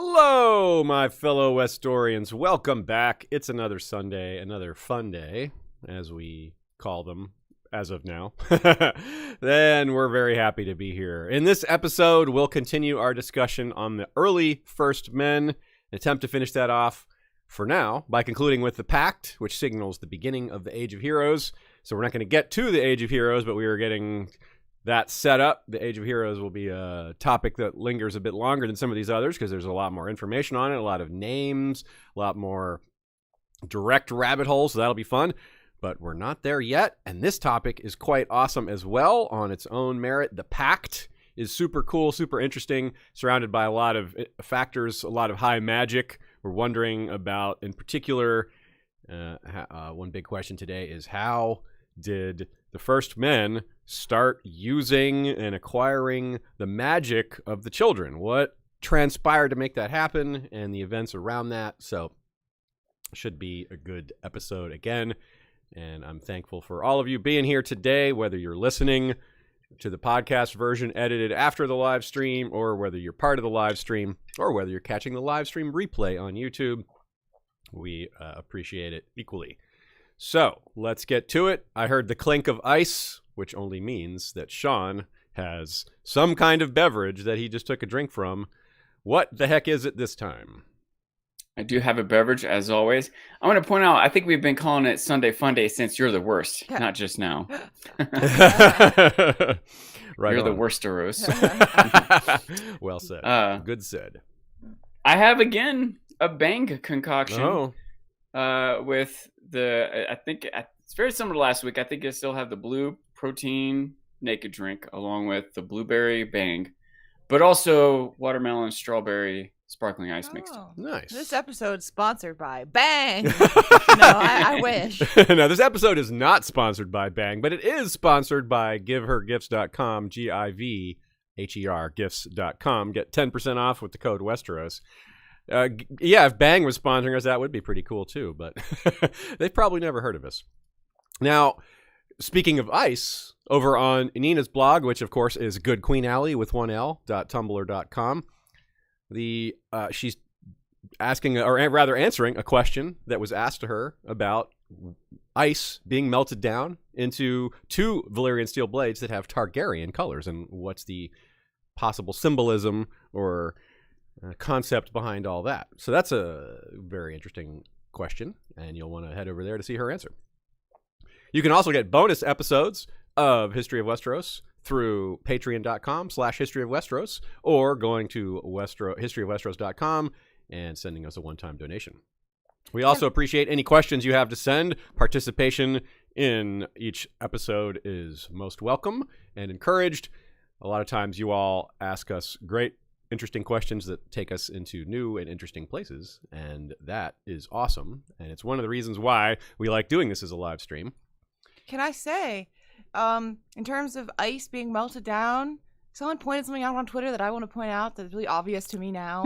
Hello, my fellow Westorians. Welcome back. It's another Sunday, another fun day, as we call them as of now. Then we're very happy to be here. In this episode, we'll continue our discussion on the early First Men, and attempt to finish that off for now by concluding with the Pact, which signals the beginning of the Age of Heroes. So we're not going to get to the Age of Heroes, but we are getting that set up. The Age of Heroes will be a topic that lingers a bit longer than some of these others because there's a lot more information on it, a lot of names, a lot more direct rabbit holes, so that'll be fun. But we're not there yet, and this topic is quite awesome as well on its own merit. The Pact is super cool, super interesting, surrounded by a lot of factors, a lot of high magic. We're wondering about, in particular, one big question today is how did the First Men start using and acquiring the magic of the children? What transpired to make that happen and the events around that? So should be a good episode again. And I'm thankful for all of you being here today, whether you're listening to the podcast version edited after the live stream, or whether you're part of the live stream, or whether you're catching the live stream replay on YouTube. We appreciate it equally. So let's get to it. I heard the clink of ice, which only means that Sean has some kind of beverage that he just took a drink from. What the heck is it this time? I do have a beverage, as always. I want to point out, I think we've been calling it Sunday Fun Day since you're the worst, not just now. Right, you're on. the Westeros. Well said. Good said. I have, again, a Bang concoction. Oh. With the, I think it's very similar to last week. I think I still have the blue protein naked drink along with the blueberry Bang, but also watermelon strawberry sparkling ice mixed. Nice. This episode's sponsored by Bang. No, I wish. No, this episode is not sponsored by Bang, but it is sponsored by GiveHerGifts.com, GIVHER gifts.com. Get 10% off with the code Westeros. Yeah, if Bang was sponsoring us, that would be pretty cool too, but they've probably never heard of us. Now, speaking of ice, over on Nina's blog, which of course is Good Queen Alley with 1L.tumblr.com, she's asking, or rather answering, a question that was asked to her about ice being melted down into two Valyrian steel blades that have Targaryen colors, and what's the possible symbolism or concept behind all that. So that's a very interesting question, and you'll want to head over there to see her answer. You can also get bonus episodes of History of Westeros through patreon.com/History of Westeros, or going to historyofwesteros.com and sending us a one-time donation. We also appreciate any questions you have to send. Participation in each episode is most welcome and encouraged. A lot of times you all ask us great, interesting questions that take us into new and interesting places, and that is awesome. And it's one of the reasons why we like doing this as a live stream. Can I say, in terms of ice being melted down, someone pointed something out on Twitter that I want to point out that's really obvious to me now.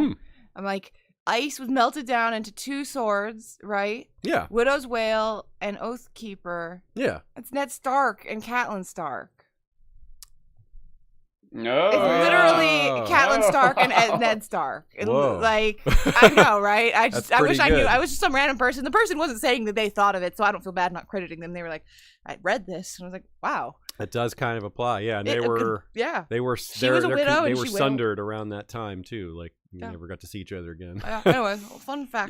I'm like, ice was melted down into two swords, right? Yeah. Widow's Wail and Oathkeeper. Yeah. It's Ned Stark and Catelyn Stark. No. It's literally Catelyn Stark and Ned Stark. And like, I know, right? I wish I knew. I was just some random person. The person wasn't saying that they thought of it, so I don't feel bad not crediting them. They were like, I read this, and I was like, wow. It does kind of apply, yeah. And they were She was a widow, they and were she sundered around that time too. Like, you never got to see each other again. Anyway, fun fact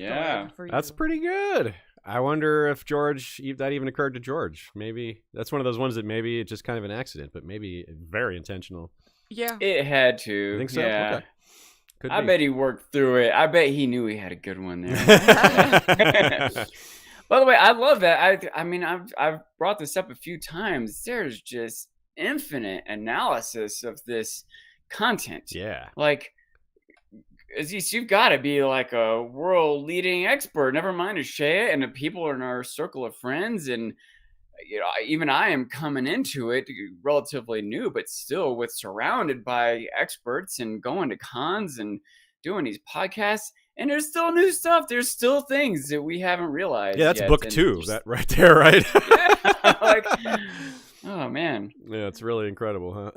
for you. That's pretty good. I wonder if that even occurred to George. Maybe that's one of those ones that maybe it's just kind of an accident, but maybe very intentional. Yeah. It had to. I think so? Yeah. Okay. I bet he worked through it. I bet he knew he had a good one there. By the way, I love that. I mean, I've brought this up a few times. There's just infinite analysis of this content. Yeah. Like, Aziz, you've got to be like a world-leading expert. Never mind Ashea and the people in our circle of friends. And, you know, even I am coming into it relatively new, but still surrounded by experts and going to cons and doing these podcasts. And there's still new stuff. There's still things that we haven't realized. Yeah, that's yet. book And 2, that right there, right? Yeah, like, oh, man. Yeah, it's really incredible, huh?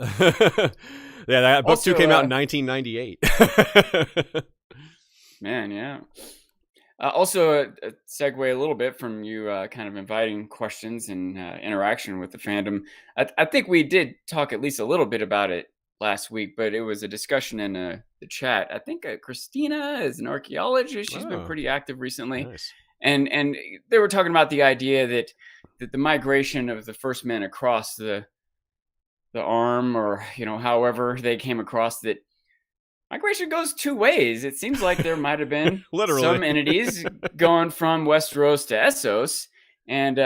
Yeah, that book 2 came out in 1998. Man, yeah. Also, a segue a little bit from you kind of inviting questions and interaction with the fandom. I think we did talk at least a little bit about it last week, but it was a discussion in the chat. I think Christina is an archaeologist. She's been Oh, pretty active recently. nice. And they were talking about the idea that the migration of the first men across the arm, or however they came across that, migration goes two ways. It seems like there might have been Literally. some entities going from Westeros to Essos, and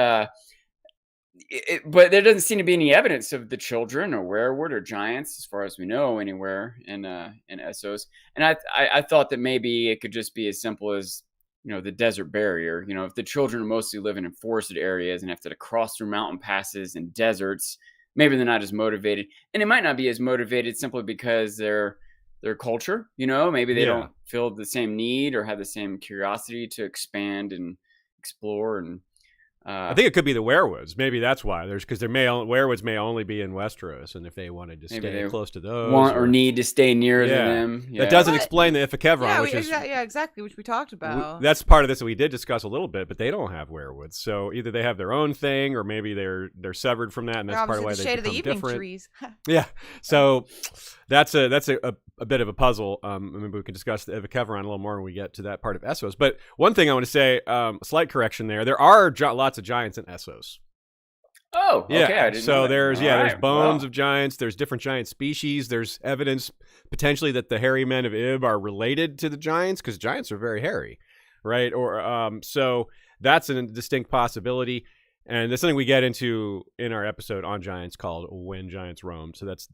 but there doesn't seem to be any evidence of the children or werewood or giants, as far as we know, anywhere in Essos. And I thought that maybe it could just be as simple as the desert barrier. If the children are mostly living in forested areas and have to cross through mountain passes and deserts, maybe they're not as motivated, and they might not be as motivated simply because their culture, maybe they don't feel the same need or have the same curiosity to expand and explore. And I think it could be the werewolves. Maybe that's why. Because werewolves may only be in Westeros, and if they wanted to stay close to those, want or need to stay near them. That doesn't explain the Ifakevron, which is exactly, which we talked about. That's part of this that we did discuss a little bit, but they don't have werewolves. So either they have their own thing, or maybe they're severed from that, and that's part of why they become different. Trees. Yeah. So that's a bit of a puzzle. Maybe we can discuss the Ifakevron a little more when we get to that part of Essos. But one thing I want to say, slight correction there. There are lots of giants in Essos. Oh, yeah. Okay. I didn't so know that. there's All there's right. bones of giants. There's different giant species. There's evidence potentially that the hairy men of Ib are related to the giants, because giants are very hairy, right? Or so that's a distinct possibility. And that's something we get into in our episode on giants called When Giants Roam. So that's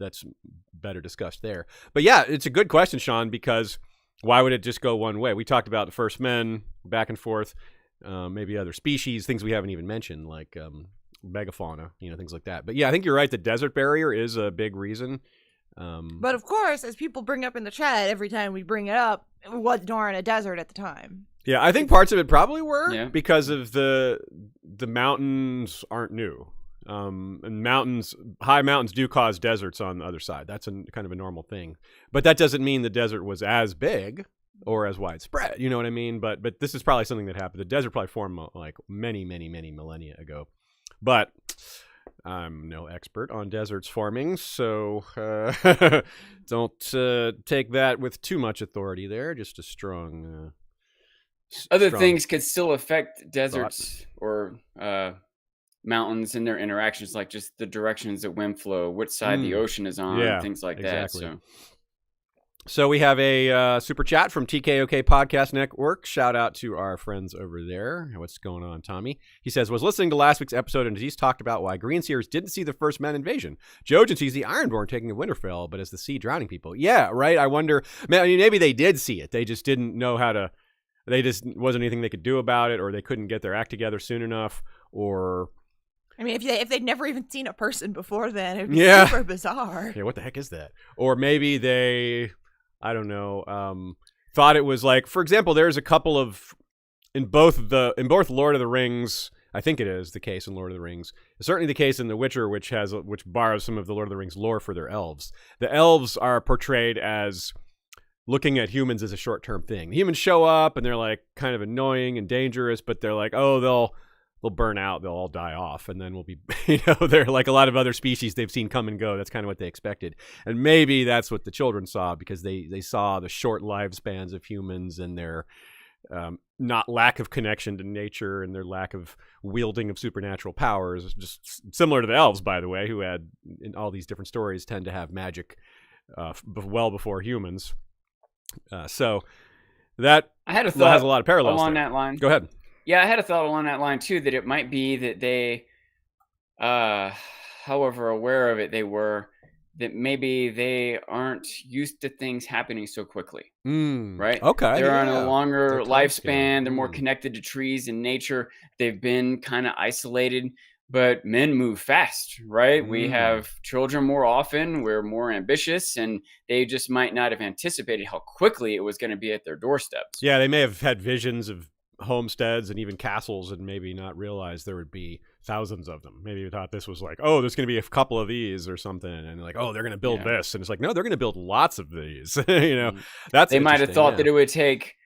better discussed there. But yeah, it's a good question, Sean, because why would it just go one way? We talked about the first men, back and forth, maybe other species, things we haven't even mentioned, like megafauna, things like that. But yeah, I think you're right. The desert barrier is a big reason. But of course, as people bring up in the chat, every time we bring it up, it was darn a desert at the time. Yeah, I think parts of it probably were, Yeah. because of the mountains aren't new. And high mountains do cause deserts on the other side. That's kind of a normal thing. But that doesn't mean the desert was as big or as widespread. You know what I mean? But this is probably something that happened. The desert probably formed like many, many, many millennia ago. But I'm no expert on deserts forming, so don't take that with too much authority there. Just a strong... Other things could still affect deserts or mountains in their interactions, like just the directions of wind flow, which side the ocean is on, things like exactly. that. So we have a super chat from TKOK Podcast Network. Shout out to our friends over there. What's going on, Tommy? He says, was listening to last week's episode, and Aziz talked about why Greenseers didn't see the first men invasion. Jojen sees the Ironborn taking the Winterfell, but as the sea drowning people. Yeah, right? I wonder, maybe they did see it. They just didn't know how to... They just wasn't anything they could do about it, or they couldn't get their act together soon enough, or... I mean, if they'd never even seen a person before then, it'd be super bizarre. Yeah, what the heck is that? Or maybe they, I don't know, thought it was like, for example, there's a couple of, in both Lord of the Rings, I think it is the case in Lord of the Rings, it's certainly the case in The Witcher, which borrows some of the Lord of the Rings lore for their elves. The elves are portrayed as looking at humans as a short-term thing. The humans show up and they're like kind of annoying and dangerous, but they're like, oh, they'll burn out, they'll all die off, and then we'll be, they're like a lot of other species they've seen come and go. That's kind of what they expected. And maybe that's what the children saw, because they saw the short lifespans of humans and their not lack of connection to nature and their lack of wielding of supernatural powers, just similar to the elves, by the way, who had, in all these different stories, tend to have magic well before humans. So that I had a thought has a lot of parallels along there. that line. Go ahead. Yeah, I had a thought along that line too, that it might be that they, however aware of it they were, that maybe they aren't used to things happening so quickly. Right? Okay. They're on a longer Their lifespan. timescale. They're more connected to trees and nature. They've been kind of isolated, but men move fast, right? We have children more often. We're more ambitious, and they just might not have anticipated how quickly it was going to be at their doorsteps. Yeah, they may have had visions of homesteads and even castles and maybe not realized there would be thousands of them. Maybe you thought this was like, oh, there's going to be a couple of these or something, and like, oh, they're going to build this, and it's like, no, they're going to build lots of these. That's they might have thought that it would take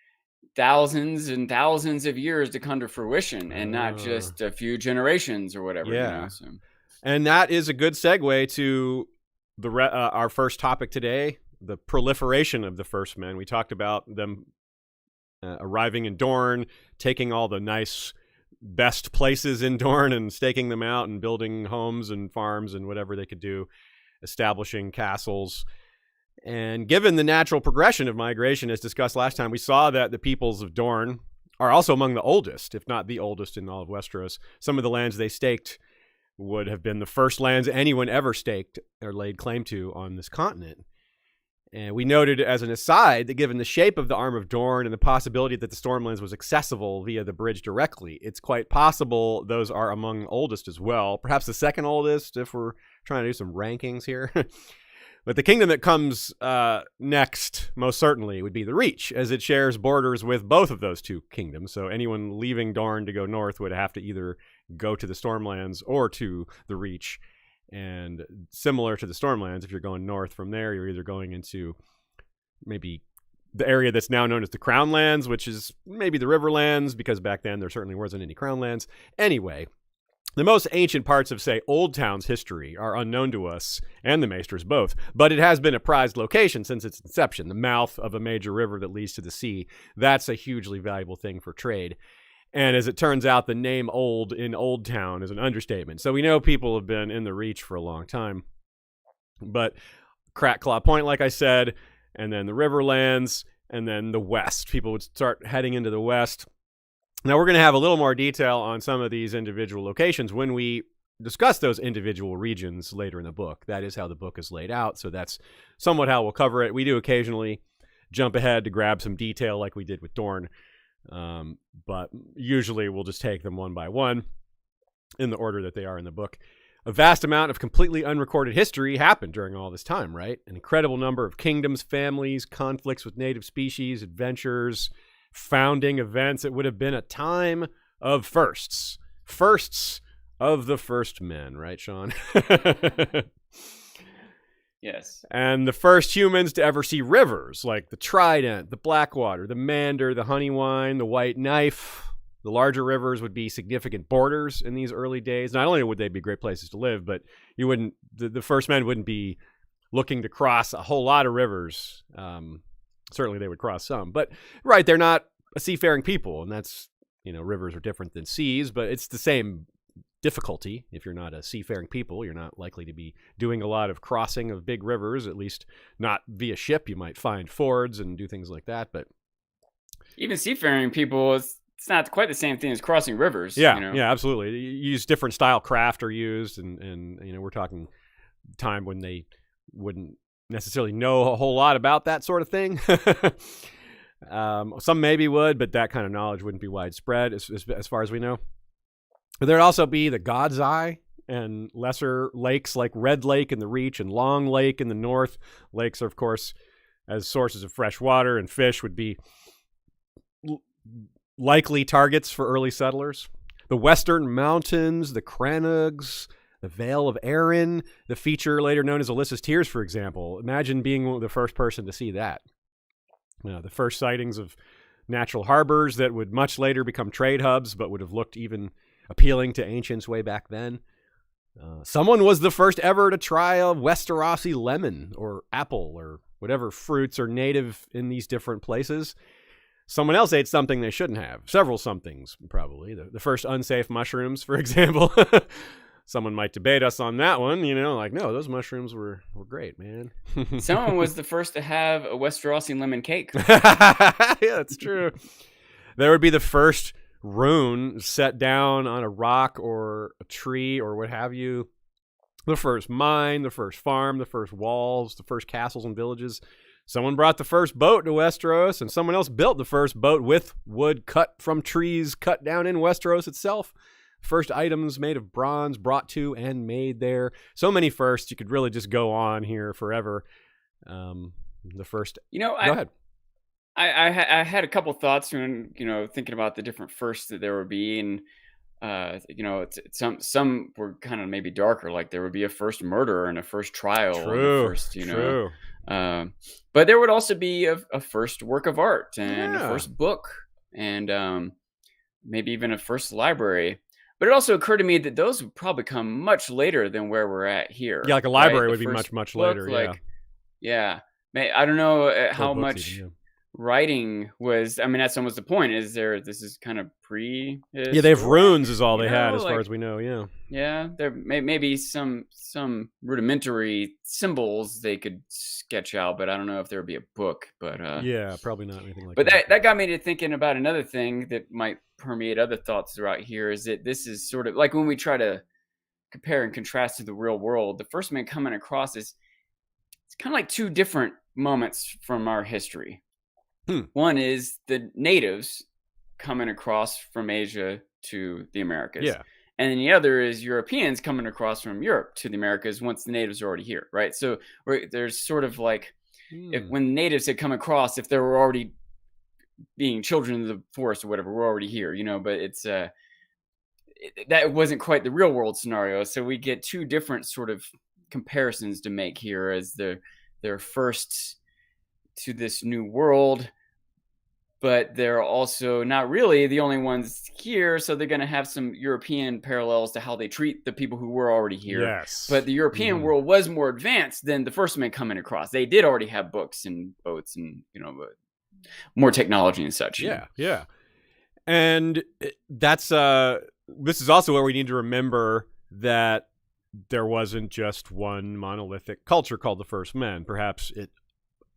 thousands and thousands of years to come to fruition, and not just a few generations or whatever. Yeah. So. And that is a good segue to our first topic today, the proliferation of the first men. We talked about them arriving in Dorne, taking all the nice, best places in Dorne and staking them out and building homes and farms and whatever they could do, establishing castles. And given the natural progression of migration, as discussed last time, we saw that the peoples of Dorne are also among the oldest, if not the oldest in all of Westeros. Some of the lands they staked would have been the first lands anyone ever staked or laid claim to on this continent. And we noted as an aside that given the shape of the Arm of Dorne and the possibility that the Stormlands was accessible via the bridge directly, it's quite possible those are among the oldest as well. Perhaps the second oldest if we're trying to do some rankings here. But the kingdom that comes next, most certainly, would be the Reach, as it shares borders with both of those two kingdoms. So anyone leaving Dorne to go north would have to either go to the Stormlands or to the Reach. And similar to the Stormlands, if you're going north from there, you're either going into maybe the area that's now known as the Crownlands, which is maybe the Riverlands, because back then there certainly wasn't any Crownlands. Anyway, the most ancient parts of, say, Old Town's history are unknown to us, and the Maesters both, but it has been a prized location since its inception, the mouth of a major river that leads to the sea. That's a hugely valuable thing for trade. And as it turns out, the name Old in Old Town is an understatement. So we know people have been in the Reach for a long time. But Crackclaw Point, like I said, and then the Riverlands, and then the West. People would start heading into the West. Now, we're going to have a little more detail on some of these individual locations when we discuss those individual regions later in the book. That is how the book is laid out, so that's somewhat how we'll cover it. We do occasionally jump ahead to grab some detail like we did with Dorne, but usually we'll just take them one by one in the order that they are in the book. A vast amount of completely unrecorded history happened during all this time, right? An incredible number of kingdoms, families, conflicts with native species, adventures, founding events. It would have been a time of firsts. Firsts of the first men, right, Sean? Yes. And the first humans to ever see rivers, like the Trident, the Blackwater, the Mander, the Honeywine, the White Knife. The larger rivers would be significant borders in these early days. Not only would they be great places to live, but you wouldn't. The first men wouldn't be looking to cross a whole lot of rivers. Certainly they would cross some, but right, they're not a seafaring people, and that's, rivers are different than seas, but it's the same difficulty. If you're not a seafaring people, you're not likely to be doing a lot of crossing of big rivers, at least not via ship. You might find fords and do things like that, but even seafaring people, it's not quite the same thing as crossing rivers. Yeah, yeah, absolutely. You use different style craft are used, and we're talking time when they wouldn't necessarily know a whole lot about that sort of thing. Some maybe would, but that kind of knowledge wouldn't be widespread as far as we know. There'd also be the God's Eye and lesser lakes like Red Lake in the Reach and Long Lake in the north. Lakes are, of course, as sources of fresh water and fish, would be likely targets for early settlers. The Western Mountains, the Cranugs, the Vale of Arryn, the feature later known as Alyssa's Tears, for example. Imagine being the first person to see that. The first sightings of natural harbors that would much later become trade hubs, but would have looked even appealing to ancients way back then. Someone was the first ever to try a Westerosi lemon or apple or whatever fruits are native in these different places. Someone else ate something they shouldn't have. Several somethings, probably. The first unsafe mushrooms, for example. Someone might debate us on that one, no, those mushrooms were great, man. Someone was the first to have a Westerosi lemon cake. Yeah, that's true. There would be the first rune set down on a rock or a tree or what have you. The first mine, the first farm, the first walls, the first castles and villages. Someone brought the first boat to Westeros, and someone else built the first boat with wood cut from trees cut down in Westeros itself. First items made of bronze brought to and made there. So many firsts, you could really just go on here forever. The first... Go ahead. I had a couple thoughts when, thinking about the different firsts that there would be, and some were kind of maybe darker, like there would be a first murder and a first trial. True. And a first, True. But there would also be a first work of art and a first book. and maybe even a first library. But it also occurred to me that those would probably come much later than where we're at here. Yeah, like a right? library The would be first much book, later. like, yeah. I don't know Or how books much even, writing was. I mean, that's almost the point. This is kind of yeah, they have runes is all you they had know, as far like- as we know. Yeah. Yeah, there may be some rudimentary symbols they could sketch out, but I don't know if there would be a book. But Yeah, probably not anything like but that. that got me to thinking about another thing that might permeate other thoughts throughout here. Is that this is sort of like when we try to compare and contrast to the real world, the first man coming across is it's kind of like two different moments from our history. One is the natives coming across from Asia to the Americas. Yeah. And then the other is Europeans coming across from Europe to the Americas once the natives are already here, right? So there's sort of like, if when the natives had come across, if they were already being children of the forest or whatever, we're already here, you know, but it's that wasn't quite the real world scenario. So we get two different sort of comparisons to make here as they're first to this new world, but they're also not really the only ones here. So they're going to have some European parallels to how they treat the people who were already here. Yes. But the European world was more advanced than the first men coming across. They did already have books and boats and, you know, more technology and such. Yeah. Yeah. And that's, this is also where we need to remember that there wasn't just one monolithic culture called the First Men. Perhaps it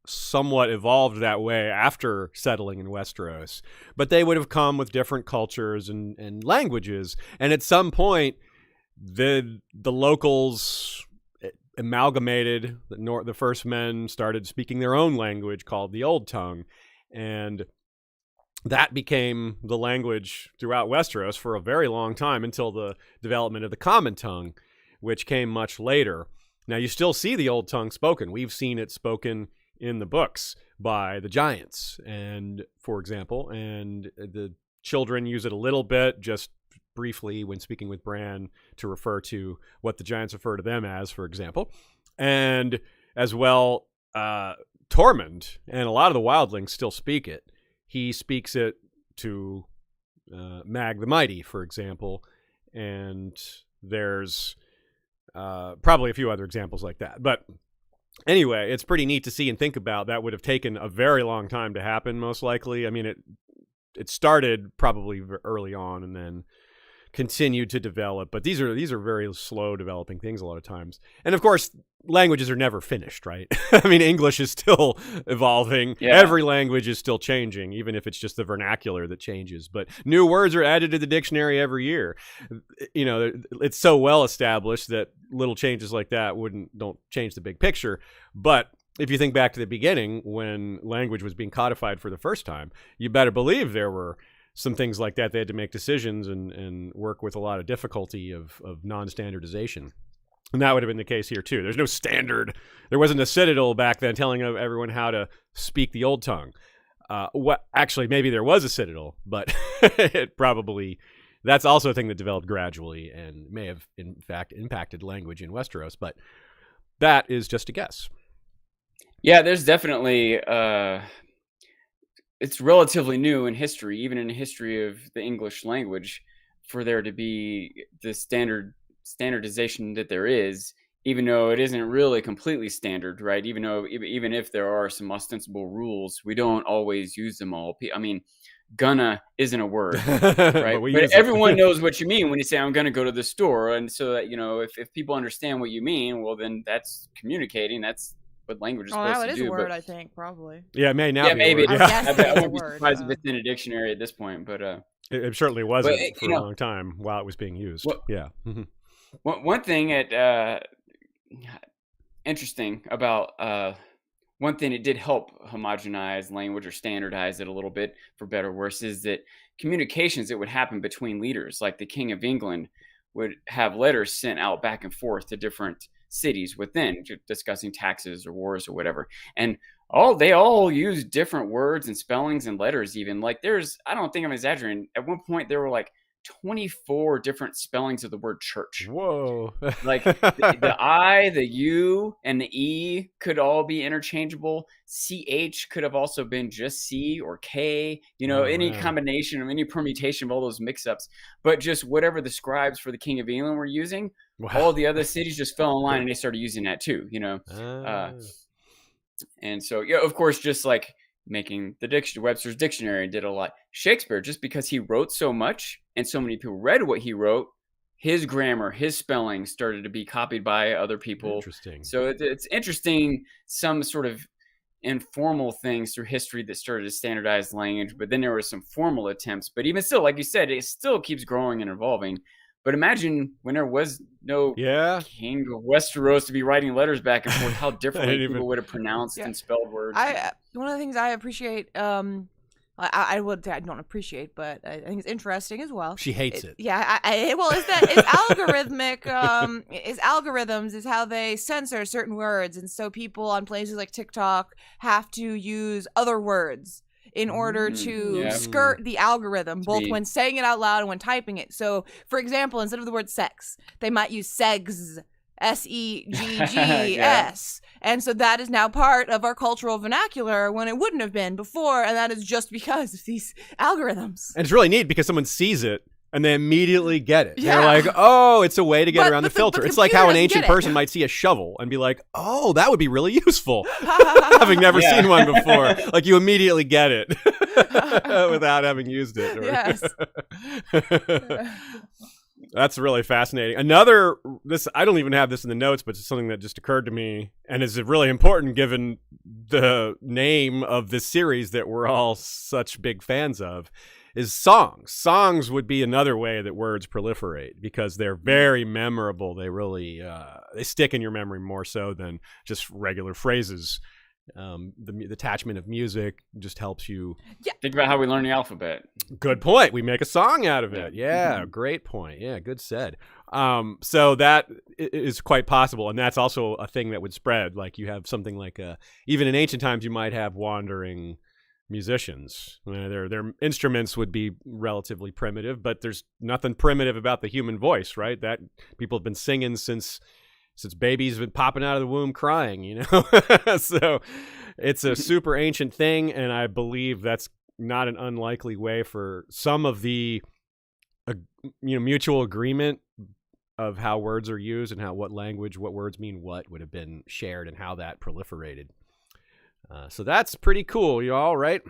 somewhat evolved that way after settling in Westeros, but they would have come with different cultures and languages. And at some point, the locals amalgamated. The First Men started speaking their own language called the Old Tongue, and that became the language throughout Westeros for a very long time until the development of the Common Tongue, which came much later. Now, you still see the Old Tongue spoken. We've seen it spoken in the books by the giants, and for example, and the children use it a little bit, just briefly when speaking with Bran, to refer to what the giants refer to them as, for example. And as well, Tormund and a lot of the wildlings still speak it. He speaks it to Mag the Mighty, for example, and there's probably a few other examples like that. But anyway, it's pretty neat to see and think about. That would have taken a very long time to happen, most likely. I mean, it started probably early on and then continued to develop. But these are very slow developing things a lot of times. And of course, languages are never finished, right? I mean, English is still evolving. Yeah. Every language is still changing, even if it's just the vernacular that changes. But new words are added to the dictionary every year. You know, it's so well established that little changes like that don't change the big picture. But if you think back to the beginning, when language was being codified for the first time, you better believe there were some things like that. They had to make decisions and work with a lot of difficulty of non-standardization. And that would have been the case here, too. There's no standard. There wasn't a citadel back then telling everyone how to speak the Old Tongue. Actually, maybe there was a citadel, but it probably... That's also a thing that developed gradually and may have, in fact, impacted language in Westeros. But that is just a guess. Yeah, there's definitely... it's relatively new in history, even in the history of the English language, for there to be the standardization that there is, even though it isn't really completely standard, right? Even if there are some ostensible rules, we don't always use them all. I mean, gonna isn't a word, right? but everyone knows what you mean when you say, I'm gonna go to the store. And so that, you know, if people understand what you mean, well, then that's communicating. That's what language is supposed to do. Oh, it is a word, I think, probably. Yeah, it may now be maybe. a word. I wouldn't be surprised if it's in a dictionary at this point, but... It certainly wasn't for a long time while it was being used. Yeah. Mm-hmm. One thing interesting about one thing that did help homogenize language or standardize it a little bit, for better or worse, is that communications that would happen between leaders, like the King of England, would have letters sent out back and forth to different cities within, discussing taxes or wars or whatever. And they all use different words and spellings and letters even. Like I don't think I'm exaggerating, at one point there were like 24 different spellings of the word church. Whoa. Like the I, the U, and the E could all be interchangeable. CH could have also been just C or K, any combination of any permutation of all those mix-ups. But just whatever the scribes for the King of England were using, all the other cities just fell in line and they started using that too, and so, of course, just like making the Webster's Dictionary did a lot. Shakespeare, just because he wrote so much and so many people read what he wrote, his grammar, his spelling started to be copied by other people. Interesting. So it's interesting, some sort of informal things through history that started to standardize language, but then there were some formal attempts. But even still, like you said, it still keeps growing and evolving. But imagine when there was no king of Westeros to be writing letters back and forth, how differently people would have pronounced and spelled words. One of the things I appreciate, I don't appreciate, but I think it's interesting as well. She hates it. Yeah, it's algorithmic. Is algorithms is how they censor certain words, and so people on places like TikTok have to use other words in order to skirt the algorithm, both when saying it out loud and when typing it. So, for example, instead of the word sex, they might use segs, S-E-G-G-S. And so that is now part of our cultural vernacular when it wouldn't have been before, and that is just because of these algorithms. And it's really neat because someone sees it and they immediately get it. They're like, oh, it's a way to get around the filter. It's like how an ancient person might see a shovel and be like, oh, that would be really useful. Having never seen one before. Like, you immediately get it without having used it. Yes. That's really fascinating. I don't even have this in the notes, but it's something that just occurred to me and is really important given the name of this series that we're all such big fans of, is songs. Songs would be another way that words proliferate because they're very memorable. They really they stick in your memory more so than just regular phrases. The attachment of music just helps you. Think about how we learn the alphabet. Good point. We make a song out of it. Yeah, great point. Yeah, good said. So that is quite possible, and that's also a thing that would spread. Like, you have something like even in ancient times, you might have wandering musicians. Their instruments would be relatively primitive, but there's nothing primitive about the human voice, right? That people have been singing since babies have been popping out of the womb crying, So it's a super ancient thing, and I believe that's not an unlikely way for some of the mutual agreement of how words are used and what words mean what would have been shared and how that proliferated. So that's pretty cool, y'all, right?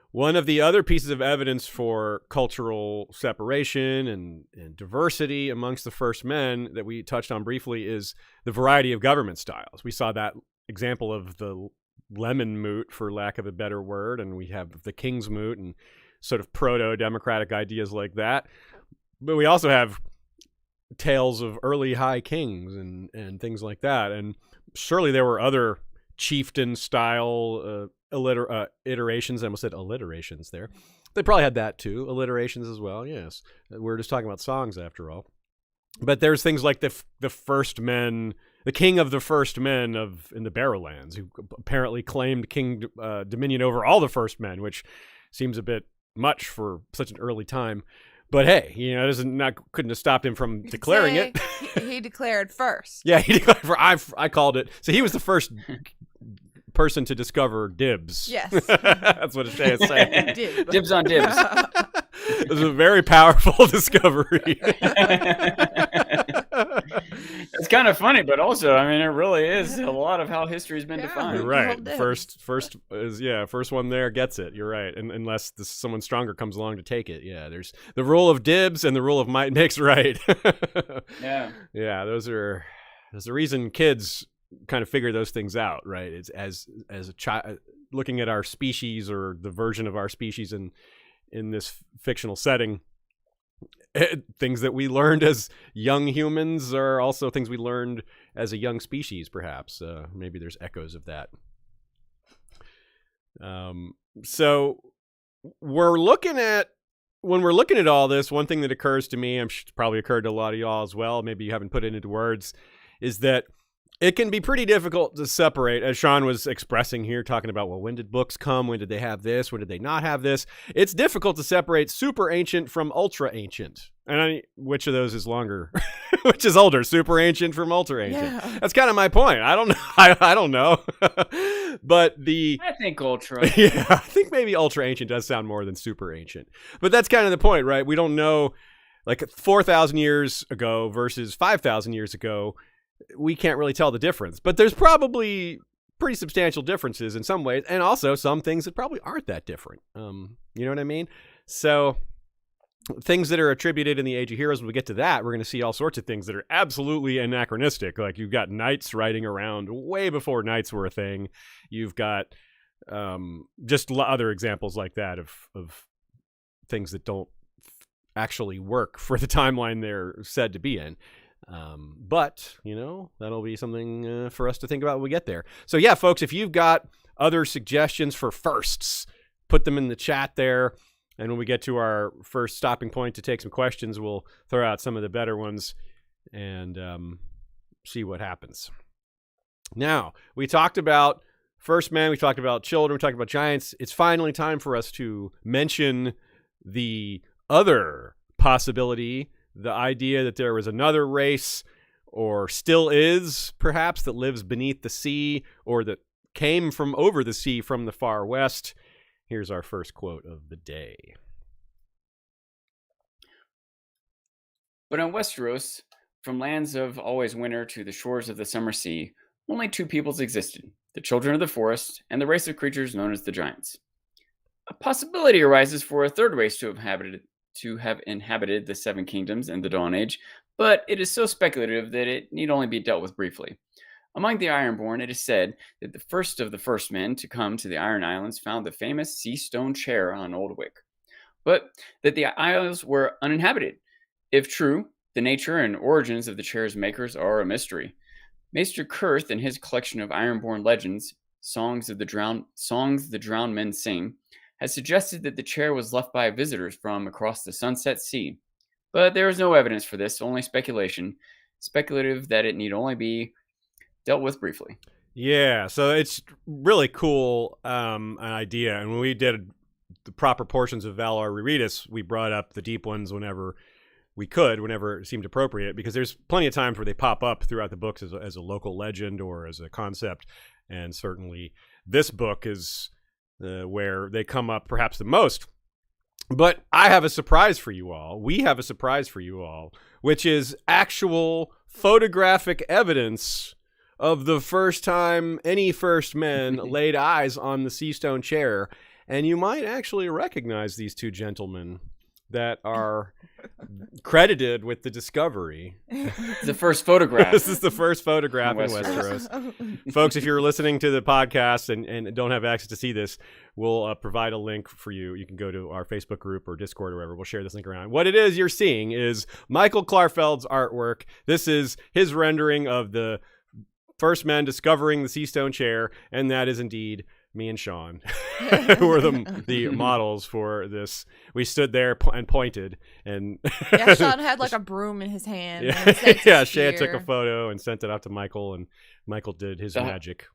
One of the other pieces of evidence for cultural separation and diversity amongst the first men that we touched on briefly is the variety of government styles. We saw that example of the lemon moot, for lack of a better word, and we have the king's moot and sort of proto-democratic ideas like that. But we also have tales of early high kings and things like that. And surely there were other chieftain-style iterations. I almost said alliterations there. They probably had that too. Alliterations as well, yes. We're just talking about songs after all. But there's things like the first men, the king of the first men in the Barrowlands, who apparently claimed dominion over all the first men, which seems a bit much for such an early time. But hey, couldn't have stopped him from declaring it. He declared first. Yeah, he declared. I called it. So he was the first person to discover dibs. Yes. That's what Shay is saying. Dibs on dibs. It was a very powerful discovery. It's kind of funny, but also, it really is a lot of how history's been defined. You're right. First one there gets it. You're right. And unless someone stronger comes along to take it. Yeah, there's the rule of dibs and the rule of might makes right. Yeah. Yeah, there's the reason kids kind of figure those things out, right? It's as a child looking at our species or the version of our species in this fictional setting. Things that we learned as young humans are also things we learned as a young species, perhaps. Maybe there's echoes of that. So when we're looking at all this, one thing that occurs to me, I'm sure it's probably occurred to a lot of y'all as well, maybe you haven't put it into words, is that it can be pretty difficult to separate, as Sean was expressing here, talking about, well, when did books come? When did they have this? When did they not have this? It's difficult to separate super ancient from ultra ancient. And which of those is longer? Which is older, super ancient from ultra ancient? Yeah. That's kind of my point. I don't know. I don't know. But I think ultra. yeah, I think maybe ultra ancient does sound more than super ancient. But that's kind of the point, right? We don't know, like 4,000 years ago versus 5,000 years ago. We can't really tell the difference, but there's probably pretty substantial differences in some ways, and also some things that probably aren't that different. You know what I mean? So things that are attributed in the Age of Heroes, when we get to that, we're going to see all sorts of things that are absolutely anachronistic. Like you've got knights riding around way before knights were a thing. You've got just other examples like that of things that don't actually work for the timeline they're said to be in. But, you know, that'll be something for us to think about when we get there. So, yeah, folks, if you've got other suggestions for firsts, put them in the chat there. And when we get to our first stopping point to take some questions, we'll throw out some of the better ones and see what happens. Now, we talked about first men, we talked about children, we talked about giants. It's finally time for us to mention the other possibility, the idea that there was another race, or still is, perhaps, that lives beneath the sea, or that came from over the sea from the far west. Here's our first quote of the day. But on Westeros, from lands of always winter to the shores of the summer sea, only two peoples existed, the children of the forest and the race of creatures known as the giants. A possibility arises for a third race to have inhabited the Seven Kingdoms in the Dawn Age, but it is so speculative that it need only be dealt with briefly. Among the Ironborn, it is said that the first men to come to the Iron Islands found the famous Seastone Chair on Old Wick, but that the isles were uninhabited. If true, the nature and origins of the chair's makers are a mystery. Maester Kurth, in his collection of Ironborn legends, Songs the Drowned Men Sing, has suggested that the chair was left by visitors from across the Sunset Sea. But there is no evidence for this, only speculation, speculative that it need only be dealt with briefly. Yeah, so it's really cool an idea. And when we did the proper portions of Valar Rereadis, we brought up the deep ones whenever we could, whenever it seemed appropriate, because there's plenty of times where they pop up throughout the books as a local legend or as a concept. And certainly this book is where they come up perhaps the most. But I have a surprise for you all. We have a surprise for you all, which is actual photographic evidence of the first time any first men laid eyes on the Seastone Chair. And you might actually recognize these two gentlemen that are credited with the discovery. The first photograph. This is the first photograph in Westeros. Folks, if you're listening to the podcast and don't have access to see this, we'll provide a link for you. You can go to our Facebook group or Discord or wherever. We'll share this link around. What it is you're seeing is Michael Klarfeld's artwork. This is his rendering of the first men discovering the Seastone Chair, and that is indeed me and Sean, who were the models for this. We stood there and pointed, and yeah, Sean had like a broom in his hand. Yeah, Shea took a photo and sent it out to Michael, and Michael did his magic.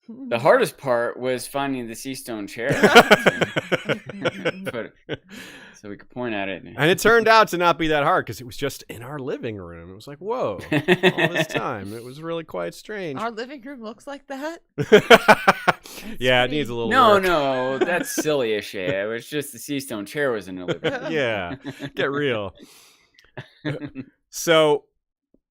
The hardest part was finding the Seastone Chair, so we could point at it. And it turned out to not be that hard because it was just in our living room. It was like, whoa, all this time. It was really quite strange. Our living room looks like that? Yeah, it needs a little work. No, that's silly as shit. It was just the Seastone Chair was in the living room. Yeah, get real. So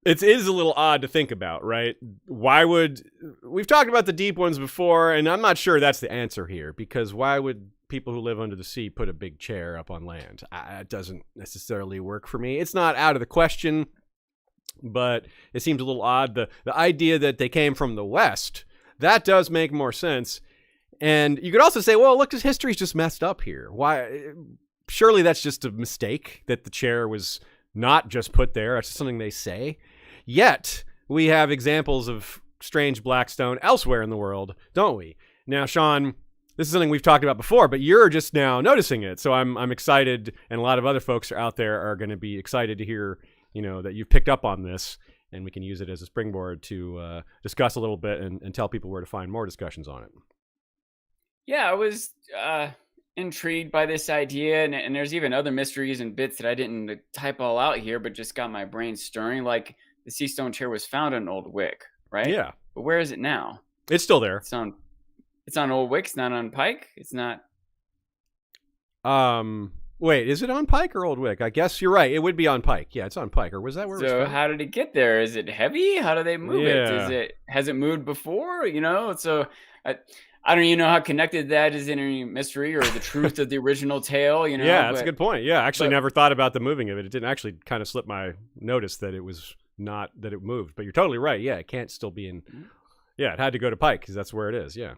it is a little odd to think about, right? We've talked about the deep ones before, and I'm not sure that's the answer here, because why would people who live under the sea put a big chair up on land? It doesn't necessarily work for me. It's not out of the question, but it seems a little odd. The idea that they came from the west, that does make more sense. And you could also say, well, look, this history's just messed up here. Why? Surely that's just a mistake, that the chair was not just put there. That's just something they say. Yet, we have examples of strange Blackstone elsewhere in the world, don't we? Now, Sean, this is something we've talked about before, but you're just now noticing it. So I'm excited, and a lot of other folks out there are going to be excited to hear, that you've picked up on this and we can use it as a springboard to discuss a little bit and tell people where to find more discussions on it. Yeah, I was intrigued by this idea, and there's even other mysteries and bits that I didn't type all out here, but just got my brain stirring. Like the Seastone Chair was found in Old Wick, right? Yeah. But where is it now? It's still there. It's on Old Wick. It's not on Pike. It's not. Wait, is it on Pike or Old Wick? I guess you're right. It would be on Pike. Yeah, it's on Pike. Or was that where it was So found? how did it get there? Is it heavy? How do they move it? Has it moved before? So I don't even know how connected that is in any mystery or the truth of the original tale. Yeah, that's a good point. Yeah, I actually never thought about the moving of it. It didn't actually kind of slip my notice that it was not that it moved. But you're totally right. Yeah, it can't still be in. Yeah, it had to go to Pike because that's where it is. Yeah.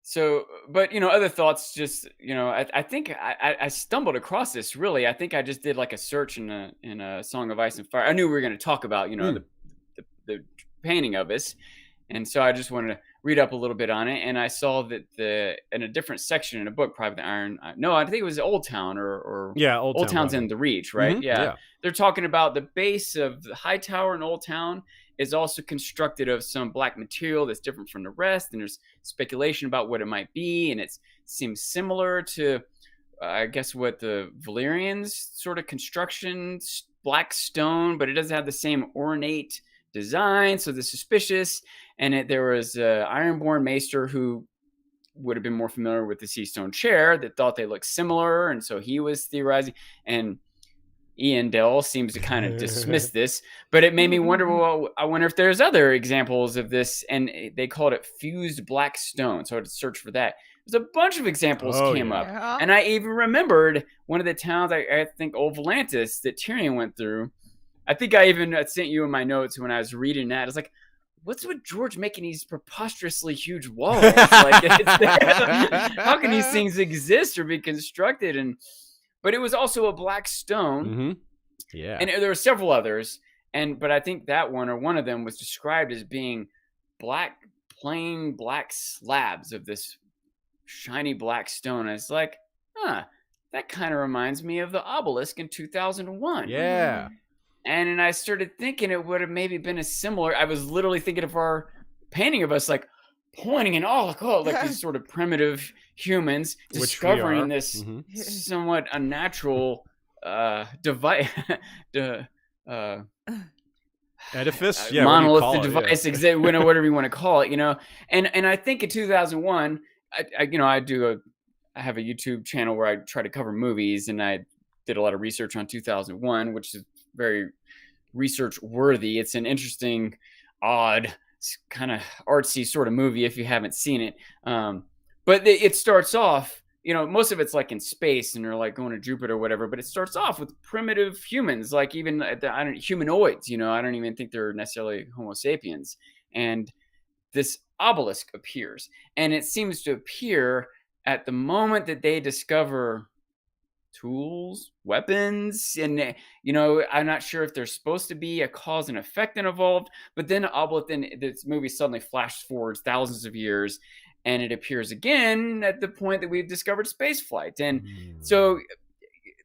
So, but other thoughts. Just I think I stumbled across this. Really, I think I just did like a search in a Song of Ice and Fire. I knew we were going to talk about the painting of us, and so I just wanted to read up a little bit on it. And I saw that in a different section in a book, Private Iron. No, I think it was Old Town or Old Town's in the Reach, right? Mm-hmm. Yeah, they're talking about the base of the High Tower in Old Town is also constructed of some black material that's different from the rest, and there's speculation about what it might be, and it seems similar to, I guess, what the Valyrians sort of construction, black stone, but it doesn't have the same ornate design, so they're suspicious. And there was an Ironborn maester who would have been more familiar with the Seastone Chair that thought they looked similar, and so he was theorizing, and Ian Dell seems to kind of dismiss this, but it made me wonder, well, I wonder if there's other examples of this, and they called it fused black stone, so I had to search for that. There's a bunch of examples came up, and I even remembered one of the towns, I think Old Volantis, that Tyrion went through. I think I even sent you in my notes when I was reading that. I was like, what's with George making these preposterously huge walls? Like, how can these things exist or be constructed? But it was also a black stone. Mm-hmm. Yeah. And there were several others. But I think that one, or one of them, was described as being plain black slabs of this shiny black stone. I was like, that kind of reminds me of the obelisk in 2001. Yeah. And I started thinking it would have maybe been a similar. I was literally thinking of our painting of us, like pointing and like these sort of primitive humans discovering this somewhat unnatural device, edifice, monolithic device, whatever you want to call it, And I think in 2001, I have a YouTube channel where I try to cover movies, and I did a lot of research on 2001, which is very research worthy. It's an interesting, odd, kind of artsy sort of movie if you haven't seen it. But it starts off, most of it's like in space and they're like going to Jupiter or whatever, but it starts off with primitive humans, like even humanoids, I don't even think they're necessarily Homo sapiens. And this obelisk appears, and it seems to appear at the moment that they discover tools, weapons, and I'm not sure if there's supposed to be a cause and effect involved, but then this movie suddenly flashes forward thousands of years, and it appears again at the point that we've discovered spaceflight. And so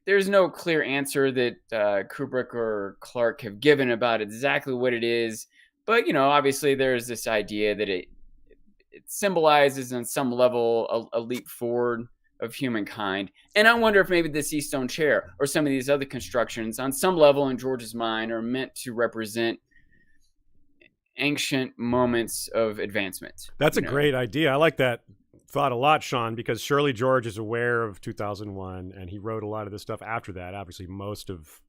there's no clear answer that Kubrick or Clark have given about exactly what it is, but obviously there's this idea that it symbolizes on some level a leap forward of humankind. And I wonder if maybe the Seastone Chair or some of these other constructions on some level in George's mind are meant to represent ancient moments of advancement. That's a great idea. I like that thought a lot, Sean, because surely George is aware of 2001 and he wrote a lot of this stuff after that. Obviously, most of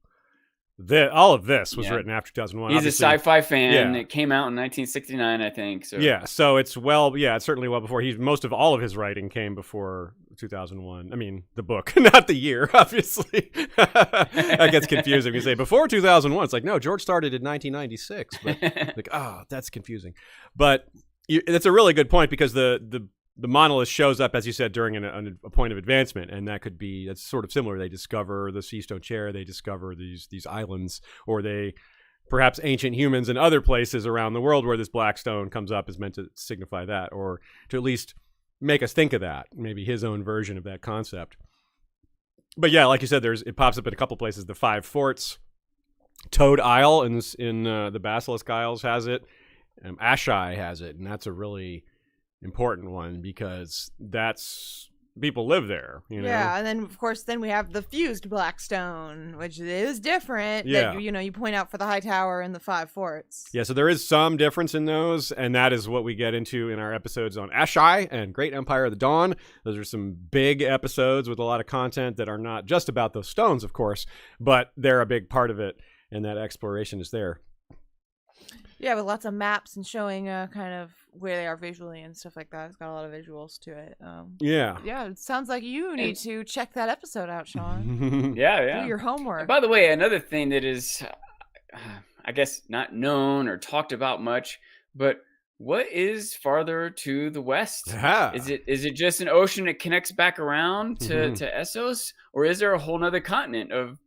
all of this was written after 2001. He's a sci-fi fan. It came out in 1969, I think. So so it's it's certainly well before. Most of all of his writing came before 2001. I mean, the book, not the year, obviously. That gets confusing. You say before 2001, it's like, no, George started in 1996. But like, that's confusing. But that's a really good point, because the monolith shows up, as you said, during a point of advancement, and that's sort of similar. They discover the Seastone Chair, they discover these islands, or they perhaps ancient humans in other places around the world where this black stone comes up is meant to signify that, or to at least make us think of that, maybe his own version of that concept. But yeah, like you said, it pops up in a couple places. The 5 forts Toad Isle in the Basilisk Isles has it. Ashai has it, and that's a really important one because that's people live there. You know? Yeah, and then of course we have the fused Blackstone, which is different. Yeah. That, you point out for the High Tower and the Five Forts. Yeah, so there is some difference in those, and that is what we get into in our episodes on Ashai and Great Empire of the Dawn. Those are some big episodes with a lot of content that are not just about those stones, of course, but they're a big part of it, and that exploration is there. Yeah, with lots of maps and showing kind of where they are visually and stuff like that. It's got a lot of visuals to it. Yeah. Yeah, it sounds like you need to check that episode out, Sean. Yeah. Do your homework. And by the way, another thing that is, I guess, not known or talked about much, but what is farther to the west? Yeah. Is it just an ocean that connects back around to Essos, or is there a whole nother continent of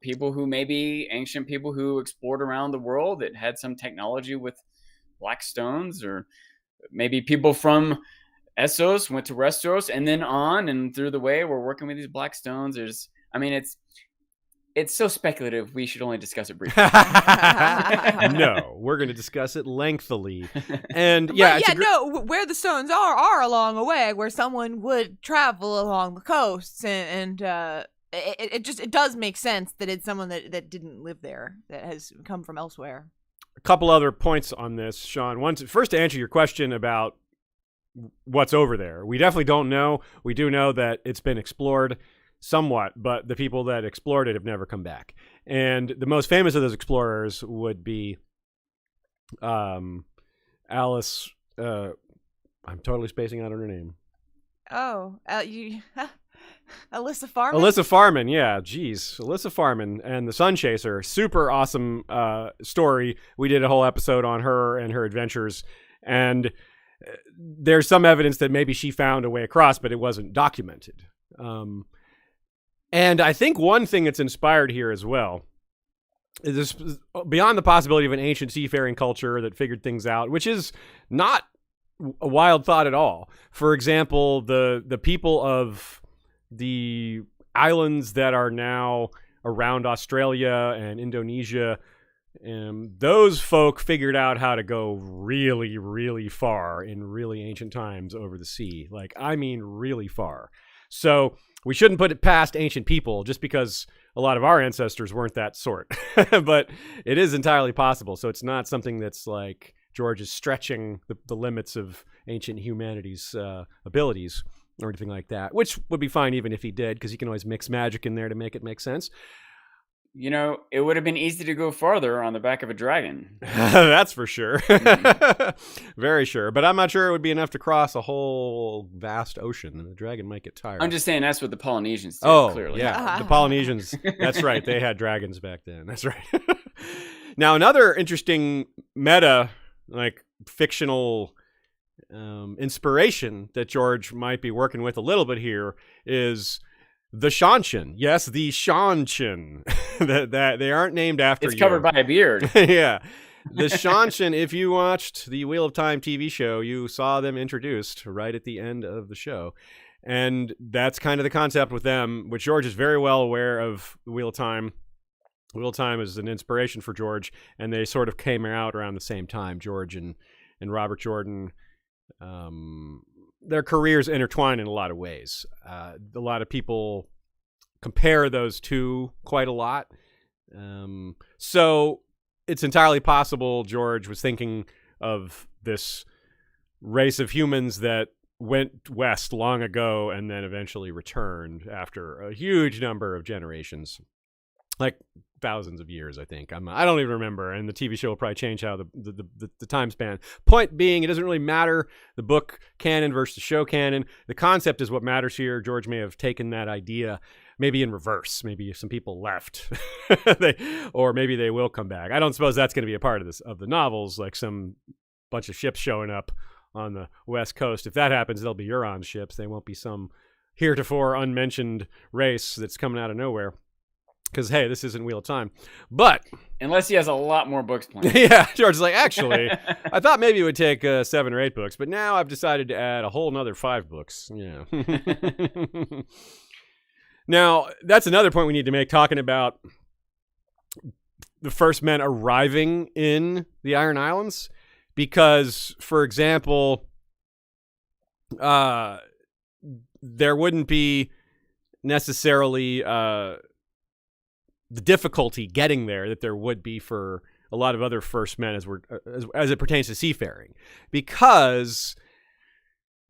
people who maybe ancient people who explored around the world that had some technology with black stones, or maybe people from Essos went to Westeros and then on and through the way we're working with these black stones. It's so speculative. We should only discuss it briefly. No, we're going to discuss it lengthily. And where the stones are along a way where someone would travel along the coasts, and it does make sense that it's someone that didn't live there, that has come from elsewhere. A couple other points on this, Sean. First, to answer your question about what's over there, we definitely don't know. We do know that it's been explored somewhat, but the people that explored it have never come back. And the most famous of those explorers would be Alice. I'm totally spacing out on her name. Oh, Alyssa Farman? Alyssa Farman, yeah. Geez. Alyssa Farman and the Sun Chaser. Super awesome story. We did a whole episode on her and her adventures. And there's some evidence that maybe she found a way across, but it wasn't documented. And I think one thing that's inspired here as well is this, beyond the possibility of an ancient seafaring culture that figured things out, which is not a wild thought at all. For example, the people of the islands that are now around Australia and Indonesia, those folk figured out how to go really, really far in really ancient times over the sea. Like, I mean, really far. So we shouldn't put it past ancient people just because a lot of our ancestors weren't that sort. But it is entirely possible. So it's not something that's like George is stretching the limits of ancient humanity's abilities or anything like that, which would be fine even if he did, because he can always mix magic in there to make it make sense. You know, it would have been easy to go farther on the back of a dragon. That's for sure. Very sure. But I'm not sure it would be enough to cross a whole vast ocean. The dragon might get tired. I'm just saying that's what the Polynesians did, clearly. Yeah. The Polynesians, that's right. They had dragons back then. That's right. Now, another interesting meta, like fictional inspiration that George might be working with a little bit here is the Seanchan. Yes, the Seanchan. that they aren't named after. It's covered by a beard. Yeah. The Seanchan, if you watched the Wheel of Time TV show, you saw them introduced right at the end of the show. And that's kind of the concept with them, which George is very well aware of. The Wheel of Time. Wheel of Time is an inspiration for George, and they sort of came out around the same time, George and Robert Jordan. Their careers intertwine in a lot of ways. A lot of people compare those two quite a lot. So it's entirely possible George was thinking of this race of humans that went west long ago and then eventually returned after a huge number of generations. Like thousands of years, I think. I don't even remember, and the TV show will probably change how the time span. Point being, it doesn't really matter the book canon versus the show canon. The concept is what matters here. George may have taken that idea maybe in reverse. Maybe some people left, or maybe they will come back. I don't suppose that's going to be a part of the novels, like some bunch of ships showing up on the West Coast. If that happens, they'll be Euron ships. They won't be some heretofore unmentioned race that's coming out of nowhere. Because, hey, this isn't Wheel of Time. But unless he has a lot more books planned. Yeah, George is like, actually, I thought maybe it would take 7 or 8 books, but now I've decided to add a whole nother 5 books. Yeah. Now, that's another point we need to make, talking about the first men arriving in the Iron Islands, because, for example, there wouldn't be necessarily the difficulty getting there that there would be for a lot of other first men as it pertains to seafaring, because,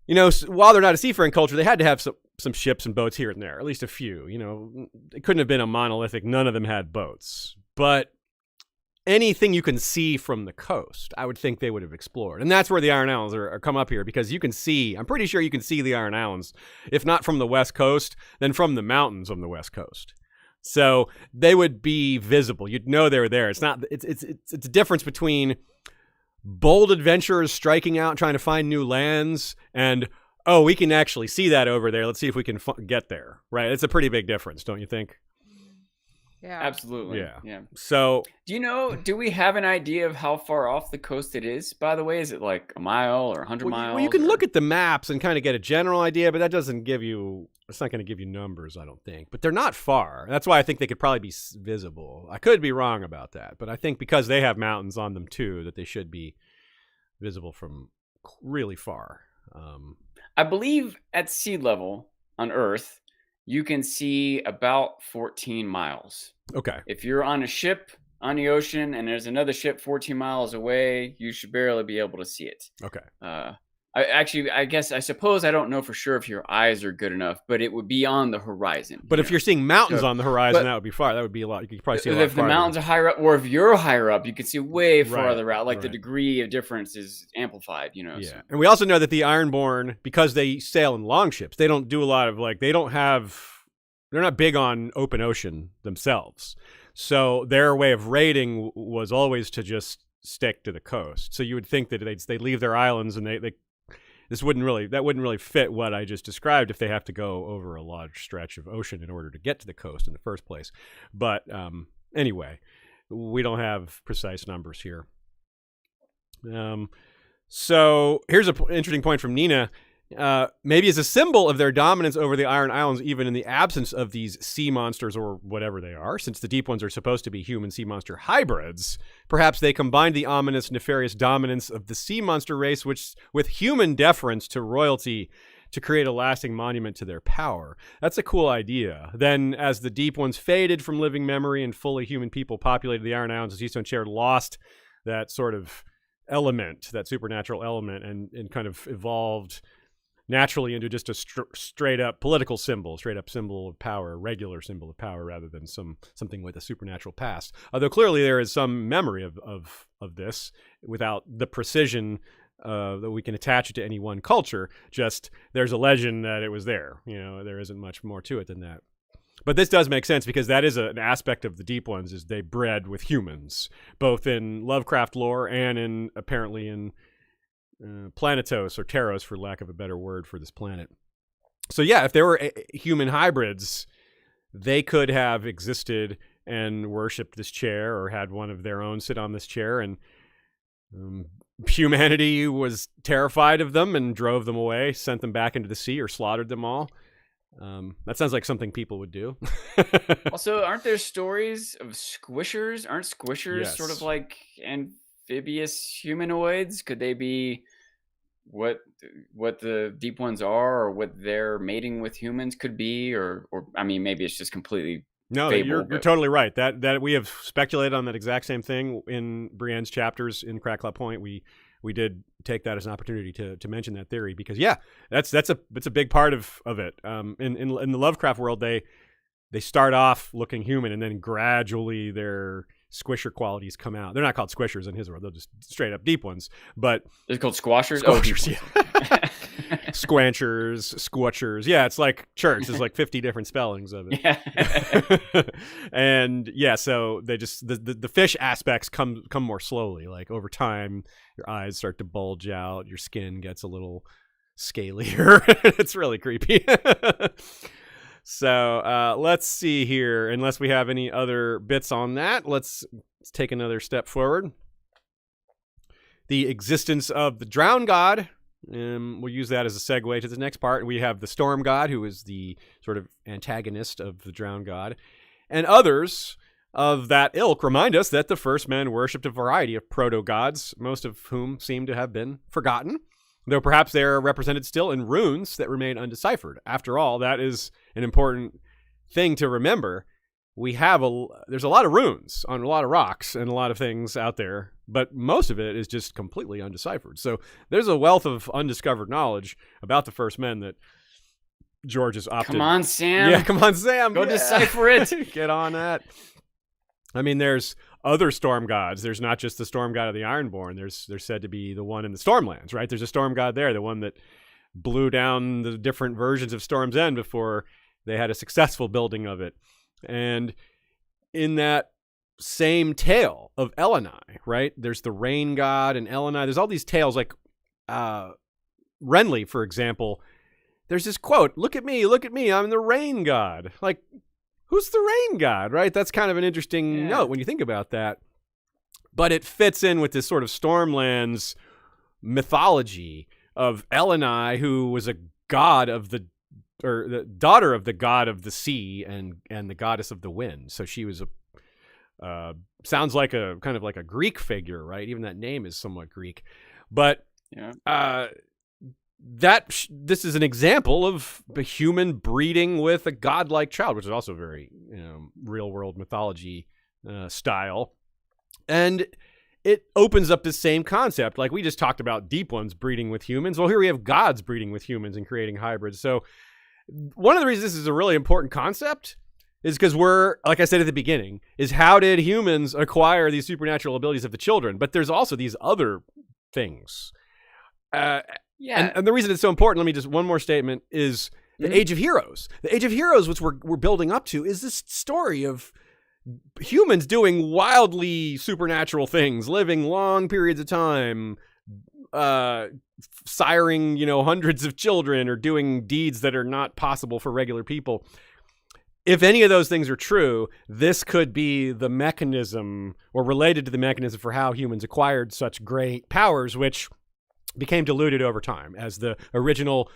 you know, while they're not a seafaring culture, they had to have some ships and boats here and there, at least a few. You know, it couldn't have been a monolithic. None of them had boats, but anything you can see from the coast, I would think they would have explored. And that's where the Iron Islands are come up here, because you can see, I'm pretty sure you can see the Iron Islands, if not from the west coast, then from the mountains on the west coast. So they would be visible. You'd know they were there. It's a difference between bold adventurers striking out, trying to find new lands, and, oh, we can actually see that over there. Let's see if we can get there. Right? It's a pretty big difference, don't you think? Yeah. Absolutely. Yeah. So, do we have an idea of how far off the coast it is, by the way? Is it like a mile or 100 miles? Well, you can look at the maps and kind of get a general idea, but that doesn't give you, it's not going to give you numbers, I don't think. But they're not far. That's why I think they could probably be visible. I could be wrong about that, but I think because they have mountains on them too, that they should be visible from really far. I believe at sea level on Earth, you can see about 14 miles. Okay. If you're on a ship on the ocean and there's another ship 14 miles away, you should barely be able to see it. Okay. I suppose I don't know for sure if your eyes are good enough, but it would be on the horizon. But if you're seeing mountains on the horizon, that would be far. That would be a lot. You could probably see a lot if the mountains are higher up, or if you're higher up, you can see way farther out. Like the degree of difference is amplified, you know. Yeah. So. And we also know that the Ironborn, because they sail in longships, they don't do a lot of they're not big on open ocean themselves. So their way of raiding was always to just stick to the coast. So you would think that they leave their islands and that wouldn't really fit what I just described if they have to go over a large stretch of ocean in order to get to the coast in the first place. But anyway, we don't have precise numbers here. So here's an interesting point from Nina. Maybe as a symbol of their dominance over the Iron Islands, even in the absence of these sea monsters or whatever they are, since the Deep Ones are supposed to be human sea monster hybrids, perhaps they combined the ominous, nefarious dominance of the sea monster race with human deference to royalty to create a lasting monument to their power. That's a cool idea. Then, as the Deep Ones faded from living memory and fully human people populated the Iron Islands, the Seastone Chair lost that sort of element, that supernatural element, and kind of evolved naturally into just a straight up political symbol, straight up symbol of power, a regular symbol of power, rather than something with a supernatural past. Although clearly there is some memory of this without the precision that we can attach it to any one culture. Just there's a legend that it was there. You know, there isn't much more to it than that. But this does make sense because that is an aspect of the Deep Ones, is they bred with humans, both in Lovecraft lore and apparently in Planetos or Taros, for lack of a better word for this planet. So yeah, if there were human hybrids, they could have existed and worshipped this chair or had one of their own sit on this chair, and humanity was terrified of them and drove them away, sent them back into the sea, or slaughtered them all. That sounds like something people would do. Also, aren't there stories of squishers? Aren't squishers sort of like amphibious humanoids? Could they be what the Deep Ones are, or what their mating with humans could be, or I mean, maybe it's just completely no. fable, You're totally right. That we have speculated on that exact same thing in Brienne's chapters in Crackclaw Point. We did take that as an opportunity to mention that theory because that's a big part of it. In the Lovecraft world, they start off looking human and then gradually their squisher qualities come out. They're not called squishers in his world; they're just straight up Deep Ones. But they're called squashers. Yeah. Squanchers, squatchers. Yeah, it's like church. There's like 50 different spellings of it. Yeah. And so they just the fish aspects come more slowly. Like over time, your eyes start to bulge out, your skin gets a little scalier. It's really creepy. So let's see here. Unless we have any other bits on that, let's take another step forward. The existence of the Drowned God. We'll use that as a segue to the next part. We have the Storm God, who is the sort of antagonist of the Drowned God, and others of that ilk remind us that the first men worshipped a variety of proto-gods, most of whom seem to have been forgotten, though perhaps they are represented still in runes that remain undeciphered. After all, that is an important thing to remember. There's a lot of runes on a lot of rocks and a lot of things out there, but most of it is just completely undeciphered. So there's a wealth of undiscovered knowledge about the first men that George has opted. Come on, Sam. Yeah, come on, Sam. Go decipher it. Get on that. I mean, there's other storm gods. There's not just the storm god of the Ironborn. There's said to be the one in the Stormlands, right? There's a storm god there, the one that blew down the different versions of Storm's End before they had a successful building of it. And in that same tale of Elenai, right? There's the rain god and Elenai. There's all these tales, like Renly, for example. There's this quote, look at me, I'm the rain god. Like, who's the rain god, right? That's kind of an interesting note when you think about that. But it fits in with this sort of Stormlands mythology of Elenai, who was a god of the daughter of the god of the sea and the goddess of the wind. So she was sounds like a kind of like a Greek figure, right? Even that name is somewhat Greek. But this is an example of a human breeding with a godlike child, which is also very real world mythology style, and it opens up the same concept. Like we just talked about deep ones breeding with humans. Well, here we have gods breeding with humans and creating hybrids. So one of the reasons this is a really important concept is because like I said at the beginning, is how did humans acquire these supernatural abilities of the children? But there's also these other things. And the reason it's so important, let me just, one more statement, is the Age of Heroes. The Age of Heroes, which we're building up to, is this story of humans doing wildly supernatural things, living long periods of time, siring, hundreds of children, or doing deeds that are not possible for regular people. If any of those things are true, this could be the mechanism, or related to the mechanism, for how humans acquired such great powers, which became diluted over time as the original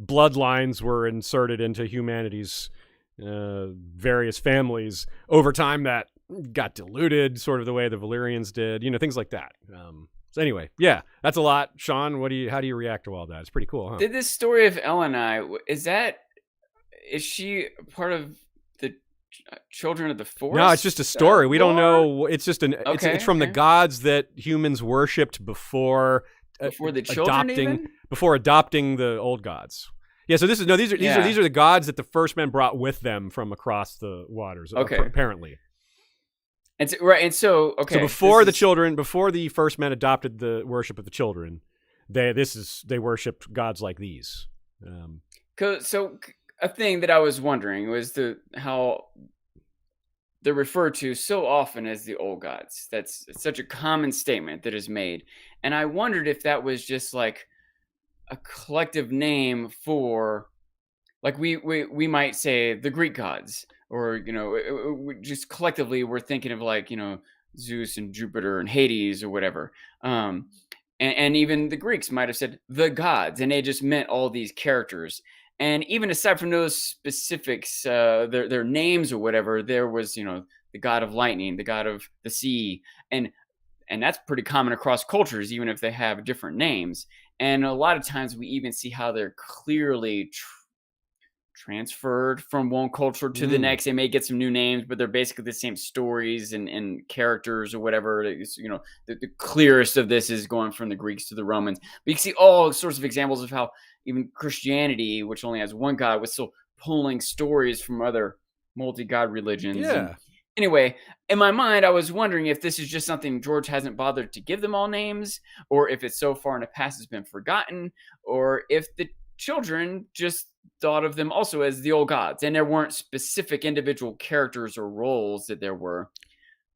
bloodlines were inserted into humanity's various families. Over time, that got diluted, sort of the way the Valyrians did, things like that. So anyway, yeah, that's a lot. Sean, how do you react to all that? It's pretty cool, huh? Did this story of Elenai, is she part of the Children of the Forest? No, it's just a story. We don't know. It's just it's from the gods that humans worshipped before the children before adopting the old gods. Yeah, so these are the gods that the first men brought with them from across the waters. Okay, apparently. And so before the first men adopted the worship of the children, they worshipped gods like these. So a thing that I was wondering was how they're referred to so often as the old gods. That's such a common statement that is made. And I wondered if that was just like a collective name for, like we might say the Greek gods, or, just collectively we're thinking of like, Zeus and Jupiter and Hades or whatever. And even the Greeks might have said the gods, and they just meant all these characters. And even aside from those specifics, their names or whatever, there was, the god of lightning, the god of the sea. And that's pretty common across cultures, even if they have different names. And a lot of times we even see how they're clearly transferred from one culture to the next. They may get some new names, but they're basically the same stories and characters or whatever. The clearest of this is going from the Greeks to the Romans. But you can see all sorts of examples of how even Christianity, which only has one God, was still pulling stories from other multi-god religions. Yeah. Anyway, in my mind, I was wondering if this is just something George hasn't bothered to give them all names, or if it's so far in the past has been forgotten, or if the children just thought of them also as the old gods, and there weren't specific individual characters or roles that there were.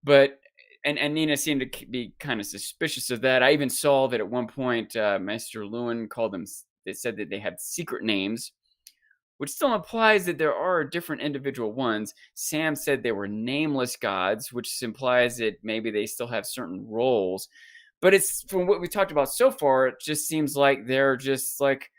But and Nina seemed to be kind of suspicious of that. I even saw that at one point, Maester Lewin called them. They said that they had secret names, which still implies that there are different individual ones. Sam said they were nameless gods, which implies that maybe they still have certain roles. But it's, from what we talked about so far, it just seems like they're just like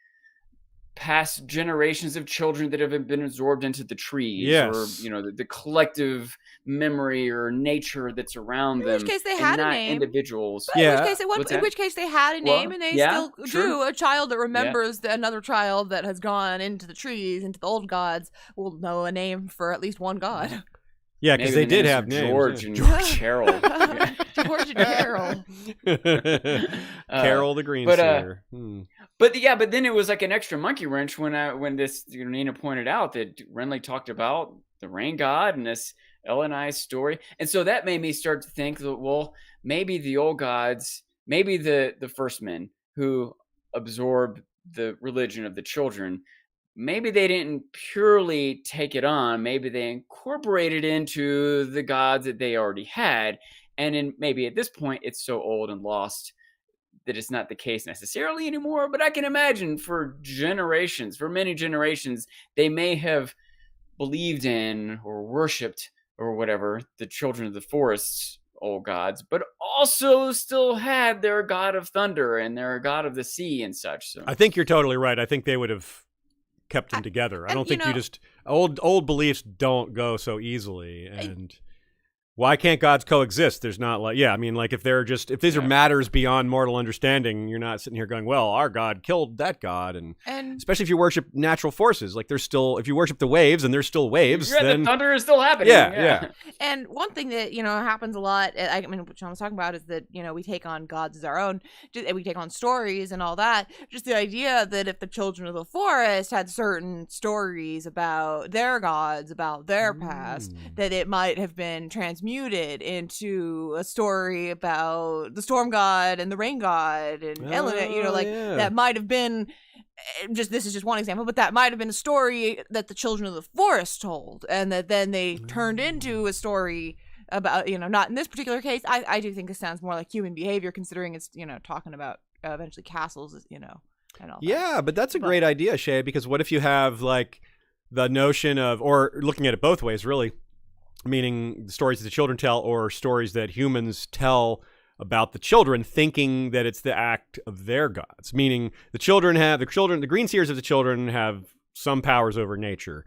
past generations of children that have been absorbed into the trees, Yes. or the collective memory or nature that's around them. In which case they and had a not name. individuals. But Yeah. in which case they had a name, Well, and they yeah, still true. do. A child that remembers another child that has gone into the trees, into the old gods, will know a name for at least one god. Yeah, because they Maybe the did names have are names. George yeah. and Carol. George and Carol. Carol the Green but, Seer. But then it was like an extra monkey wrench when this Nina pointed out that Renly talked about the rain god and this Eleni story, and so that made me start to think that, well, maybe the old gods, maybe the first men who absorbed the religion of the children, maybe they didn't purely take it on. Maybe they incorporated into the gods that they already had, and maybe at this point it's so old and lost that it's not the case necessarily anymore. But I can imagine for many generations, they may have believed in or worshipped or whatever the children of the forest's old gods, but also still had their god of thunder and their god of the sea and such. So I think you're totally right. I think they would have kept them together. I don't think you just old beliefs don't go so easily. And why can't gods coexist? There's not like, I mean, like if these are matters beyond mortal understanding, you're not sitting here going, well, our god killed that god. And especially if you worship natural forces, like there's still, if you worship the waves and there's still waves, then the thunder is still happening. Yeah. And one thing that, happens a lot, I mean, what Sean was talking about is that, we take on gods as our own, we take on stories and all that. Just the idea that if the children of the forest had certain stories about their gods, about their past, that it might have been transmuted into a story about the storm god and the rain god and Elena, that might have been this is just one example, but that might have been a story that the children of the forest told, and that then they turned into a story about, not in this particular case. I do think this sounds more like human behavior, considering it's, talking about eventually castles, and all that. Yeah, but that's a great idea, Shay, because what if you have like the notion of, or looking at it both ways, really, meaning stories that the children tell or stories that humans tell about the children, thinking that it's the act of their gods, meaning the green seers of the children have some powers over nature,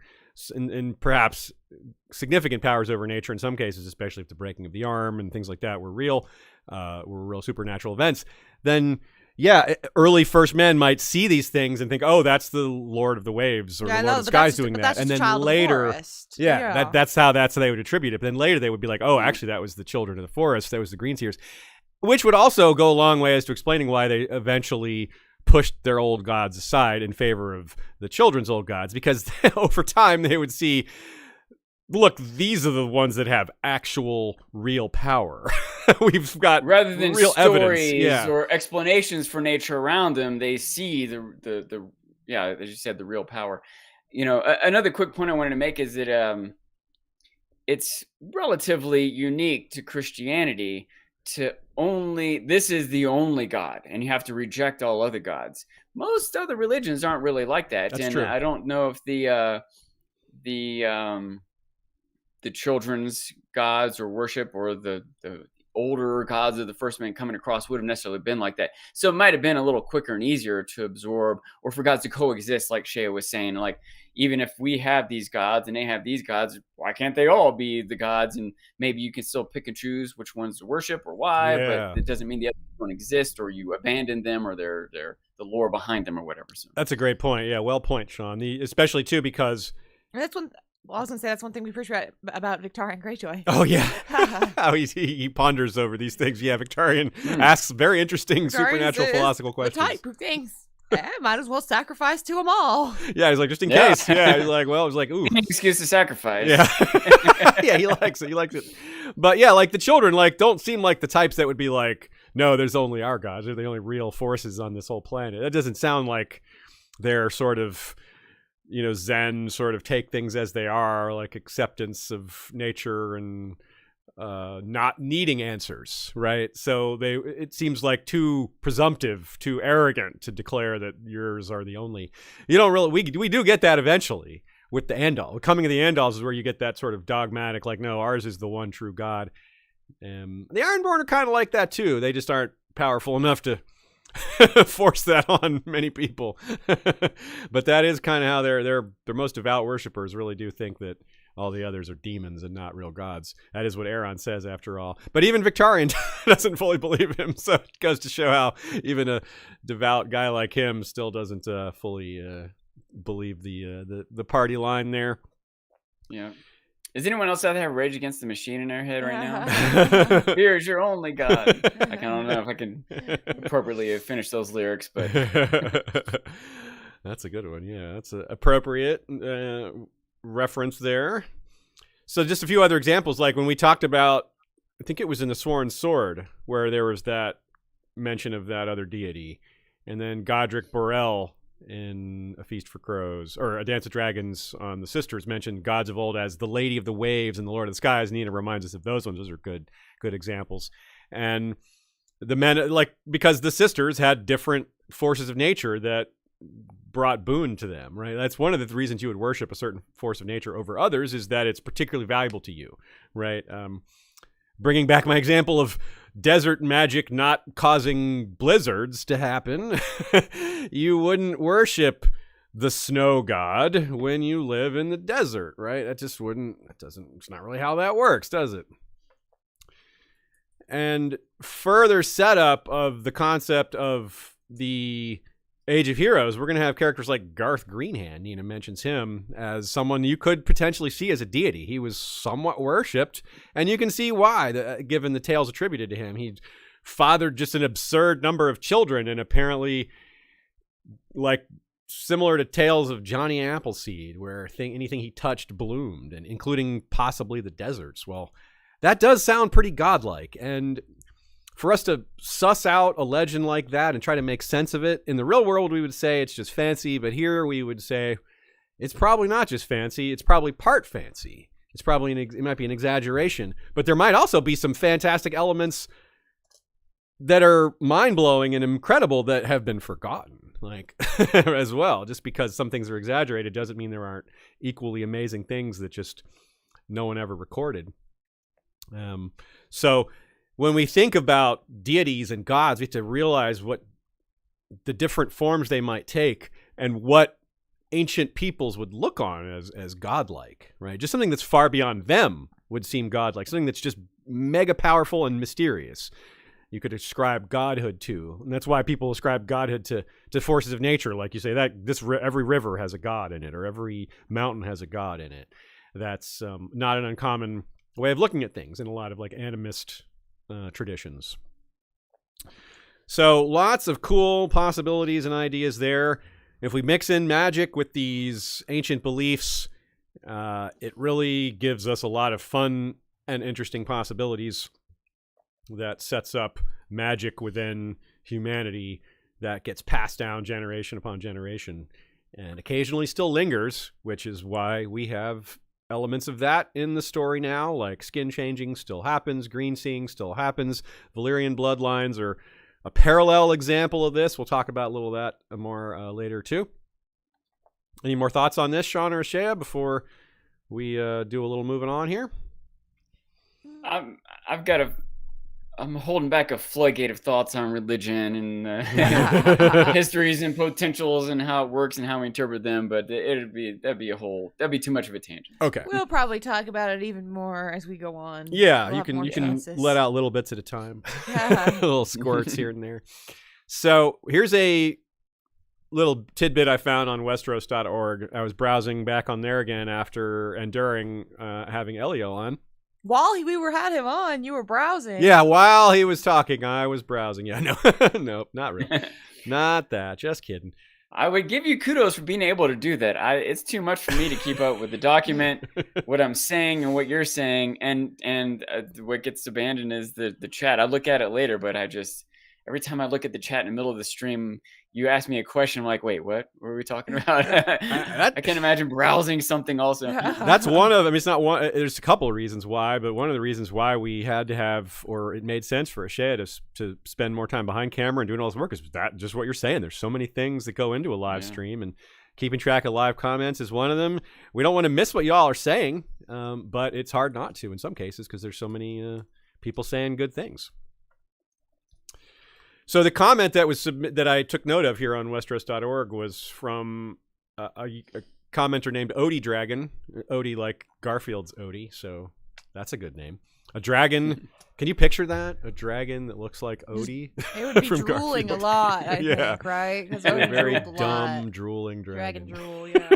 and perhaps significant powers over nature in some cases, especially if the breaking of the arm and things like that were real supernatural events. Then early first men might see these things and think, oh, that's the Lord of the Waves or the Lord of the Skies doing that. And then later, that's how they would attribute it. But then later they would be like, oh, actually that was the children of the forest. That was the green seers, which would also go a long way as to explaining why they eventually pushed their old gods aside in favor of the children's old gods, because over time they would see, look, these are the ones that have actual real power. We've got rather than real stories evidence or explanations for nature around them, they see the as you said, the real power. Another quick point I wanted to make is that it's relatively unique to Christianity this is the only God, and you have to reject all other gods. Most other religions aren't really like that. That's and true. I don't know if the children's gods or worship or the older gods of the first men coming across would have necessarily been like that. So it might have been a little quicker and easier to absorb, or for gods to coexist, like Shea was saying. Like, even if we have these gods and they have these gods, why can't they all be the gods? And maybe you can still pick and choose which ones to worship or why, but it doesn't mean the others don't exist, or you abandon them, or they're the lore behind them or whatever. So That's a great point. Yeah, well point, Sean. Especially too because that's one. Well, I was going to say that's one thing we appreciate about Victarion Greyjoy. Oh, yeah. How he ponders over these things. Yeah, Victarion asks very interesting supernatural philosophical questions. The type of things. Might as well sacrifice to them all. Yeah, he's like, just in case. Yeah, he's like, well, he's like, ooh. Excuse to sacrifice. Yeah. Yeah, he likes it. But yeah, like the children, like, don't seem like the types that would be like, no, there's only our gods. They're the only real forces on this whole planet. That doesn't sound like they're sort of, Zen, sort of take things as they are, like acceptance of nature and not needing answers, right? So it seems like too presumptive, too arrogant to declare that yours are the only. You don't really. We do get that eventually with the Andal. Coming of the Andals is where you get that sort of dogmatic, like, no, ours is the one true God. The Ironborn are kind of like that too. They just aren't powerful enough to force that on many people. But that is kind of how their most devout worshippers really do think that all the others are demons and not real gods. That is what Aaron says, after all. But even Victorian doesn't fully believe him, so it goes to show how even a devout guy like him still doesn't fully believe the party line there. Yeah. Is anyone else out there have Rage Against the Machine in their head right now? Here's your only God. I don't know if I can appropriately finish those lyrics, but that's a good one. Yeah, that's an appropriate reference there. So just a few other examples, like when we talked about, I think it was in the Sworn Sword, where there was that mention of that other deity, and then Godric Borel in A Feast for Crows, or A Dance of Dragons on the Sisters, mentioned gods of old as the Lady of the Waves and the Lord of the Skies. Nina reminds us of those ones. Those are good examples. And the men, like, because the sisters had different forces of nature that brought boon to them, right? That's one of the reasons you would worship a certain force of nature over others, is that it's particularly valuable to you, right? Bringing back my example of desert magic not causing blizzards to happen, you wouldn't worship the snow god when you live in the desert, right? It's not really how that works, does it? And further setup of the concept of the Age of Heroes, we're going to have characters like Garth Greenhand. Nina mentions him as someone you could potentially see as a deity. He was somewhat worshipped, and you can see why, given the tales attributed to him. He fathered just an absurd number of children, and apparently, like, similar to tales of Johnny Appleseed, where anything he touched bloomed, and including possibly the deserts. Well, that does sound pretty godlike, and for us to suss out a legend like that and try to make sense of it, in the real world, we would say it's just fancy, but here we would say it's probably not just fancy, it's probably part fancy. It's probably, it might be an exaggeration, but there might also be some fantastic elements that are mind-blowing and incredible that have been forgotten, like, as well. Just because some things are exaggerated doesn't mean there aren't equally amazing things that just no one ever recorded. So when we think about deities and gods, we have to realize what the different forms they might take and what ancient peoples would look on as godlike, right? Just something that's far beyond them would seem godlike, something that's just mega powerful and mysterious. You could ascribe godhood to, and that's why people ascribe godhood to forces of nature. Like you say, that every river has a god in it, or every mountain has a god in it. That's not an uncommon way of looking at things in a lot of like animist traditions. So lots of cool possibilities and ideas there. If we mix in magic with these ancient beliefs, it really gives us a lot of fun and interesting possibilities that sets up magic within humanity that gets passed down generation upon generation and occasionally still lingers, which is why we have elements of that in the story now, like skin changing still happens, green seeing still happens. Valyrian bloodlines are a parallel example of this. We'll talk about a little of that more later too. Any more thoughts on this, Sean or Ashea, before we do a little moving on here? I'm holding back a floodgate of thoughts on religion and histories and potentials and how it works and how we interpret them, but that'd be too much of a tangent. Okay, we'll probably talk about it even more as we go on. Yeah, you can let out little bits at a time, little squirts here and there. So here's a little tidbit I found on Westeros.org. I was browsing back on there again after and during having Elio on. While we had him on, you were browsing. Yeah, while he was talking, I was browsing. Yeah, no, no, not really. Not that. Just kidding. I would give you kudos for being able to do that. It's too much for me to keep up with the document, what I'm saying and what you're saying, and what gets abandoned is the chat. I look at it later, but every time I look at the chat in the middle of the stream, you ask me a question, I'm like, wait, what were we talking about? I can't imagine browsing something also. That's one of them. It's not one. There's a couple of reasons why, but one of the reasons why we had to have, or it made sense for Ashea to spend more time behind camera and doing all this work is that just what you're saying. There's so many things that go into a live stream, and keeping track of live comments is one of them. We don't want to miss what y'all are saying, but it's hard not to in some cases because there's so many people saying good things. So the comment that was that I took note of here on Westeros.org was from a commenter named Odie Dragon. Odie like Garfield's Odie, so that's a good name. A dragon. Can you picture that? A dragon that looks like Odie? It would be from drooling Garfield. a lot, I Yeah. think, right? Because A very dumb, drooling dragon dragon. drool, yeah.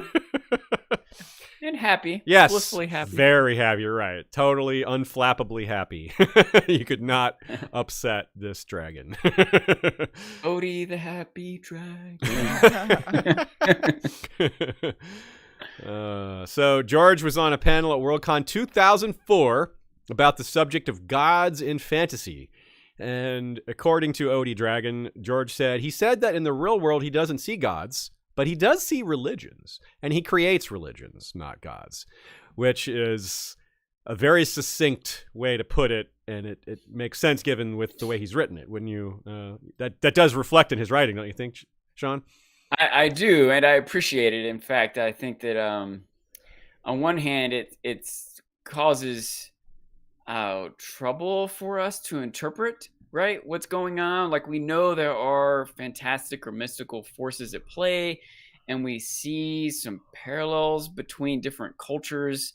And happy. Yes. Blissfully happy. Very happy. You're right. Totally unflappably happy. You could not upset this dragon. Odie the happy dragon. So George was on a panel at Worldcon 2004 about the subject of gods in fantasy. And according to Odie Dragon, George said, he said that in the real world he doesn't see gods, but he does see religions. And he creates religions, not gods, which is a very succinct way to put it. And it makes sense given with the way he's written it. Wouldn't you? That does reflect in his writing, don't you think, Sean? I do, and I appreciate it. In fact, I think that on one hand, it causes trouble for us to interpret, right, what's going on. Like, we know there are fantastic or mystical forces at play, and we see some parallels between different cultures,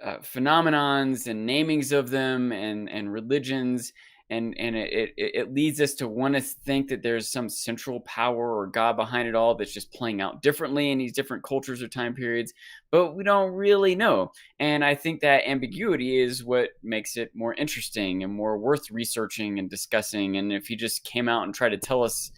phenomenons and namings of them, and religions. And it leads us to want to think that there's some central power or God behind it all that's just playing out differently in these different cultures or time periods, but we don't really know. And I think that ambiguity is what makes it more interesting and more worth researching and discussing. And if he just came out and tried to tell us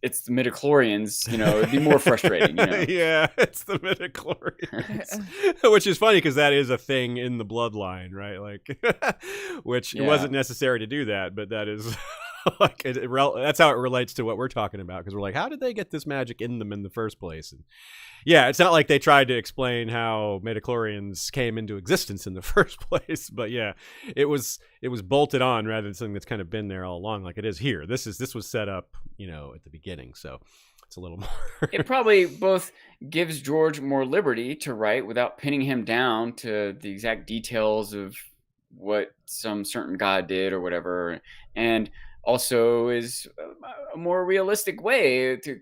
it's the midichlorians, it'd be more frustrating. Yeah, it's the midichlorians. Which is funny because that is a thing in the bloodline, right? Like, which it wasn't necessary to do that, but that is like that's how it relates to what we're talking about, because we're like, how did they get this magic in them in the first place? And yeah, it's not like they tried to explain how midichlorians came into existence in the first place, but yeah, it was bolted on rather than something that's kind of been there all along, like it is here. This was set up, at the beginning, so it's a little more. It probably both gives George more liberty to write without pinning him down to the exact details of what some certain god did or whatever, and also is a more realistic way to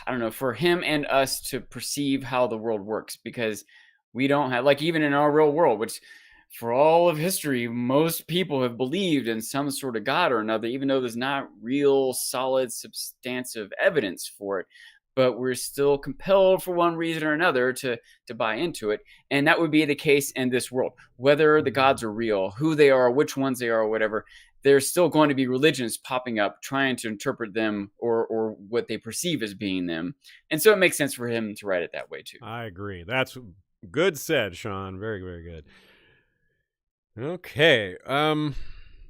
I don't know, for him and us to perceive how the world works, because we don't have, like, even in our real world, which for all of history, most people have believed in some sort of God or another, even though there's not real solid substantive evidence for it. But we're still compelled for one reason or another to buy into it. And that would be the case in this world. Whether the gods are real, who they are, which ones they are, or whatever, there's still going to be religions popping up trying to interpret them or what they perceive as being them. And so it makes sense for him to write it that way too. I agree. That's good said, Sean. Very, very good. Okay.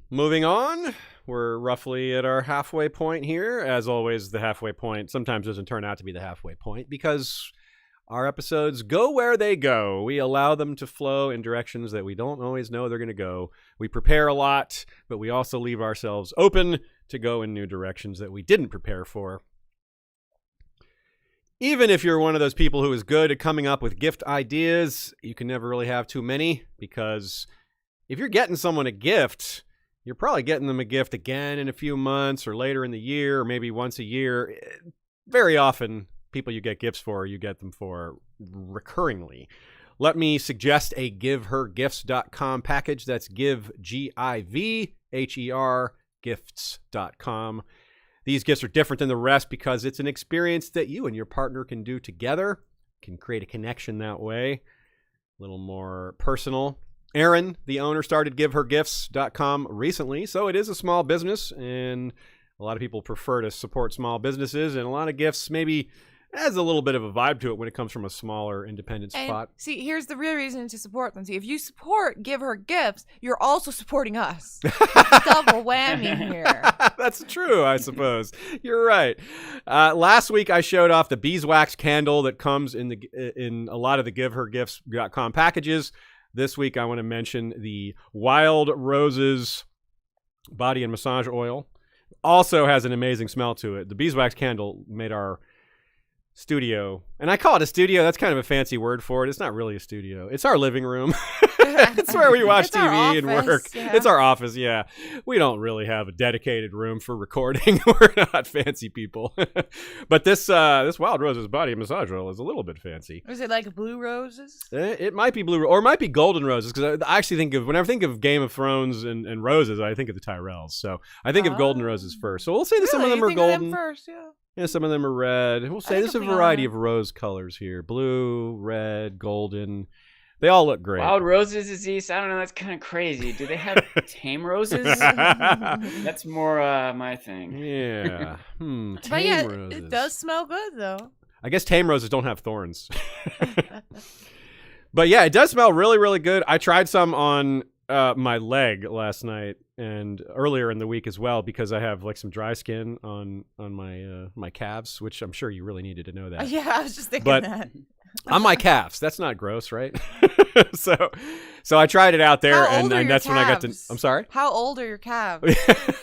Moving on. We're roughly at our halfway point here. As always, the halfway point sometimes doesn't turn out to be the halfway point because our episodes go where they go. We allow them to flow in directions that we don't always know they're going to go. We prepare a lot, but we also leave ourselves open to go in new directions that we didn't prepare for. Even if you're one of those people who is good at coming up with gift ideas, you can never really have too many, because if you're getting someone a gift, you're probably getting them a gift again in a few months or later in the year, or maybe once a year. Very often, people you get gifts for, you get them for recurringly. Let me suggest a givehergifts.com package. That's give, G-I-V-H-E-R, gifts.com. These gifts are different than the rest because it's an experience that you and your partner can do together. Can create a connection that way. A little more personal. Erin, the owner, started givehergifts.com recently, so it is a small business, and a lot of people prefer to support small businesses, and a lot of gifts maybe has a little bit of a vibe to it when it comes from a smaller independent spot. See, here's the real reason to support them. See, if you support Give Her Gifts, you're also supporting us. Double whammy here. That's true, I suppose. You're right. Last week, I showed off the beeswax candle that comes in a lot of the givehergifts.com packages. This week, I want to mention the Wild Roses body and massage oil. Also has an amazing smell to it. The beeswax candle made our studio, and I call it a studio. That's kind of a fancy word for it. It's not really a studio. It's our living room. It's where we watch It's our TV and work. office, yeah. It's our office, yeah. We don't really have a dedicated room for recording. We're not fancy people. But this Wild Roses body massage oil is a little bit fancy. Was it like blue roses? It might be blue, or it might be golden roses, because I actually think of, whenever I think of Game of Thrones and roses, I think of the Tyrells. So I think of golden roses first. So we'll say that some of Really? them are You think of them golden. first, yeah. Yeah, some of them are red. We'll say think there's a of the variety honor. of rose colors here. Blue, red, golden. They all look great. Wild roses is east. I don't know. That's kind of crazy. Do they have tame roses? That's more my thing. Yeah. Tame But yeah, roses. it does smell good though. I guess tame roses don't have thorns. But yeah, it does smell really, really good. I tried some on my leg last night and earlier in the week as well, because I have like some dry skin on my my calves, which I'm sure you really needed to know that. Yeah, I was just thinking But- that. On my calves. That's not gross, right? so I tried it out there, How and old are your that's when I got to. calves? I'm sorry. How old are your calves?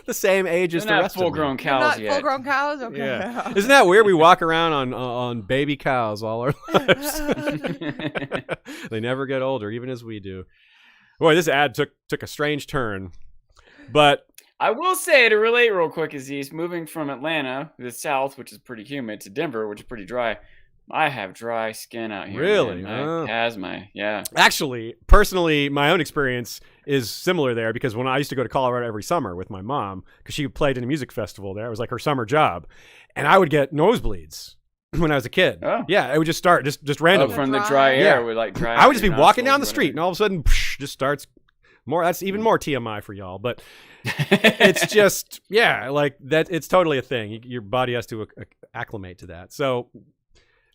The same age as They're the not rest full-grown of me. They're cows not yet. full-grown cows. Okay. Yeah. Isn't that weird? We walk around on baby cows all our lives. They never get older, even as we do. Boy, this ad took a strange turn, but I will say, to relate real quick, Aziz, moving from Atlanta, the south, which is pretty humid, to Denver, which is pretty dry. I have dry skin out here. Really? Man. Oh. Asthma. Yeah. actually, personally, my own experience is similar there, because when I used to go to Colorado every summer with my mom, because she played in a music festival there, it was like her summer job, and I would get nosebleeds when I was a kid. Oh. Yeah, it would just start just Oh, randomly. from the Dry. dry air Yeah. with like dry. I would just be your walking down the nostrils or street, and all of a sudden, just starts more. That's even more TMI for y'all, but it's just like that. It's totally a thing. Your body has to acclimate to that. So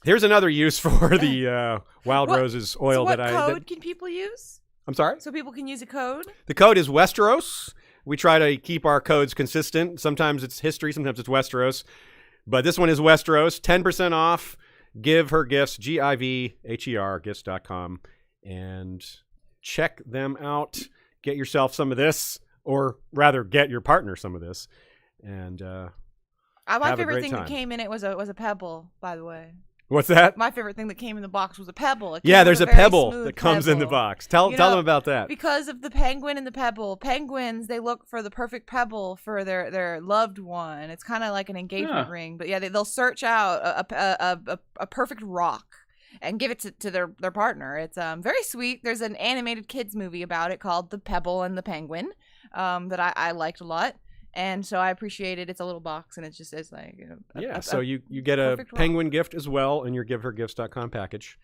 here's another use for the Wild What- Roses oil So what that code can people use? I'm sorry. So people can use a code? The code is Westeros. We try to keep our codes consistent. Sometimes it's history, sometimes it's Westeros. But this one is Westeros. 10% off. Give her gifts. GIVHER gifts.com. And check them out. Get yourself some of this, or rather get your partner some of this. And My Have a favorite great thing time. that came in it was a pebble, by the way. what's that? My favorite thing that came in the box was a pebble. It came Yeah, with there's a very pebble smooth that comes in the pebble. box. Tell You them know, about that. Because of the penguin and the pebble. Penguins, they look for the perfect pebble for their loved one. It's kind of like an engagement Huh. ring. But yeah, they'll search out a perfect rock and give it to their partner. It's very sweet. There's an animated kids movie about it called The Pebble and the Penguin that I liked a lot. And so I appreciate it. It's a little box, and it's like So you get a perfect rock. penguin gift as well in your givehergifts.com package.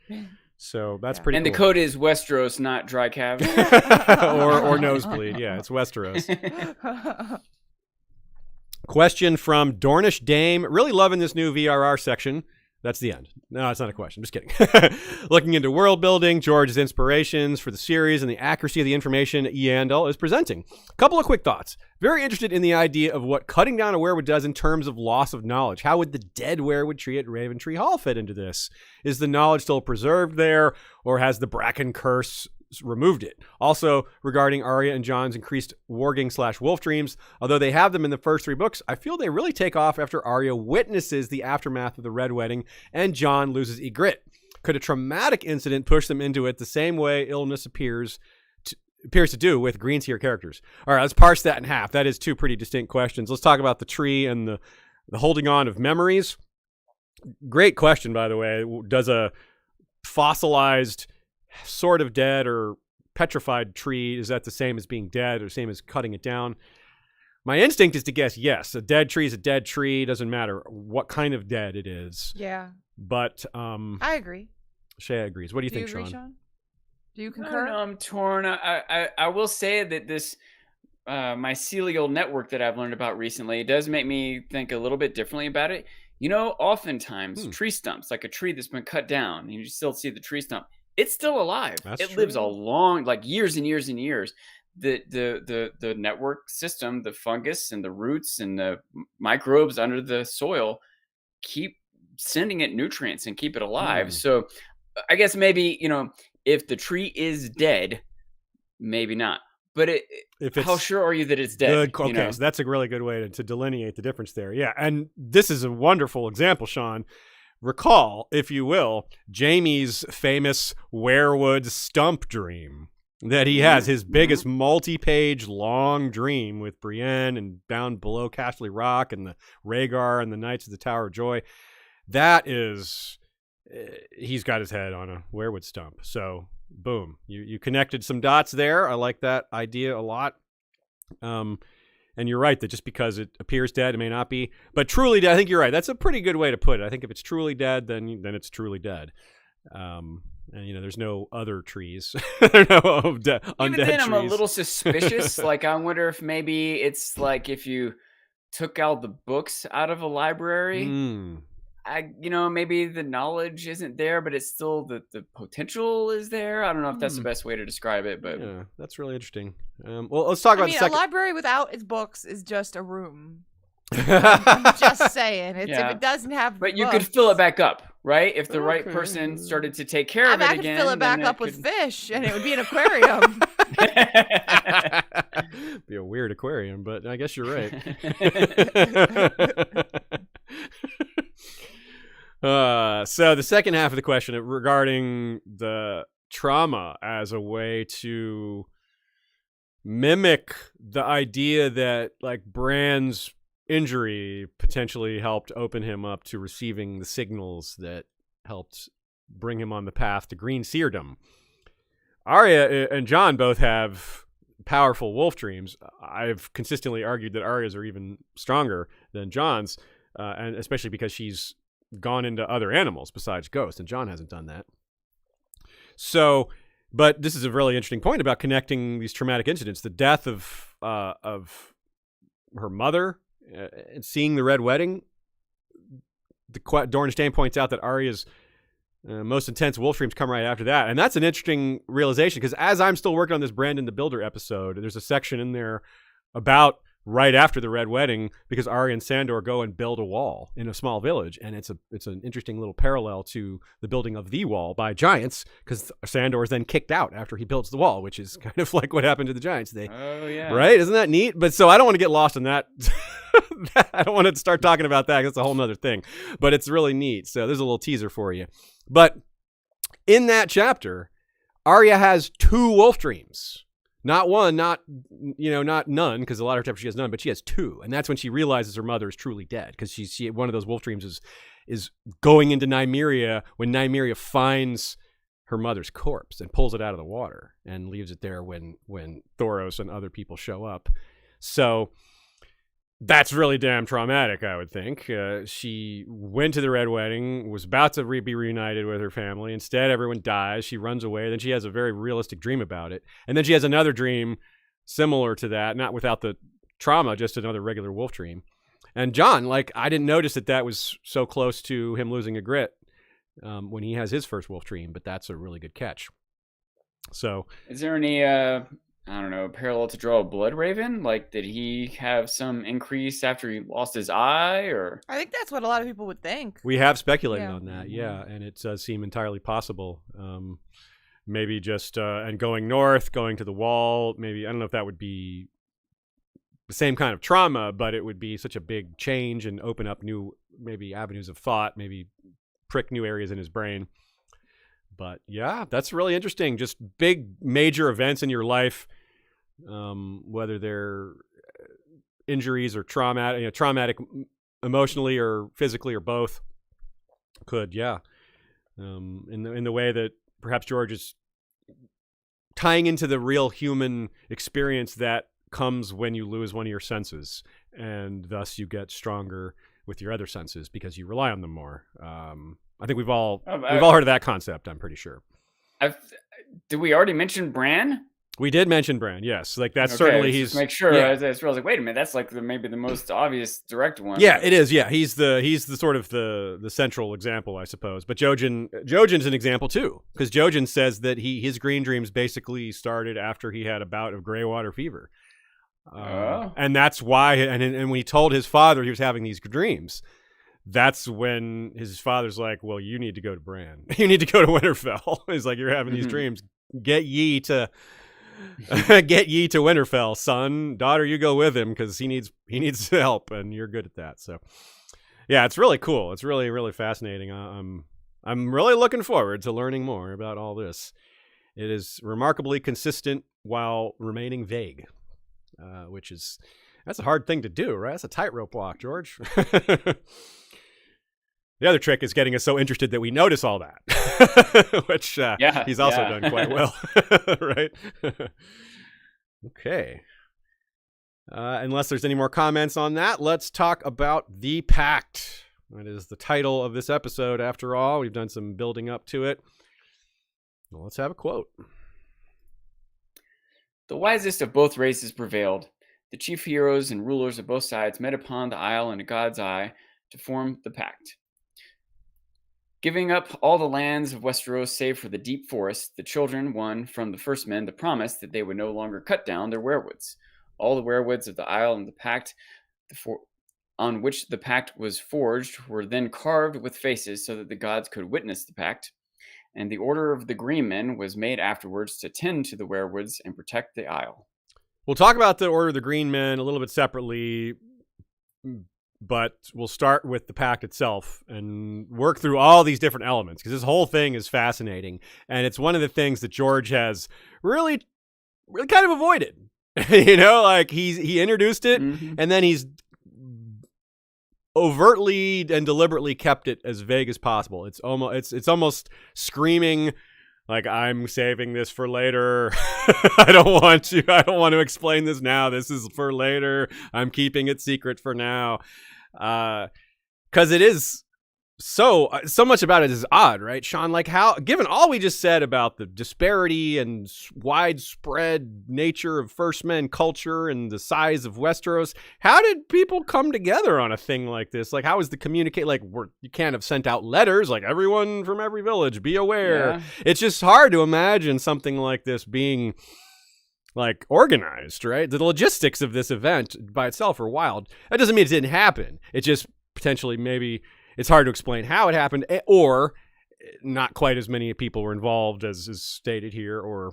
So that's pretty And cool. the code is Westeros, not dry calves. or nosebleed. Yeah, it's Westeros. Question from Dornish Dame. Really loving this new VRR section. That's the end. No, it's not a question. Just kidding. Looking into world building, George's inspirations for the series, and the accuracy of the information Yandel is presenting. A couple of quick thoughts. Very interested in the idea of what cutting down a werewood does in terms of loss of knowledge. How would the dead werewood tree at Raventree Hall fit into this? Is the knowledge still preserved there, or has the Bracken curse removed it? Also, regarding Arya and Jon's increased warging/wolf dreams, although they have them in the first 3 books, I feel they really take off after Arya witnesses the aftermath of the Red Wedding and Jon loses Ygritte. Could a traumatic incident push them into it the same way illness appears to do with Green's here characters? All right, let's parse that in half. That is 2 pretty distinct questions. Let's talk about the tree and the holding on of memories. Great question, by the way. Does a fossilized, sort of dead or petrified tree, is that the same as being dead or same as cutting it down? My instinct is to guess yes. A dead tree is a dead tree. Doesn't matter what kind of dead it is. Yeah, But I agree. Shea agrees. What do you Do you think, agree, Sean? Sean? Do you I don't concur? know. I'm torn. I will say that this mycelial network that I've learned about recently, it does make me think a little bit differently about it. You know, oftentimes tree stumps, like a tree that's been cut down, and you still see the tree stump, it's still alive. That's it lives a true. long, like years and years and years. The network system, the fungus and the roots and the microbes under the soil keep sending it nutrients and keep it alive. Mm. So I guess maybe, you know, if the tree is dead, maybe not. But If it's how sure are you that it's dead? good, okay, you know? so that's a really good way to delineate the difference there. Yeah, and this is a wonderful example, Sean. Recall, if you will, Jamie's famous werewood stump dream. that he has, his biggest multi-page long dream with Brienne and down below Castle Rock and the Rhaegar and the Knights of the Tower of Joy. That is, he's got his head on a weirwood stump. So, boom, you connected some dots there. I like that idea a lot. And you're right that just because it appears dead, it may not be. But truly dead, I think you're right. That's a pretty good way to put it. I think if it's truly dead, then it's truly dead. And there's no other trees. There are no undead Even then, trees. I'm a little suspicious. Like, I wonder if maybe it's like if you took out the books out of a library. Maybe the knowledge isn't there, but it's still the potential is there. I don't know if that's the best way to describe it, but yeah, that's really interesting. Well, let's talk about the second. A library without its books is just a room. I'm just saying. If it doesn't have But books, you could fill it back up, right? If the right person started to take care of it I again. could fill it back up with fish, and it would be an aquarium. Be a weird aquarium, but I guess you're right. So the second half of the question regarding the trauma as a way to mimic the idea that like Bran's injury potentially helped open him up to receiving the signals that helped bring him on the path to green seerdom. Arya and Jon both have powerful wolf dreams. I've consistently argued that Arya's are even stronger than Jon's, and especially because she's gone into other animals besides ghosts, and Jon hasn't done that. So, but this is a really interesting point about connecting these traumatic incidents. The death of her mother, and seeing the Red Wedding. Dornish Dane points out that Arya's most intense wolf dreams come right after that, and that's an interesting realization because as I'm still working on this Brandon the Builder episode, there's a section in there about right after the Red Wedding, because Arya and Sandor go and build a wall in a small village, and it's an interesting little parallel to the building of the wall by giants, because Sandor is then kicked out after he builds the wall, which is kind of like what happened to the giants. Right? Isn't that neat? But so I don't want to get lost in that. I don't want to start talking about that. That's a whole nother thing. But it's really neat. So there's a little teaser for you. But in that chapter, Arya has 2 wolf dreams. Not one, not none, because a lot of times she has none, but she has 2. And that's when she realizes her mother is truly dead, because she one of those wolf dreams is going into Nymeria when Nymeria finds her mother's corpse and pulls it out of the water and leaves it there when Thoros and other people show up. So that's really damn traumatic, I would think. She went to the Red Wedding, was about to be reunited with her family. Instead, everyone dies. She runs away. Then she has a very realistic dream about it. And then she has another dream similar to that, not without the trauma, just another regular wolf dream. And Jon, I didn't notice that was so close to him losing a grit when he has his first wolf dream, but that's a really good catch. So, is there any parallel to draw a Blood Raven? Like, did he have some increase after he lost his eye, or? I think that's what a lot of people would think. We have speculated on that, yeah, and it does seem entirely possible. Maybe just, and going north, going to the wall, maybe, I don't know if that would be the same kind of trauma, but it would be such a big change and open up new, maybe avenues of thought, maybe prick new areas in his brain. But yeah, that's really interesting. Just big major events in your life, whether they're injuries or traumatic emotionally or physically or both, could, in the way that perhaps George is tying into the real human experience that comes when you lose one of your senses, and thus you get stronger with your other senses because you rely on them more. I think we've all heard of that concept, I'm pretty sure. Did we already mention Bran? We did mention Bran, yes. That's certainly he's. Just make sure. Yeah. I was like, wait a minute, that's maybe the most obvious direct one. Yeah, it is. Yeah, he's the sort of the central example, I suppose. But Jojen's an example too, because Jojen says that his green dreams basically started after he had a bout of graywater fever, and that's why. And when he told his father he was having these dreams, that's when his father's like, well, you need to go to Bran. You need to go to Winterfell. He's like, you're having these dreams. Get ye to Winterfell, son. Daughter, you go with him because he needs help, and you're good at that. So, yeah, it's really cool. It's really, really fascinating. I'm really looking forward to learning more about all this. It is remarkably consistent while remaining vague, that's a hard thing to do, right? That's a tightrope walk, George. The other trick is getting us so interested that we notice all that, which he's also done quite well, right? Okay. Unless there's any more comments on that, let's talk about the Pact. That is the title of this episode, after all. We've done some building up to it. Well, let's have a quote. The wisest of both races prevailed. The chief heroes and rulers of both sides met upon the isle in a god's eye to form the Pact. Giving up all the lands of Westeros save for the deep forest, the children won from the first men the promise that they would no longer cut down their weirwoods. All the weirwoods of the isle and the Pact, on which the Pact was forged, were then carved with faces so that the gods could witness the Pact. And the Order of the Green Men was made afterwards to tend to the weirwoods and protect the isle. We'll talk about the Order of the Green Men a little bit separately, but we'll start with the Pact itself and work through all these different elements, because this whole thing is fascinating, and it's one of the things that George has really kind of avoided. Like he introduced it, and then he's overtly and deliberately kept it as vague as possible. It's almost screaming like, I'm saving this for later. I don't want to explain this now. This is for later. I'm keeping it secret for now. Because it is so much about it is odd, right, Sean? Like, how, given all we just said about the disparity and widespread nature of First Men culture and the size of Westeros, how did people come together on a thing like this? Like, how is the communicate? Like, you can't have sent out letters like, everyone from every village, be aware. Yeah. It's just hard to imagine something like this being like organized, right? The logistics of this event by itself are wild. That doesn't mean it didn't happen. It just potentially maybe it's hard to explain how it happened, or not quite as many people were involved as is stated here, or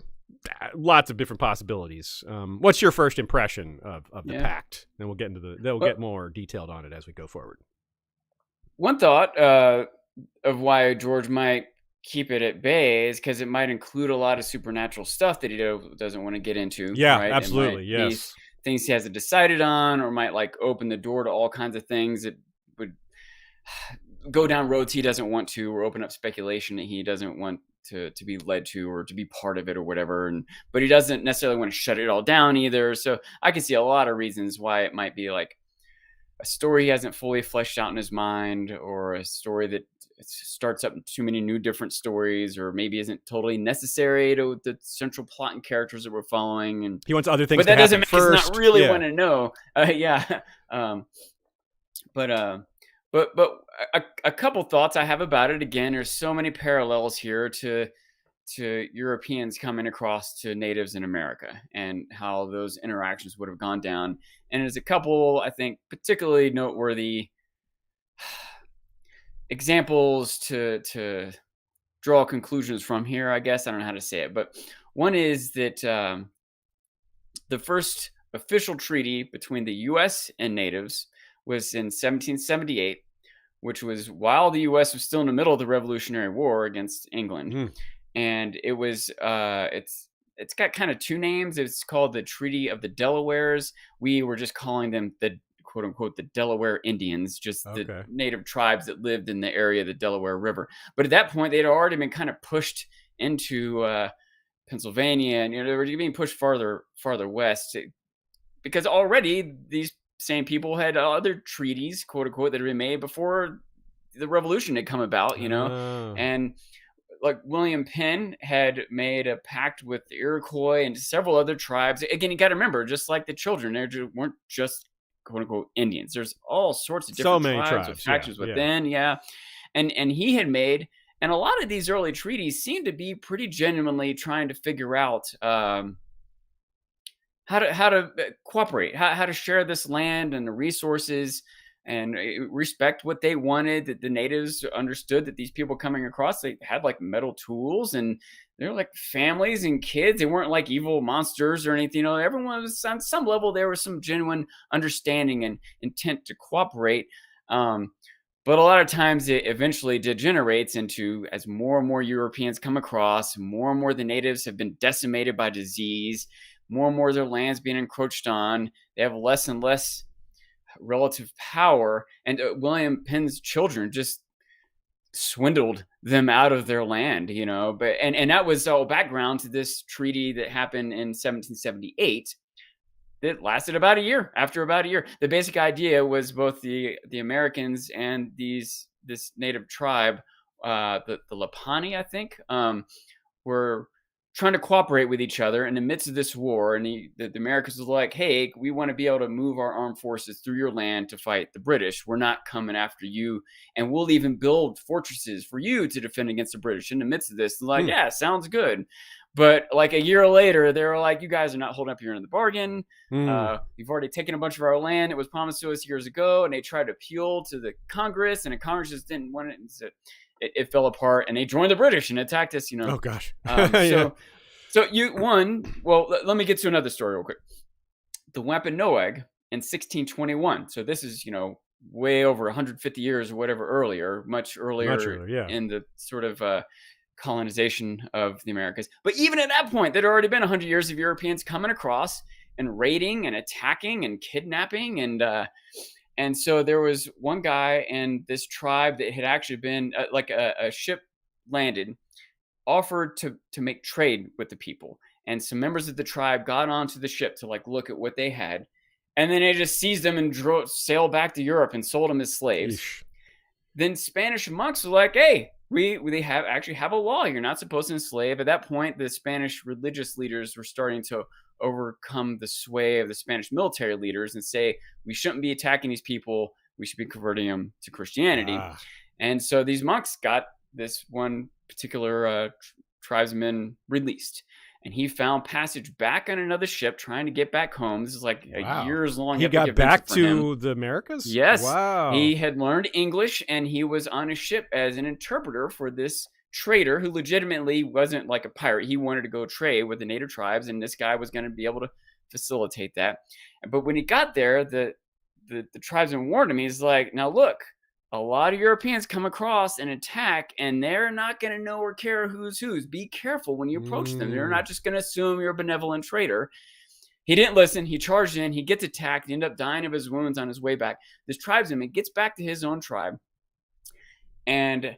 lots of different possibilities. What's your first impression of the Pact? Then we'll get into get more detailed on it as we go forward. One thought of why George might keep it at bay is because it might include a lot of supernatural stuff that he doesn't want to get into. Yeah, right? absolutely. Yes. Things he hasn't decided on, or might like open the door to all kinds of things that would go down roads he doesn't want to, or open up speculation that he doesn't want to be led to, or to be part of it, or whatever. But he doesn't necessarily want to shut it all down either. So I can see a lot of reasons why it might be like a story he hasn't fully fleshed out in his mind, or a story that starts up too many new different stories, or maybe isn't totally necessary to the central plot and characters that we're following. And he wants other things, but that doesn't make first. Us not really want to know. But a couple thoughts I have about it. Again, there's so many parallels here to Europeans coming across to natives in America, and how those interactions would have gone down. And there's a couple, I think, particularly noteworthy examples to draw conclusions from here, I guess. I don't know how to say it, but one is that the first official treaty between the U.S. and natives was in 1778, which was while the U.S. was still in the middle of the Revolutionary War against England. And it was it's got kind of two names. It's called the Treaty of the Delawares. We were just calling them the quote unquote the Delaware Indians, just the native tribes that lived in the area of the Delaware River. But at that point, they'd already been kind of pushed into Pennsylvania, and they were being pushed farther west, because already these same people had other treaties, quote unquote, that had been made before the revolution had come about, and like William Penn had made a pact with the Iroquois and several other tribes. Again, you got to remember, just like the children, they weren't just quote unquote Indians. There's all sorts of different tribes with factions within. And he had made, and a lot of these early treaties seem to be pretty genuinely trying to figure out how to cooperate, how to share this land and the resources, and respect what they wanted. That the natives understood that these people coming across, they had like metal tools, and they're like families and kids. They weren't like evil monsters or anything. Everyone was on some level. There was some genuine understanding and intent to cooperate. But But a lot of times it eventually degenerates into, as more and more Europeans come across, more and more the natives have been decimated by disease, more and more of their lands being encroached on. They have less and less relative power. And William Penn's children just swindled them out of their land, but and that was all background to this treaty that happened in 1778 that lasted about a year. After about a year, the basic idea was both the Americans and this native tribe, the Lapani, I think, were trying to cooperate with each other in the midst of this war. And the Americans was like, hey, we want to be able to move our armed forces through your land to fight the British. We're not coming after you. And we'll even build fortresses for you to defend against the British. In the midst of this, they're like, yeah, sounds good. But like a year later, they were like, you guys are not holding up your end of the bargain. You've already taken a bunch of our land. It was promised to us years ago. And they tried to appeal to the Congress, and the Congress just didn't want it. And so it fell apart, and they joined the British and attacked us, Oh, gosh. So you won. Well, let me get to another story real quick. The Wampanoag in 1621. So this is, way over 150 years or whatever earlier, much earlier, in the sort of colonization of the Americas. But even at that point, there'd already been 100 years of Europeans coming across and raiding and attacking and kidnapping. And so there was one guy in this tribe that had actually been like a ship landed, offered to make trade with the people. And some members of the tribe got onto the ship to like look at what they had. And then they just seized them and sailed back to Europe and sold them as slaves. Eesh. Then Spanish monks were like, hey, we actually have a law. You're not supposed to enslave. At that point, the Spanish religious leaders were starting to overcome the sway of the Spanish military leaders and say, we shouldn't be attacking these people. We should be converting them to Christianity. And so these monks got this one particular tribesman released. And he found passage back on another ship trying to get back home. This is like a years-long He got back to the Americas? Yes. Wow. He had learned English, and he was on a ship as an interpreter for this trader who legitimately wasn't like a pirate. He wanted to go trade with the native tribes, and this guy was going to be able to facilitate that. But when he got there, the tribesman warned him. He's like, now look, a lot of Europeans come across and attack, and they're not going to know or care who's whose. Be careful when you approach them. They're not just going to assume you're a benevolent trader. He didn't listen. He charged in. He gets attacked. He ended up dying of his wounds on his way back. This tribesman gets back to his own tribe, and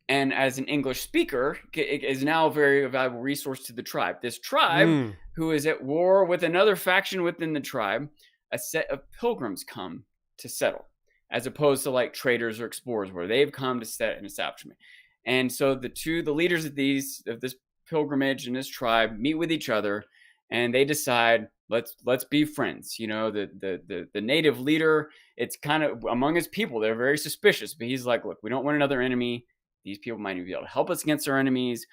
as an English speaker, is now a very valuable resource to the tribe. This tribe, who is at war with another faction within the tribe, a set of pilgrims come to settle, as opposed to like traders or explorers, where they've come to set an establishment. And so the leaders of this pilgrimage and this tribe meet with each other, and they decide, let's be friends. The native leader, it's kind of among his people, they're very suspicious, but he's like, look, we don't want another enemy. These people might even be able to help us against our enemies,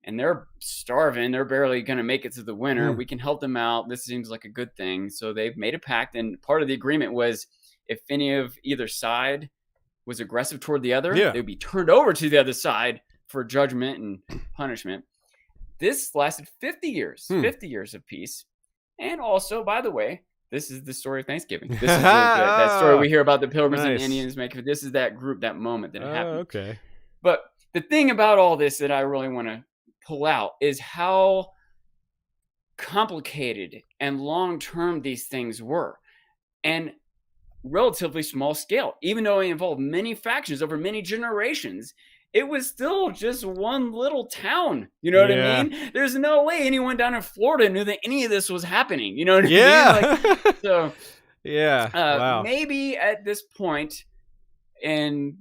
and they're starving. They're barely going to make it to the winter. We can help them out. This seems like a good thing. So they've made a pact, and part of the agreement was, if any of either side was aggressive toward the other, they'd be turned over to the other side for judgment and punishment. This lasted 50 years, 50 years of peace. And also, by the way, this is the story of Thanksgiving. This is that story we hear about the Pilgrims and Indians making. This is that group, that moment that happened. Okay. But the thing about all this that I really want to pull out is how complicated and long-term these things were. And relatively small scale. Even though it involved many factions over many generations, it was still just one little town. You know what I mean? There's no way anyone down in Florida knew that any of this was happening. You know what I mean? Wow. Maybe at this point in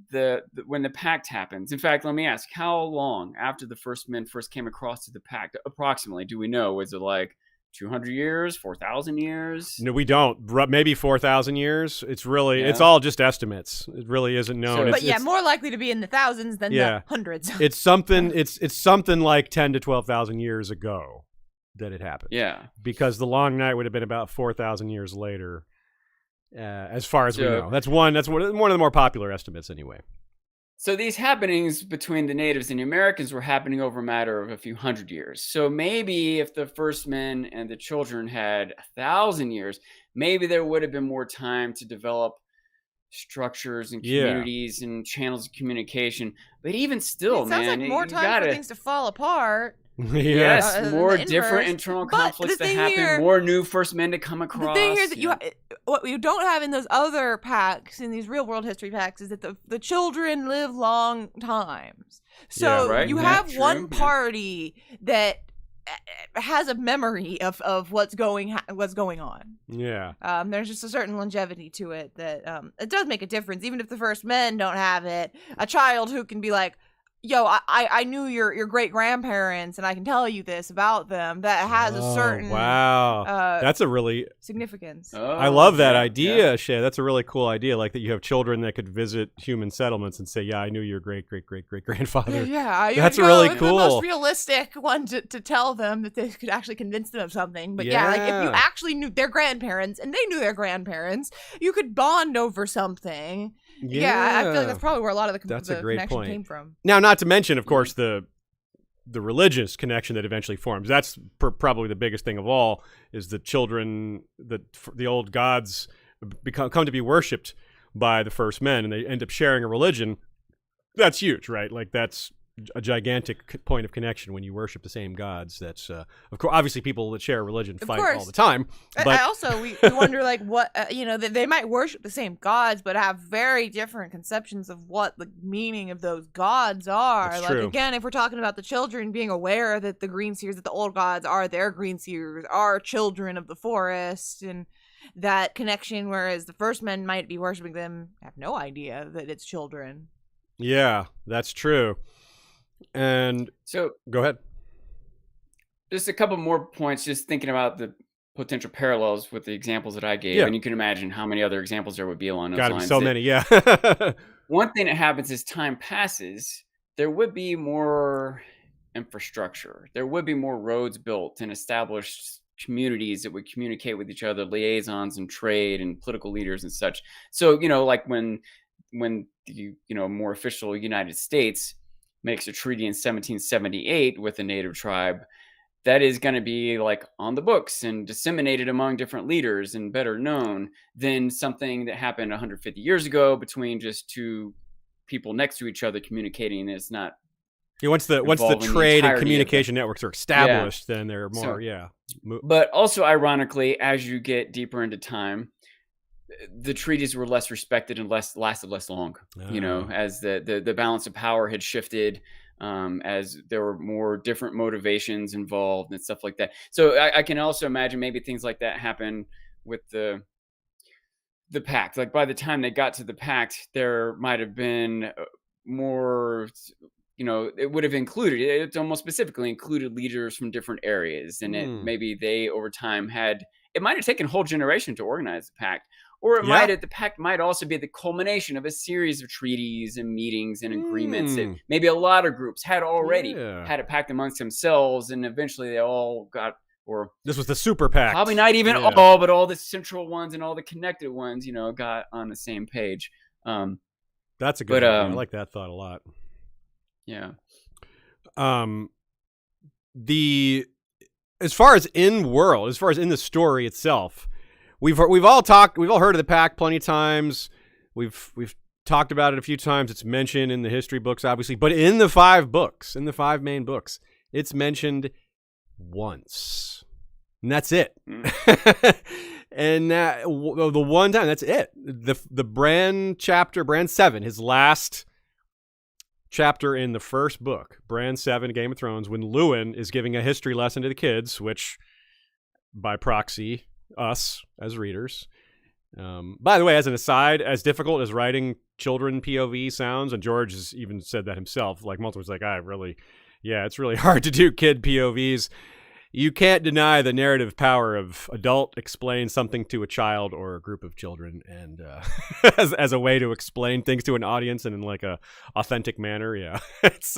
when the Pact happens. In fact, let me ask, how long after the first men first came across to the Pact, approximately, do we know? Was it like 200 years, 4,000 years? No, we don't. Maybe 4,000 years. It's really, it's all just estimates. It really isn't known. But more likely to be in the thousands than the hundreds. It's something. It's something like 10 to 12,000 years ago that it happened. Yeah, because the Long Night would have been about 4,000 years later, as far as we know. That's one of the more popular estimates, anyway. So these happenings between the natives and the Americans were happening over a matter of a few hundred years. So maybe if the first men and the children had 1,000 years, maybe there would have been more time to develop structures and Yeah. communities and channels of communication. But even still, It sounds man, like more you time gotta, for things to fall apart. Yes. than more the different inverse. internal But conflicts the to thing happen, here- more new first men to come across. The thing here is that yeah. what you don't have in those other packs, in these real world history packs, is that the children live long times. So Yeah, right, you yeah, have true, one yeah. party that has a memory of what's going on. Yeah. There's just a certain longevity to it that it does make a difference. Even if the first men don't have it, a child who can be like, yo, I knew your great grandparents, and I can tell you this about them. That has a certain wow. That's a really significance. I love that yeah, idea, yeah. Shay. That's a really cool idea. Like that you have children that could visit human settlements and say, "Yeah, I knew your great grandfather." Yeah, That's you know, really it's cool. The most realistic one to tell them that they could actually convince them of something. But yeah, like if you Yeah. actually knew their grandparents and they knew their grandparents, you could bond over something. Yeah, I feel like that's probably where a lot of That's the a great connection point. came from. Now, not to mention, of course, the religious connection that eventually forms. That's probably the biggest thing of all. Is the children, the old gods come to be worshipped by the first men, and they end up sharing a religion. That's huge, right? Like that's a gigantic point of connection when you worship the same gods. That's of course, obviously, people that share a religion fight all course. the time. But I also we wonder like what they might worship the same gods, but have very different conceptions of what the meaning of those gods are. That's like true. again, if we're talking about the children being aware that the green seers, that the old gods are their green seers, are children of the forest, and that connection, whereas the first men might be worshiping them, have no idea that it's children. yeah, that's true. And So go ahead. just a couple more points, just thinking about the potential parallels with the examples that I gave. Yeah. And you can imagine how many other examples there would be along those Got to be lines. so That many. Yeah. One thing that happens as time passes, there would be more infrastructure. There would be more roads built and established communities that would communicate with each other, liaisons and trade and political leaders and such. So, like when the more official United States makes a treaty in 1778 with a native tribe, that is going to be like on the books and disseminated among different leaders and better known than something that happened 150 years ago between just two people next to each other communicating. It's not. Yeah, once the involving the trade and entirety of communication networks are established, then they're more But also, ironically, as you get deeper into time, the treaties were less respected and lasted less long. As the balance of power had shifted, as there were more different motivations involved and stuff like that. So I can also imagine maybe things like that happen with the Pact. Like by the time they got to the Pact, there might have been more. It would have included, it almost specifically included leaders from different areas. And maybe they, over time, it might have taken a whole generation to organize the Pact. Or the Pact might also be the culmination of a series of treaties and meetings and agreements that maybe a lot of groups had already had a pact amongst themselves. And eventually they all got, or this was the super pact. Probably not even all, but all the central ones and all the connected ones, got on the same page. That's a good idea. I like that thought a lot. Yeah. As far as in the story itself, we've all heard of the Pact plenty of times. We've talked about it a few times. It's mentioned in the history books, obviously, but in the five main books, it's mentioned once, and that's it. And the one time, that's it. The Bran 7, his last chapter in the first book, Bran 7, Game of Thrones, when Lewin is giving a history lesson to the kids, which by proxy, us as readers. By the way, as an aside, as difficult as writing children POV sounds, and George has even said that himself, like multiple, like, it's really hard to do kid POVs. You can't deny the narrative power of adult explain something to a child or a group of children, and as a way to explain things to an audience and in like a authentic manner. Yeah, and it's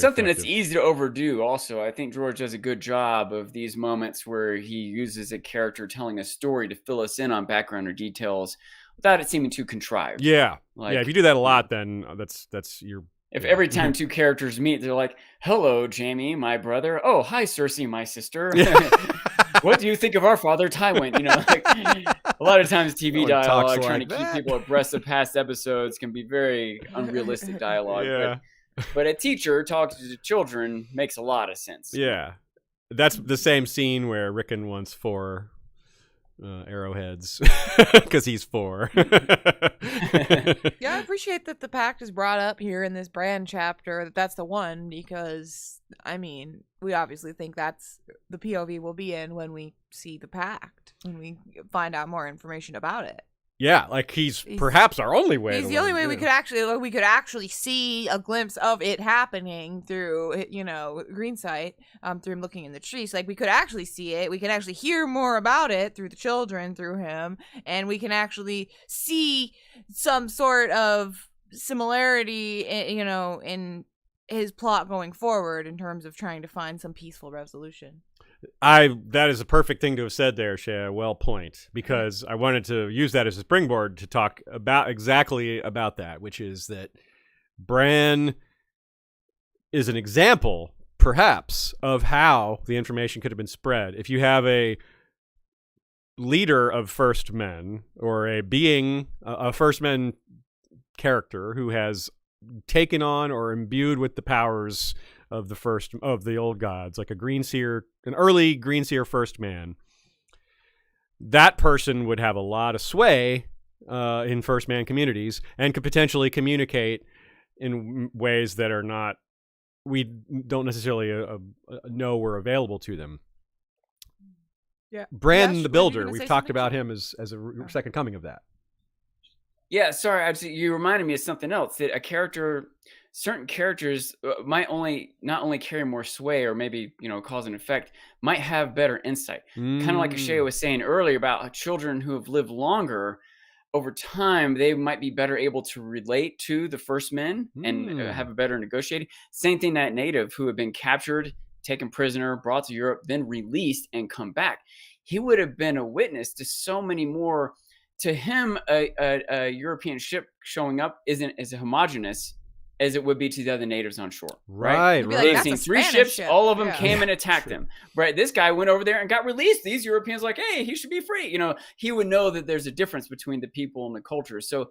something effective. That's easy to overdo. Also, I think George does a good job of these moments where he uses a character telling a story to fill us in on background or details without it seeming too contrived. Yeah, if you do that a lot, then that's your. If every time two characters meet, they're like, "Hello, Jaime, my brother. Oh, hi, Cersei, my sister. What do you think of our father, Tywin?" A lot of times TV No one talks dialogue, trying like to keep that. people abreast of past episodes, can be very unrealistic dialogue. Yeah. But a teacher talking to children makes a lot of sense. Yeah. That's the same scene where Rickon wants 4 arrowheads because he's 4. Yeah, I appreciate that the Pact is brought up here in this brand chapter. That's the one, because I mean, we obviously think that's the POV we'll be in when we see the Pact, when we find out more information about it. Yeah, like he's perhaps our only way. He's the only way we could actually see a glimpse of it happening through, green sight, through him looking in the trees. Like, we could actually see it. We can actually hear more about it through the children, through him, and we can actually see some sort of similarity, in his plot going forward in terms of trying to find some peaceful resolution. That is a perfect thing to have said there, Shea. Well point, because I wanted to use that as a springboard to talk about exactly about that, which is that Bran is an example, perhaps, of how the information could have been spread. If you have a leader of First Men, or a First Men character who has taken on or imbued with the powers of the old gods, like an early green seer First Man, that person would have a lot of sway in First Man communities and could potentially communicate in ways that we don't necessarily know were available to them. Yeah, Bran the Builder, we've talked about him as a second coming of that. Yeah, sorry, you reminded me of something else, that certain characters might not only carry more sway, or maybe, cause and effect, might have better insight. Kind of like Shea was saying earlier about how children who have lived longer, over time, they might be better able to relate to the First Men and have a better negotiating. Same thing that native who had been captured, taken prisoner, brought to Europe, then released and come back. He would have been a witness to so many more. To him, a European ship showing up isn't as homogenous as it would be to the other natives on shore. Right. Like, They've seen 3 ships, ship. all of them came and attacked him. Right. This guy went over there and got released. These Europeans like, hey, he should be free. He would know that there's a difference between the people and the culture. So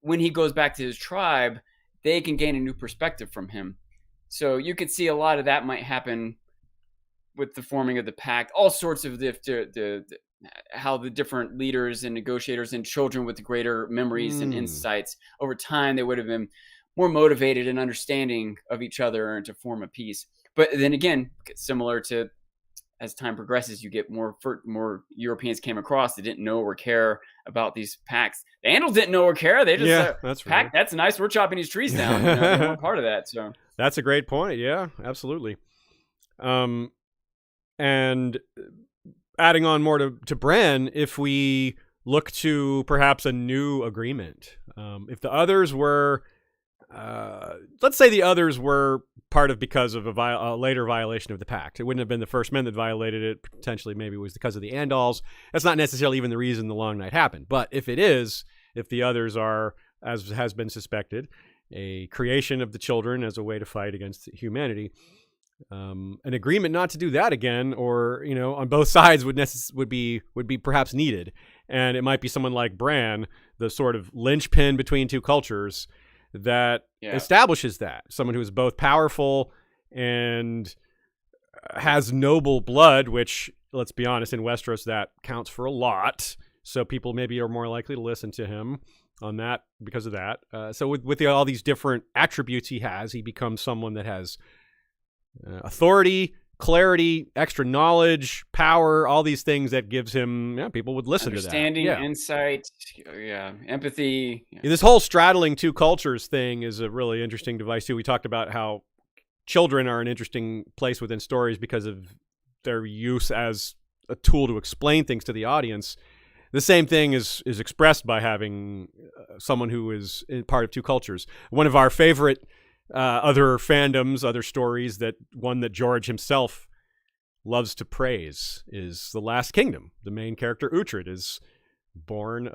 when he goes back to his tribe, they can gain a new perspective from him. So you could see a lot of that might happen with the forming of the Pact. All sorts of how the different leaders and negotiators and children with greater memories and insights over time, they would have been more motivated and understanding of each other and to form a peace. But then again, similar to as time progresses, you get more Europeans came across that didn't know or care about these pacts. The Andals didn't know or care. They just that's Pact. Right. That's nice. We're chopping these trees down. They weren't part of that. So that's a great point. Yeah, absolutely. And adding on more to Bran, if we look to perhaps a new agreement, if the others were, let's say the others were because of a later violation of the Pact. It wouldn't have been the First Men that violated it. Potentially, maybe it was because of the Andals. That's not necessarily even the reason the Long Night happened. But if the others are, as has been suspected, a creation of the children as a way to fight against humanity, an agreement not to do that again, or on both sides would be perhaps needed. And it might be someone like Bran, the sort of linchpin between two cultures, that establishes that. Someone who is both powerful and has noble blood, which, let's be honest, in Westeros that counts for a lot. So people maybe are more likely to listen to him on that because of that. So with all these different attributes he becomes someone that has authority, clarity, extra knowledge, power, all these things that gives him, people would listen to that. Understanding, insight, empathy. Yeah. This whole straddling two cultures thing is a really interesting device too. We talked about how children are an interesting place within stories because of their use as a tool to explain things to the audience. The same thing is expressed by having someone who is part of two cultures. One of our favorite other fandoms, other stories, one that George himself loves to praise, is The Last Kingdom. The main character, Uhtred, is born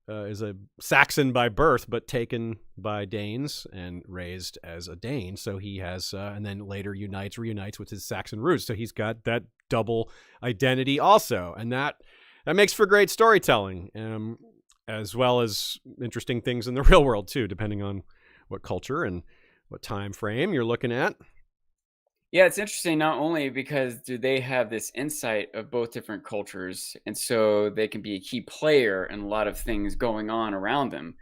is a Saxon by birth, but taken by Danes and raised as a Dane. So he has, and then later reunites with his Saxon roots. So he's got that double identity also. And that makes for great storytelling, as well as interesting things in the real world too, depending on what culture and what time frame you're looking at. Yeah, it's interesting not only because do they have this insight of both different cultures, and so they can be a key player in a lot of things going on around them,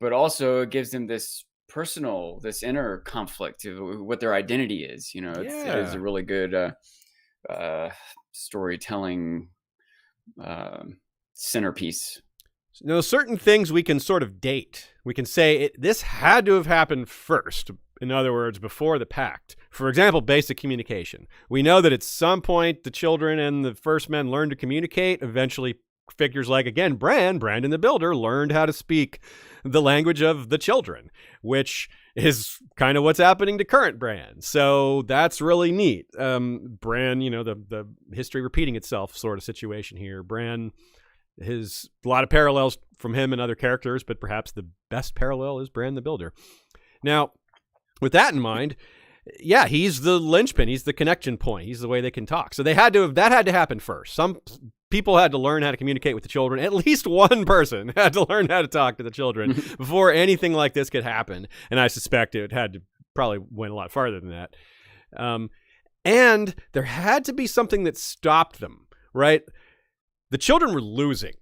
but also it gives them this personal, this inner conflict of what their identity is. It is Yeah. a really good storytelling centerpiece. Certain things we can sort of date. We can say this had to have happened first. In other words, before the Pact. For example, basic communication. We know that at some point the children and the first men learned to communicate. Eventually, figures like, again, Brandon the Builder, learned how to speak the language of the children, which is kind of what's happening to current Bran. So that's really neat. Bran, the history repeating itself sort of situation here. Bran, a lot of parallels from him and other characters, but perhaps the best parallel is Bran the Builder. Now, with that in mind, yeah, he's the linchpin. He's the connection point. He's the way they can talk. So that had to happen first. Some people had to learn how to communicate with the children. At least one person had to learn how to talk to the children before anything like this could happen. And I suspect it had to probably went a lot farther than that. And there had to be something that stopped them, right? The children were losing.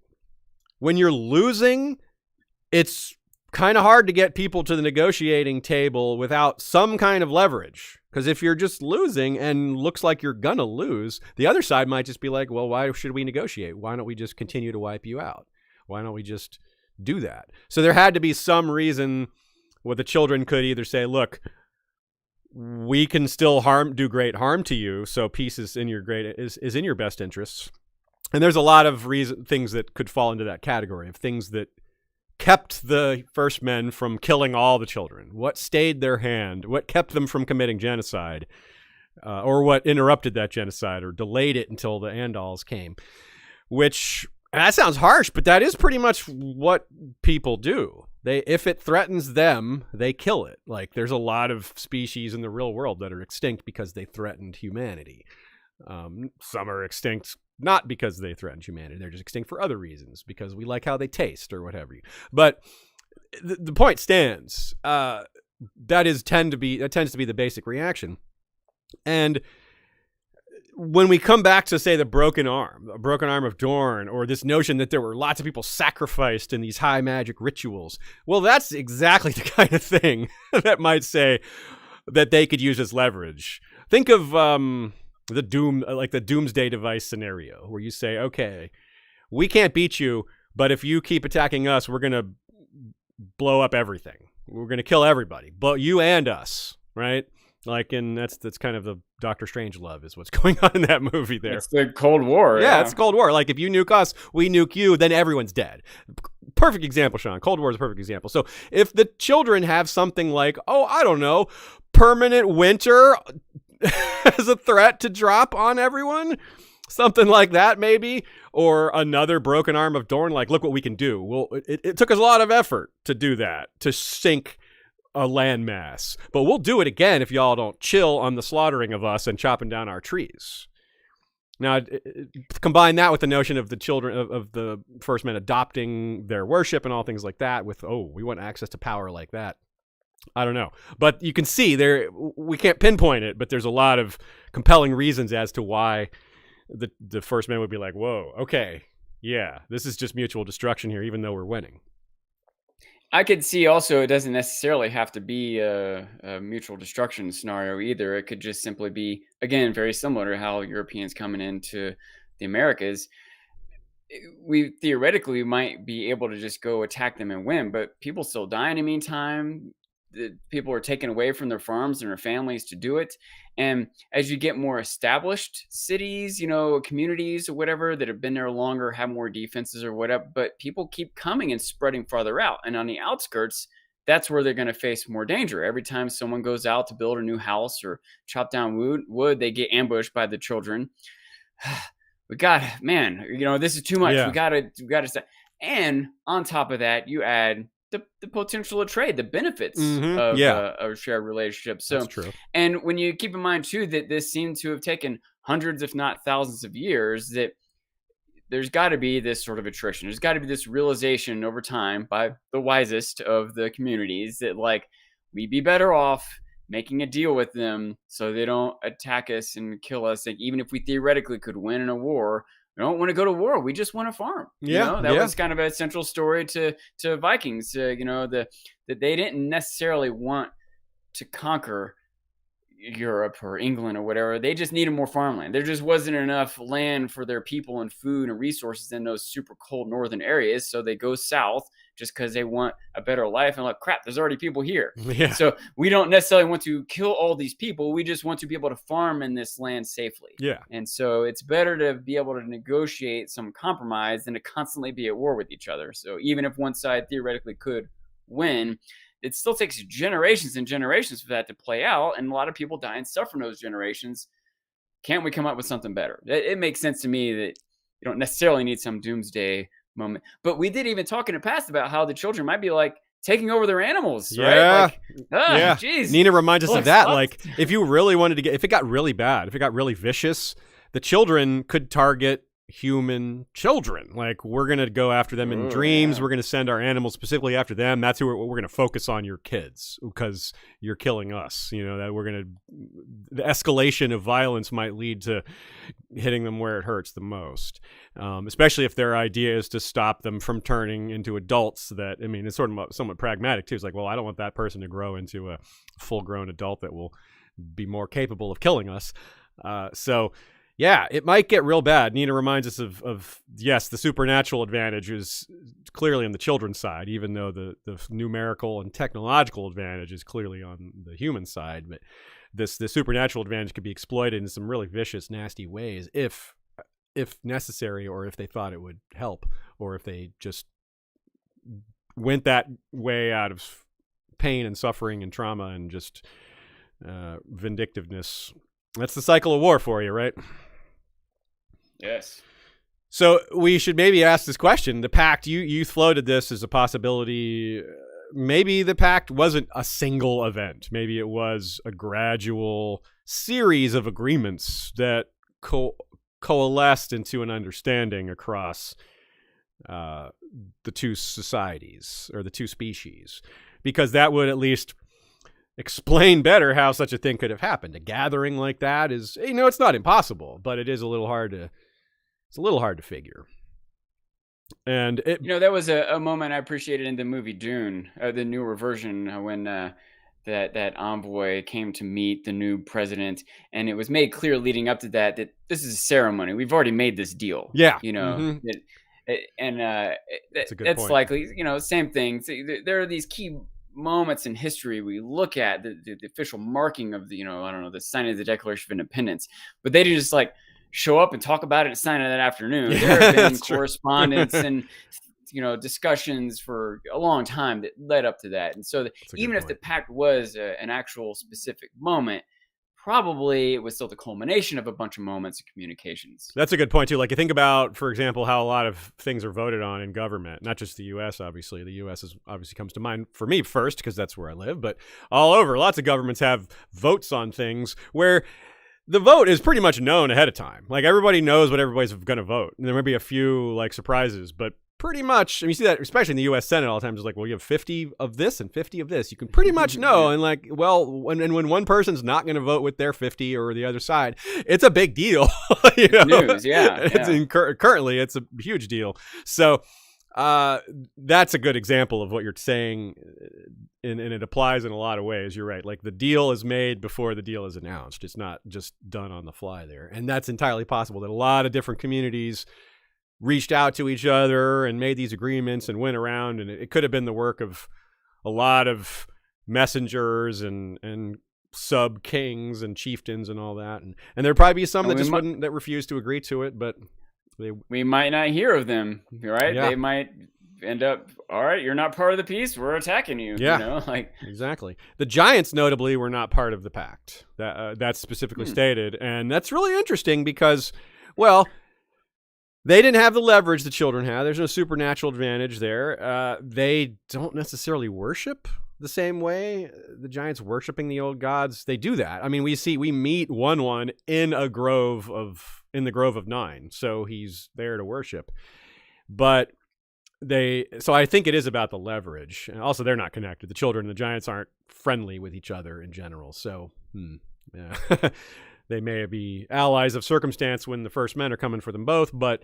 When you're losing, it's kind of hard to get people to the negotiating table without some kind of leverage. Because if you're just losing and looks like you're gonna lose, the other side might just be like, well, why should we negotiate? Why don't we just continue to wipe you out? Why don't we just do that? So there had to be some reason where the children could either say, look, we can still do great harm to you, so peace is in your best interests. And there's a lot of things that could fall into that category of things that kept the first men from killing all the children? What stayed their hand? What kept them from committing genocide? Or what interrupted that genocide or delayed it until the Andals came? Which, that sounds harsh, but that is pretty much what people do. If it threatens them, they kill it. Like, there's a lot of species in the real world that are extinct because they threatened humanity. Some are extinct not because they threaten humanity. They're just extinct for other reasons, because we like how they taste or whatever. But the point stands. That tends to be the basic reaction. And when we come back to, say, the broken arm of Dorne, or this notion that there were lots of people sacrificed in these high magic rituals, well, that's exactly the kind of thing that might say that they could use as leverage. Think of the doomsday device scenario, where you say, okay, we can't beat you, but if you keep attacking us, we're going to blow up everything. We're going to kill everybody, but you and us, right? Like, and that's kind of the Doctor Strange love is what's going on in that movie there. It's the Cold War. Yeah, it's Cold War. Like, if you nuke us, we nuke you, then everyone's dead. Perfect example, Sean. Cold War is a perfect example. So if the children have something like, I don't know, permanent winter as a threat to drop on everyone, something like that maybe, or another broken arm of Dorne, like, look what we can do. Well, it took us a lot of effort to do that, to sink a landmass, but we'll do it again if y'all don't chill on the slaughtering of us and chopping down our trees. Now, combine that with the notion of the children of the first men adopting their worship and all things like that with, we want access to power like that. I don't know. But you can see we can't pinpoint it, but there's a lot of compelling reasons as to why the first men would be like, whoa, okay, yeah, this is just mutual destruction here, even though we're winning. I could see also it doesn't necessarily have to be a mutual destruction scenario either. It could just simply be, again, very similar to how Europeans coming into the Americas. We theoretically might be able to just go attack them and win, but people still die in the meantime. The people are taken away from their farms and their families to do it. And as you get more established cities, communities or whatever that have been there longer, have more defenses or whatever, but people keep coming and spreading farther out. And on the outskirts, that's where they're going to face more danger. Every time someone goes out to build a new house or chop down wood, they get ambushed by the children. This is too much. Yeah. We gotta stop. And on top of that, you add the potential of trade, the benefits of a shared relationship. So, that's true. And when you keep in mind too that this seemed to have taken hundreds, if not thousands, of years, that there's got to be this sort of attrition. There's got to be this realization over time by the wisest of the communities that like we'd be better off making a deal with them so they don't attack us and kill us. Like, even if we theoretically could win in a war, we don't want to go to war. We just want to farm. Yeah, That was kind of a central story to Vikings. That they didn't necessarily want to conquer Europe or England or whatever. They just needed more farmland. There just wasn't enough land for their people and food and resources in those super cold northern areas. So they go south just because they want a better life. And like, crap, there's already people here. Yeah. So we don't necessarily want to kill all these people. We just want to be able to farm in this land safely. Yeah. And so it's better to be able to negotiate some compromise than to constantly be at war with each other. So even if one side theoretically could win, it still takes generations and generations for that to play out, and a lot of people die and suffer in those generations. Can't we come up with something better? It makes sense to me that you don't necessarily need some doomsday moment. But we did even talk in the past about how the children might be like taking over their animals, right? Like, geez. Nina reminds us of that. Like, if you really wanted to if it got really bad, if it got really vicious, the children could target human children. Like, we're gonna go after them in dreams. We're gonna send our animals specifically after them. That's who we're gonna focus on, your kids, because you're killing us. That the escalation of violence might lead to hitting them where it hurts the most, especially if their idea is to stop them from turning into adults. It's sort of somewhat pragmatic too. It's like, well, I don't want that person to grow into a full-grown adult that will be more capable of killing us. Yeah, it might get real bad. Nina reminds us of yes, the supernatural advantage is clearly on the children's side, even though the numerical and technological advantage is clearly on the human side. But the supernatural advantage could be exploited in some really vicious, nasty ways if necessary, or if they thought it would help, or if they just went that way out of pain and suffering and trauma and just vindictiveness. That's the cycle of war for you, right? Yes. So we should maybe ask this question. The Pact, you floated this as a possibility. Maybe the Pact wasn't a single event. Maybe it was a gradual series of agreements that coalesced into an understanding across the two societies, or the two species, because that would at least explain better how such a thing could have happened. A gathering like that is, it's not impossible, but it is a little hard to figure. And that was a moment I appreciated in the movie Dune, the newer version, when that envoy came to meet the new president, and it was made clear leading up to that this is a ceremony. We've already made this deal. Yeah. Mm-hmm. That's a good that's point. likely, same thing. So there are these key moments in history we look at, the official marking of the signing of the Declaration of Independence, but they didn't just like show up and talk about it and sign it that afternoon. There have been correspondence and discussions for a long time that led up to that. And so even if the Pact was an actual specific moment, probably it was still the culmination of a bunch of moments of communications. That's a good point too. Like, you think about, for example, how a lot of things are voted on in government, not just the U.S. Obviously, the U.S. obviously comes to mind for me first because that's where I live. But all over, lots of governments have votes on things where the vote is pretty much known ahead of time. Like, everybody knows what everybody's going to vote, and there may be a few like surprises, but pretty much, you see that especially in the U.S. Senate all the time. It's like, well, you have 50 of this and 50 of this. You can pretty much know. And like, well, when one person's not going to vote with their 50 or the other side, it's a big deal. News, yeah. Currently, it's a huge deal. So that's a good example of what you're saying, and it applies in a lot of ways. You're right. Like, the deal is made before the deal is announced. It's not just done on the fly there. And that's entirely possible that a lot of different communities reached out to each other and made these agreements and went around, and it could have been the work of a lot of messengers and sub kings and chieftains and all that, and there'd probably be some that just wouldn't, that refused to agree to it, but we might not hear of them, right? Yeah. They might end up, all right, you're not part of the peace, we're attacking you. Yeah, exactly. The giants notably were not part of the Pact. That's specifically stated, and that's really interesting because, well, they didn't have the leverage the children had. There's no supernatural advantage there. They don't necessarily worship the same way. The giants worshiping the old gods, they do that. I mean, we meet one in a grove of in the Grove of Nine, so he's there to worship. But so I think it is about the leverage. And also, they're not connected. The children and the giants aren't friendly with each other in general. So, yeah. They may be allies of circumstance when the first men are coming for them both, but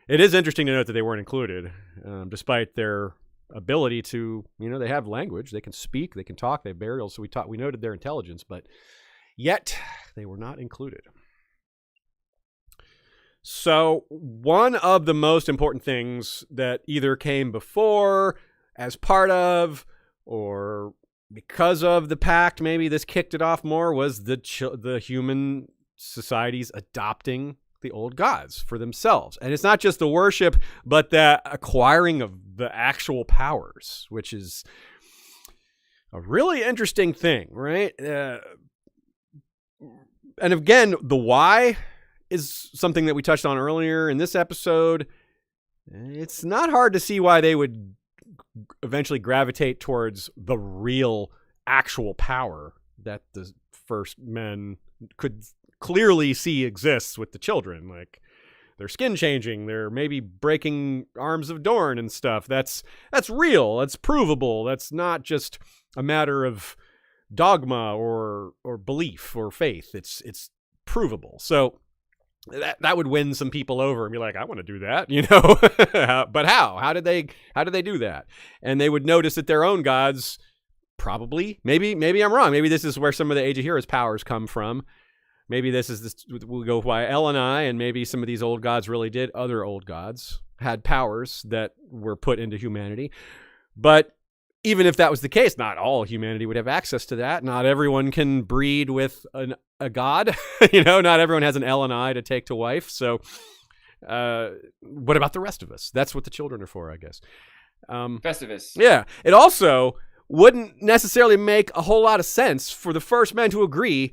it is interesting to note that they weren't included, despite their ability to, they have language, they can speak, they can talk, they have burials. So we noted their intelligence, but yet they were not included. So one of the most important things that either came before, as part of, or because of the pact, maybe this kicked it off more, was the human societies adopting the old gods for themselves. And it's not just the worship, but the acquiring of the actual powers, which is a really interesting thing, right? And again, the why is something that we touched on earlier in this episode. It's not hard to see why they would eventually gravitate towards the real, actual power that the first men could clearly see exists with the children. Like, they're skin changing, they're maybe breaking arms of Dorne and stuff. That's real, that's provable. That's not just a matter of dogma or belief or faith. It's provable. So that would win some people over and be like, I want to do that, But how? How did they do that? And they would notice that their own gods probably, maybe I'm wrong. Maybe this is where some of the Age of Heroes powers come from. Maybe we'll go by L&I, and maybe some of these old gods really did. Other old gods had powers that were put into humanity. But even if that was the case, not all humanity would have access to that. Not everyone can breed with a god. Not everyone has an L&I to take to wife. So what about the rest of us? That's what the children are for, I guess. Festivus. Yeah. It also wouldn't necessarily make a whole lot of sense for the first men to agree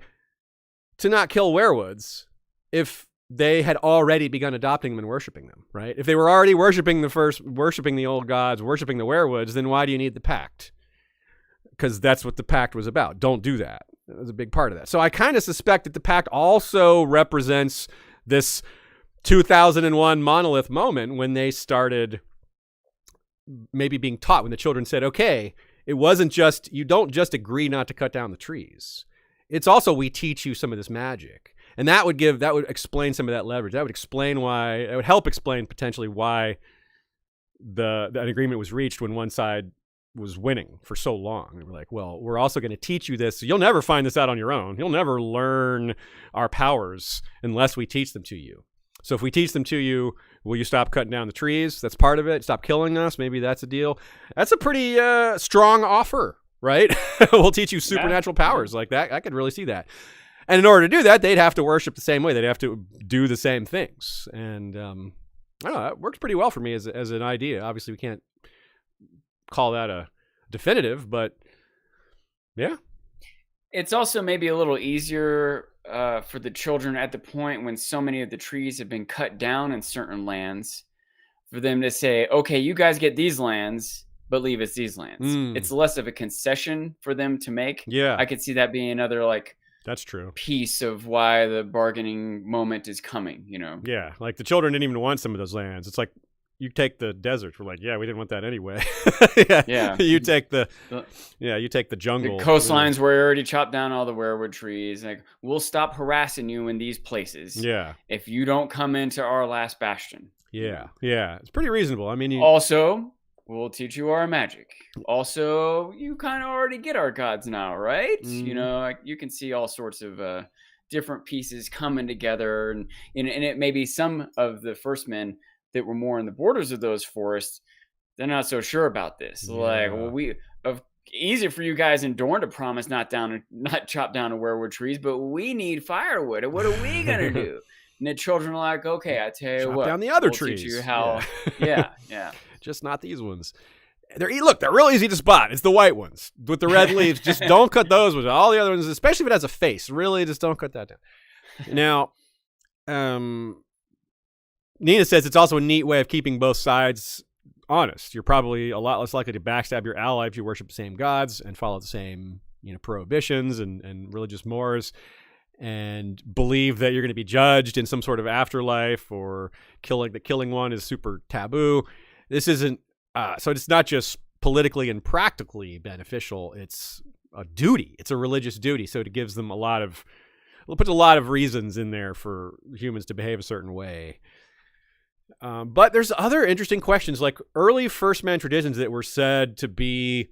to not kill werewoods if they had already begun adopting them and worshiping them, right? If they were already worshiping the old gods, worshiping the werewoods, then why do you need the pact? Because that's what the pact was about. Don't do that. That was a big part of that. So I kind of suspect that the pact also represents this 2001 monolith moment when they started maybe being taught, when the children said, okay, it wasn't just, you don't just agree not to cut down the trees. It's also, we teach you some of this magic. And that would explain some of that leverage. That would help explain potentially why that agreement was reached when one side was winning for so long. They were like, well, we're also going to teach you this. So you'll never find this out on your own. You'll never learn our powers unless we teach them to you. So if we teach them to you, will you stop cutting down the trees? That's part of it. Stop killing us. Maybe that's a deal. That's a pretty strong offer, right? We'll teach you supernatural powers like that. I could really see that. And in order to do that, they'd have to worship the same way. They'd have to do the same things. And I don't know, that works pretty well for me as an idea. Obviously, we can't call that a definitive, but yeah. It's also maybe a little easier for the children at the point when so many of the trees have been cut down in certain lands for them to say, okay, you guys get these lands, but leave us these lands. It's less of a concession for them to make. Yeah. I could see that being another that's true. Piece of why the bargaining moment is coming, Yeah, like the children didn't even want some of those lands. It's like, you take the deserts. We're like, yeah, we didn't want that anyway. Yeah. You take the jungle. The coastlines where you already chopped down all the weirwood trees. Like, we'll stop harassing you in these places. Yeah. If you don't come into our last bastion. Yeah. Yeah. It's pretty reasonable. I mean, also, we'll teach you our magic. Also, you kind of already get our gods now, right? You can see all sorts of different pieces coming together, and it may be some of the first men that were more in the borders of those forests, they're not so sure about this. Yeah. Like, easy for you guys in Dorne to promise not chop down the weirwood trees, but we need firewood. And what are we gonna do? And the children are like, okay, I tell you what, chop down the other we'll trees. Teach you how. Yeah. Just not these ones. They're real easy to spot. It's the white ones with the red leaves. Just don't cut those ones. All the other ones, especially if it has a face, really just don't cut that down. Now, Nina says it's also a neat way of keeping both sides honest. You're probably a lot less likely to backstab your ally if you worship the same gods and follow the same prohibitions and religious mores. and believe that you're going to be judged in some sort of afterlife, or killing one is super taboo. This isn't so it's not just politically and practically beneficial. It's a duty. It's a religious duty. So it gives them puts a lot of reasons in there for humans to behave a certain way. But there's other interesting questions, like early First Man traditions that were said to be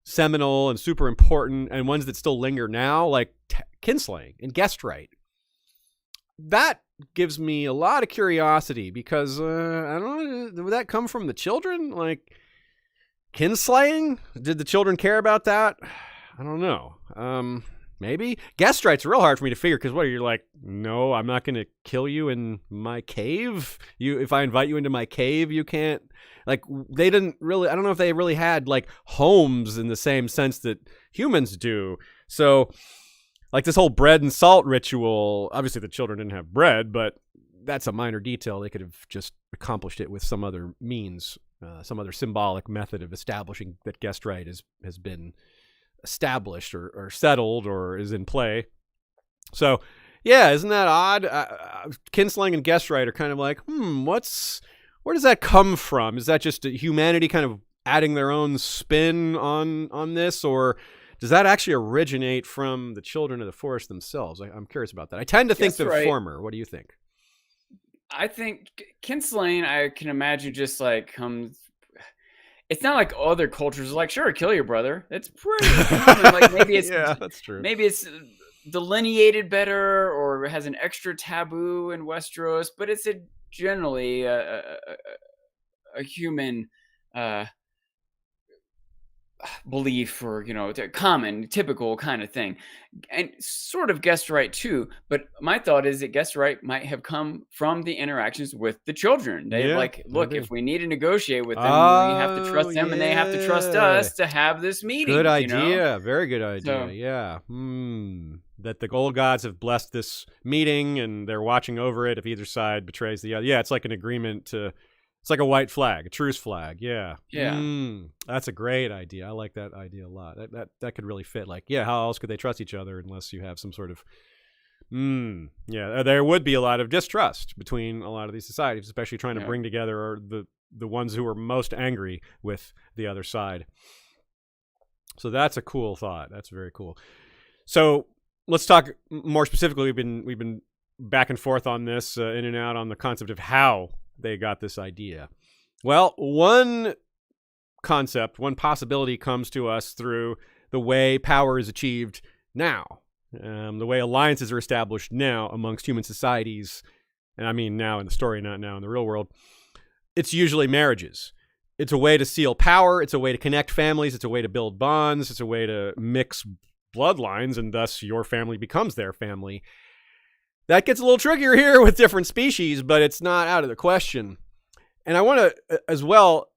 seminal and super important, and ones that still linger now, like kinslaying and guest right. That gives me a lot of curiosity, because I don't know, would that come from the children? Like, kinslaying? Did the children care about that? I don't know. Maybe. Guest right's real hard for me to figure, because you're like, no, I'm not going to kill you in my cave. If I invite you into my cave, you can't. Like, they didn't really, I don't know if they really had like homes in the same sense that humans do. So, like, this whole bread and salt ritual, obviously the children didn't have bread, but that's a minor detail. They could have just accomplished it with some other means, some other symbolic method of establishing that guest right has been established or settled or is in play. So, yeah, isn't that odd? Kinslaying and guest right are kind of like, where does that come from? Is that just humanity kind of adding their own spin on this, or does that actually originate from the children of the forest themselves? I'm curious about that. I tend to think the former. What do you think? I think kinslaying, I can imagine, just like comes. It's not like other cultures like, sure, kill your brother. It's pretty common. Like, maybe it's yeah, that's true. Maybe it's delineated better or has an extra taboo in Westeros, but it's generally a human belief, or common, typical kind of thing, and sort of guest right too. But my thought is that guest right might have come from the interactions with the children. They look, if we need to negotiate with them, we have to trust them, and they have to trust us to have this meeting. Good idea. Very good idea. That the old gods have blessed this meeting, and they're watching over it if either side betrays the other. Yeah, it's like an agreement to. It's like a white flag, a truce flag. Yeah. That's a great idea. I like that idea a lot. That could really fit. Like, yeah, how else could they trust each other unless you have some sort of yeah, there would be a lot of distrust between a lot of these societies, especially trying to bring together the ones who are most angry with the other side. So that's a cool thought. That's very cool. So let's talk more specifically. We've been back and forth on this, in and out on the concept of how they got this idea. Well, one concept, one possibility comes to us through the way power is achieved now, the way alliances are established now amongst human societies. And I mean now in the story, not now in the real world. It's usually marriages. It's a way to seal power. It's a way to connect families. It's a way to build bonds. It's a way to mix bloodlines, and thus your family becomes their family. That gets a little trickier here with different species, but it's not out of the question. And I want to, as well,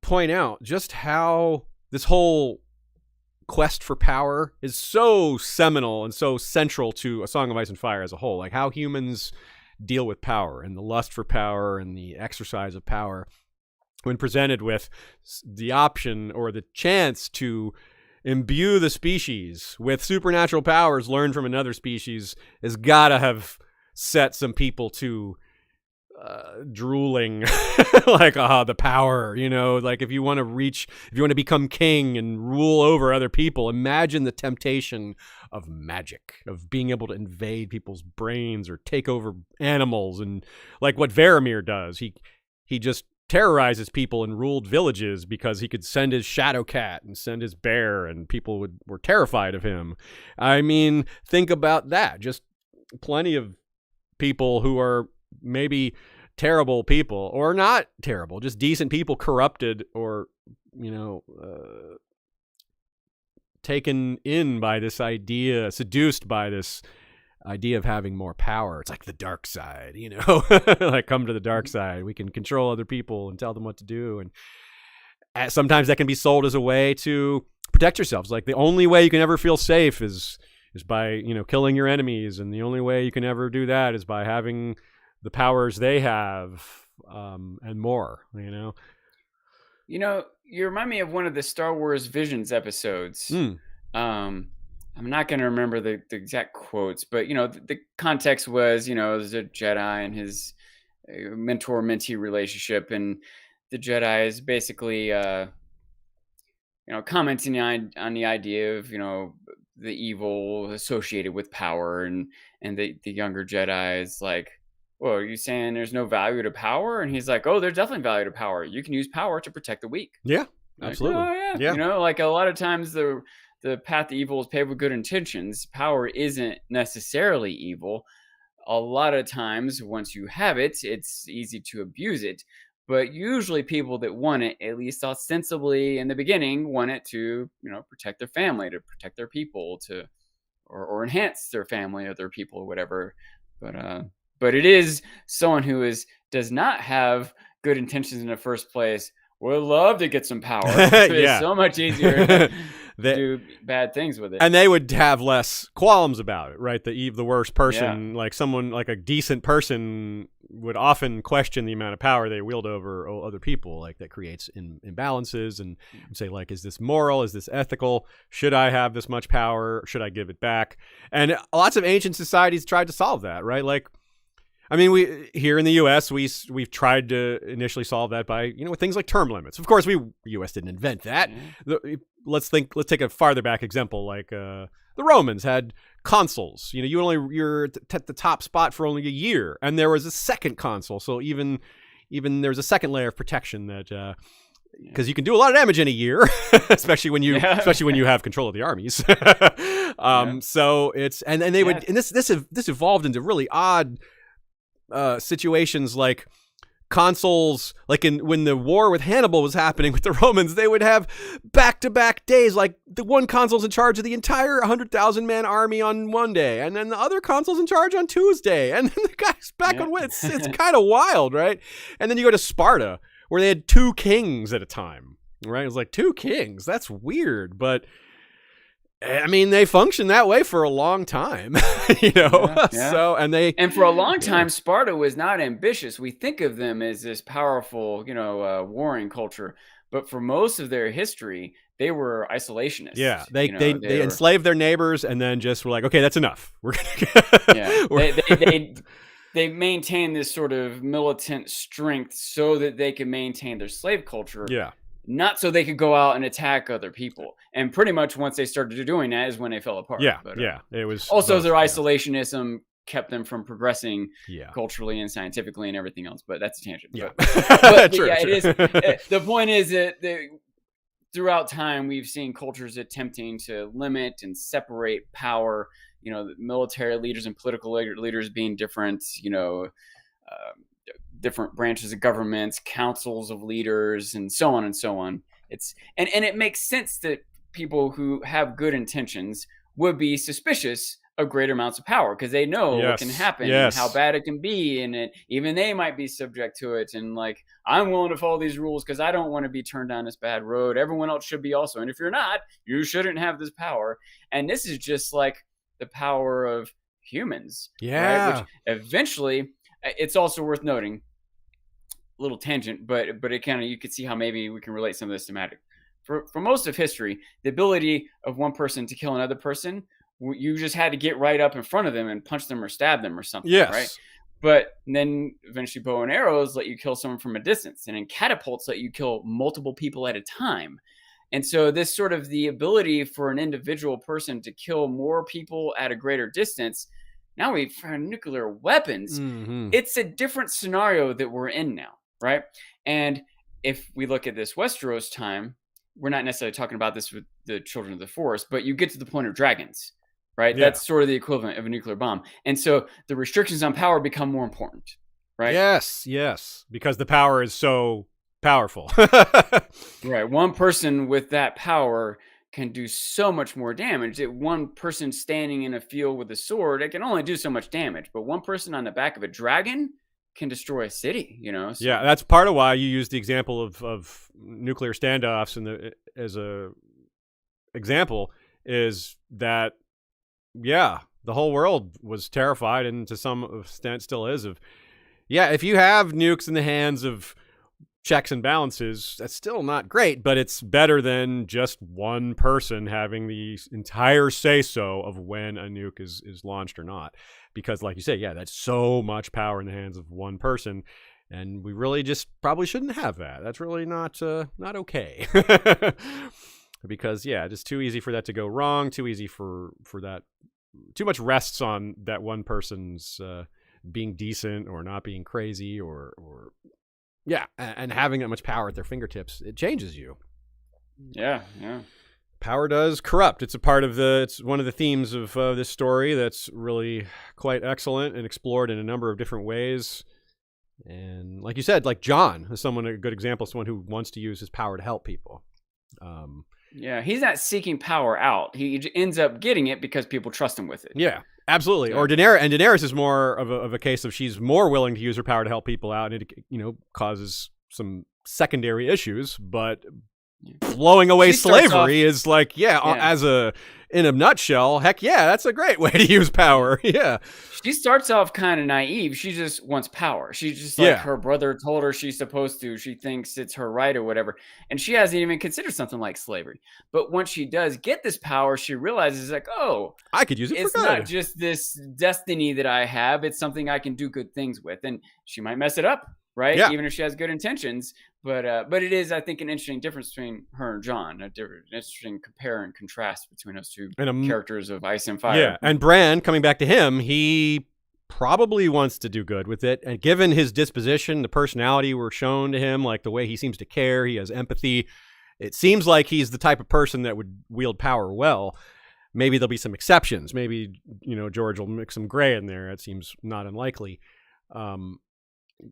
point out just how this whole quest for power is so seminal and so central to A Song of Ice and Fire as a whole. Like, how humans deal with power and the lust for power and the exercise of power when presented with the option or the chance to imbue the species with supernatural powers learned from another species has got to have set some people to drooling like, the power, like if you want to become king and rule over other people, imagine the temptation of magic, of being able to invade people's brains or take over animals. And like what Varamir does, he just terrorizes people and ruled villages because he could send his shadow cat and send his bear, and people were terrified of him. I mean, think about that. Just plenty of people who are maybe terrible people, or not terrible, just decent people, corrupted or taken in by this idea, seduced by this idea of having more power. It's like the dark side, like, come to the dark side. We can control other people and tell them what to do. And sometimes that can be sold as a way to protect yourselves. Like, the only way you can ever feel safe is by, killing your enemies. And the only way you can ever do that is by having the powers they have, and more, You remind me of one of the Star Wars Visions episodes. I'm not going to remember the exact quotes, but the context was, there's a Jedi and his mentor-mentee relationship, and the Jedi is basically, commenting on the idea of, the evil associated with power, and the younger Jedi is like, well, are you saying there's no value to power? And he's like, oh, there's definitely value to power. You can use power to protect the weak. Yeah, Like, absolutely. oh yeah, Yeah. like a lot of times the path to evil is paved with good intentions. Power isn't necessarily evil. A lot of times, once you have it, it's easy to abuse it. But usually, people that want it, at least ostensibly in the beginning, want it to, protect their family, to protect their people, to or enhance their family or their people or whatever. But it is someone who does not have good intentions in the first place would love to get some power. It's Yeah. so much easier to They- do bad things with it. And they would have less qualms about it, right? The worst person, like someone like a decent person, would often question the amount of power they wield over other people. Like that creates imbalances, and say, like, is this moral? Is this ethical? Should I have this much power? Should I give it back? And lots of ancient societies tried to solve that, right? Like, I mean, we here in the U.S. we've tried to initially solve that by with things like term limits. Of course, U.S. didn't invent that. Let's take a farther back example. Like the Romans had consuls. You're at the top spot for only a year, and there was a second consul. So even there's a second layer of protection that. Because you can do a lot of damage in a year, especially when you have control of the armies. So it's and they would, and this evolved into really odd situations, like consuls, like when the war with Hannibal was happening with the Romans, they would have back-to-back days, like the one consul's in charge of the entire 100,000 man army on one day, and then the other consul's in charge on Tuesday, and then the guy's back on Wednesday. It's kind of wild, right? And then you go to Sparta, where they had 2 kings at a time, right? It was like 2 kings. That's weird, but I mean, they functioned that way for a long time, So, and for a long time, Sparta was not ambitious. We think of them as this powerful, warring culture, but for most of their history, they were isolationists. Yeah, they enslaved their neighbors, and then just were like, okay, that's enough. We're they maintained this sort of militant strength so that they could maintain their slave culture. Yeah. Not so they could go out and attack other people. And pretty much once they started doing that is when they fell apart. Yeah, but, it was also both, their isolationism kept them from progressing yeah. culturally and scientifically and everything else. But that's a tangent. Yeah, but true. It is. The point is that throughout time we've seen cultures attempting to limit and separate power. Military leaders and political leaders being different. Different branches of governments, councils of leaders, and so on and so on. And it makes sense that people who have good intentions would be suspicious of greater amounts of power because they know what can happen and how bad it can be, and even they might be subject to it. And like, I'm willing to follow these rules because I don't want to be turned down this bad road. Everyone else should be also. And if you're not, you shouldn't have this power. And this is just like the power of humans. Yeah. Right? Which eventually, it's also worth noting, little tangent, but it kind of, you could see how maybe we can relate some of this thematic. For most of history, the ability of one person to kill another person, you just had to get right up in front of them and punch them or stab them or something, right? But then eventually bow and arrows let you kill someone from a distance, and then catapults let you kill multiple people at a time. And so this sort of the ability for an individual person to kill more people at a greater distance, now we've found nuclear weapons. Mm-hmm. It's a different scenario that we're in now. Right. And if we look at this Westeros time, we're not necessarily talking about this with the Children of the Forest, but you get to the point of dragons, right? Yeah. That's sort of the equivalent of a nuclear bomb. And so the restrictions on power become more important, right? Yes. Because the power is so powerful. Right. One person with that power can do so much more damage that one person standing in a field with a sword, it can only do so much damage. But one person on the back of a dragon can destroy a city, So. Yeah, that's part of why you use the example of nuclear standoffs as a example, is that, the whole world was terrified, and to some extent still is, if you have nukes in the hands of checks and balances, that's still not great, but it's better than just one person having the entire say-so of when a nuke is launched or not. Because like you say, yeah, that's so much power in the hands of one person, and we really just probably shouldn't have that. That's really not okay. Because, yeah, just too easy for that to go wrong, too easy for that, too much rests on that one person's being decent or not being crazy or yeah, and having that much power at their fingertips, it changes you. Yeah. Power does corrupt. It's one of the themes of this story that's really quite excellent and explored in a number of different ways. And like you said, like Jon is a good example, someone who wants to use his power to help people. Yeah, he's not seeking power out. He ends up getting it because people trust him with it. Yeah, absolutely. Yeah. Or Daenerys is more of a case of she's more willing to use her power to help people out, and it causes some secondary issues, but blowing away slavery is like, in a nutshell, heck yeah, that's a great way to use power. Yeah. She starts off kind of naive. She just wants power. She's just like her brother told her she's supposed to. She thinks it's her right or whatever. And she hasn't even considered something like slavery. But once she does get this power, she realizes like, oh, I could use it for good. It's not just this destiny that I have. It's something I can do good things with. And she might mess it up, right? Yeah. Even if she has good intentions. But it is, I think, an interesting difference between her and Jon. An interesting compare and contrast between those two characters of Ice and Fire. Yeah, and Bran, coming back to him, he probably wants to do good with it. And given his disposition, the personality we're shown to him, like the way he seems to care, he has empathy. It seems like he's the type of person that would wield power well. Maybe there'll be some exceptions. Maybe, George will mix some gray in there. It seems not unlikely.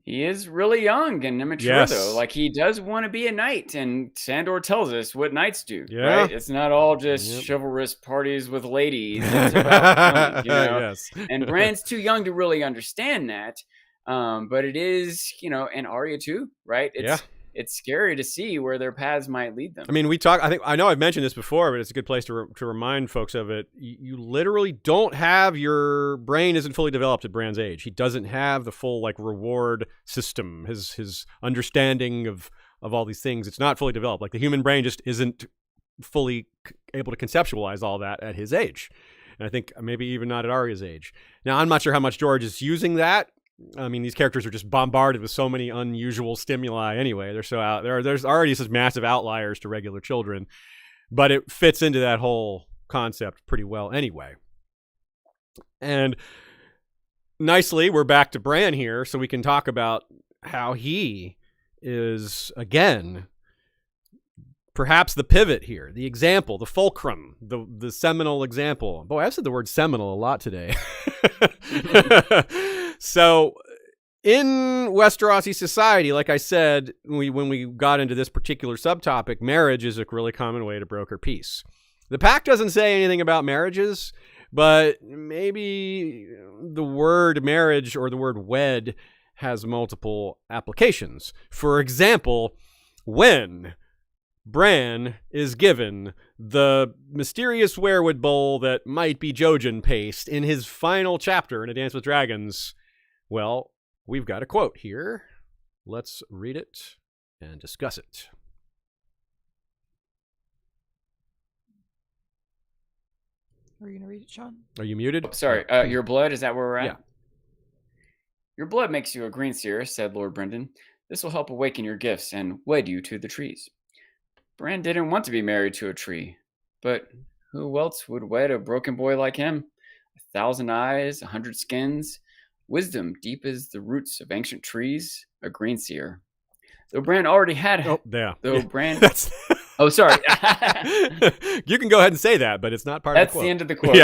He is really young and immature, though. Like, he does want to be a knight, and Sandor tells us what knights do, right? It's not all just chivalrous parties with ladies. It's about Yes. And Bran's too young to really understand that. But it is, and Arya too, right? It's scary to see where their paths might lead them. I mean, I know I've mentioned this before, but it's a good place to remind folks of it. You literally don't have, your brain isn't fully developed at Bran's age. He doesn't have the full reward system, his understanding of all these things. It's not fully developed. Like, the human brain just isn't fully able to conceptualize all that at his age. And I think maybe even not at Arya's age. Now, I'm not sure how much George is using that. I mean, these characters are just bombarded with so many unusual stimuli anyway. They're so out there. There's already such massive outliers to regular children, but it fits into that whole concept pretty well anyway. And nicely, we're back to Bran here, so we can talk about how he is, again, perhaps the pivot here, the example, the fulcrum, the seminal example. Boy, I've said the word seminal a lot today. So in Westerosi society, like I said, when we got into this particular subtopic, marriage is a really common way to broker peace. The Pact doesn't say anything about marriages, but maybe the word marriage or the word wed has multiple applications. For example, when Bran is given the mysterious weirwood bowl that might be Jojen paste in his final chapter in A Dance with Dragons, well, we've got a quote here. Let's read it and discuss it. Are you going to read it, Sean? Are you muted? Oh, sorry, your blood, is that where we're at? Yeah. Your blood makes you a green seer, said Lord Brendan. This will help awaken your gifts and wed you to the trees. Bran didn't want to be married to a tree, but who else would wed a broken boy like him? 1,000 eyes, 100 skins, wisdom deep as the roots of ancient trees, a green seer. Though Bran already had... Oh, yeah. Though Bran... Oh, sorry. You can go ahead and say that, but it's not part of the quote. That's the end of the quote.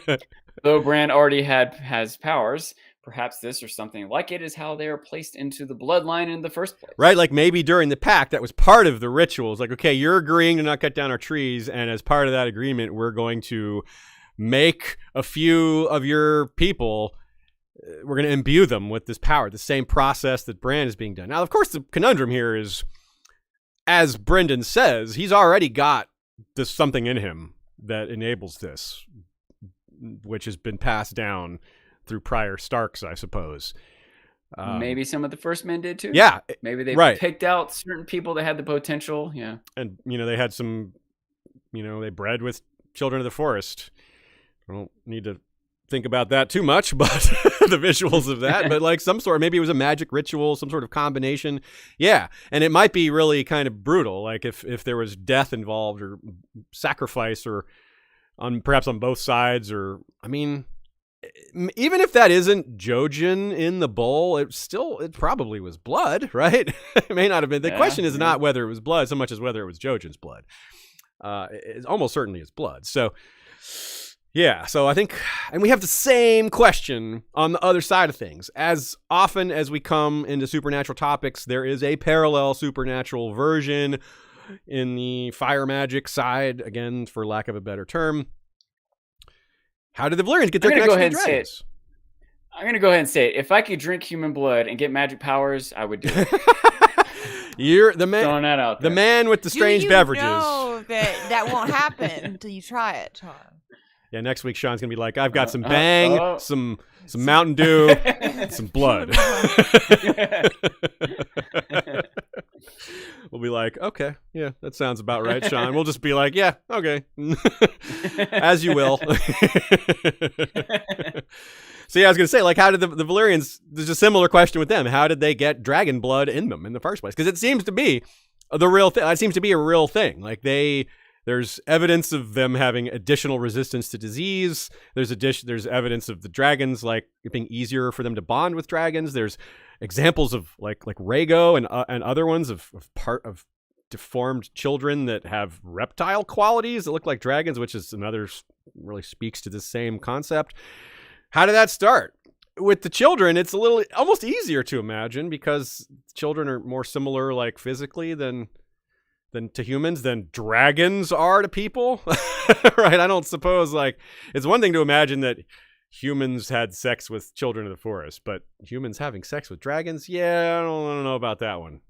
Yeah. Though Bran already has powers, perhaps this or something like it is how they are placed into the bloodline in the first place. Right, like maybe during the Pact, that was part of the rituals. Like, okay, you're agreeing to not cut down our trees, and as part of that agreement, we're going to make a few of your people, we're going to imbue them with this power, the same process that Bran is being done. Now, of course, the conundrum here is, as Brendan says, he's already got this something in him that enables this, which has been passed down through prior Starks, I suppose. Maybe some of the first men did too. Yeah. Maybe they right. picked out certain people that had the potential. Yeah. And, they had some, they bred with children of the forest. I don't need to think about that too much, but the visuals of that, but like some sort, maybe it was a magic ritual, some sort of combination. Yeah. And it might be really kind of brutal. Like if there was death involved or sacrifice or perhaps on both sides, or, I mean, even if that isn't Jojen in the bowl, it probably was blood, right? It may not have been. The question is not whether it was blood so much as whether it was Jojen's blood. It almost certainly is blood. So, yeah. So I think, and we have the same question on the other side of things. As often as we come into supernatural topics, there is a parallel supernatural version in the fire magic side, again, for lack of a better term. How did the Valyrians get their connection to dragons? I'm going to go ahead and say it. If I could drink human blood and get magic powers, I would do it. You're the man. Throwing that out there. The man with the strange beverages. You know that won't happen until you try it, Sean. Yeah, next week Sean's going to be like, I've got some Bang, some Mountain Dew, and some blood. We'll be like, okay, yeah, that sounds about right, Sean. We'll just be like, yeah, okay. As you will. So yeah, I was going to say, like, how did the Valyrians, there's a similar question with them. How did they get dragon blood in them in the first place? Because it seems to be the real thing. It seems to be a real thing. Like there's evidence of them having additional resistance to disease. There's evidence of the dragons, like, it being easier for them to bond with dragons. There's examples of like Rhaego and other ones of deformed children that have reptile qualities that look like dragons, which is another, really speaks to the same concept. How did that start? With the children, it's a little almost easier to imagine because children are more similar, like, physically than to humans than dragons are to people. Right? I don't suppose, like, it's one thing to imagine that humans had sex with children of the forest, but humans having sex with dragons? Yeah, I don't know about that one.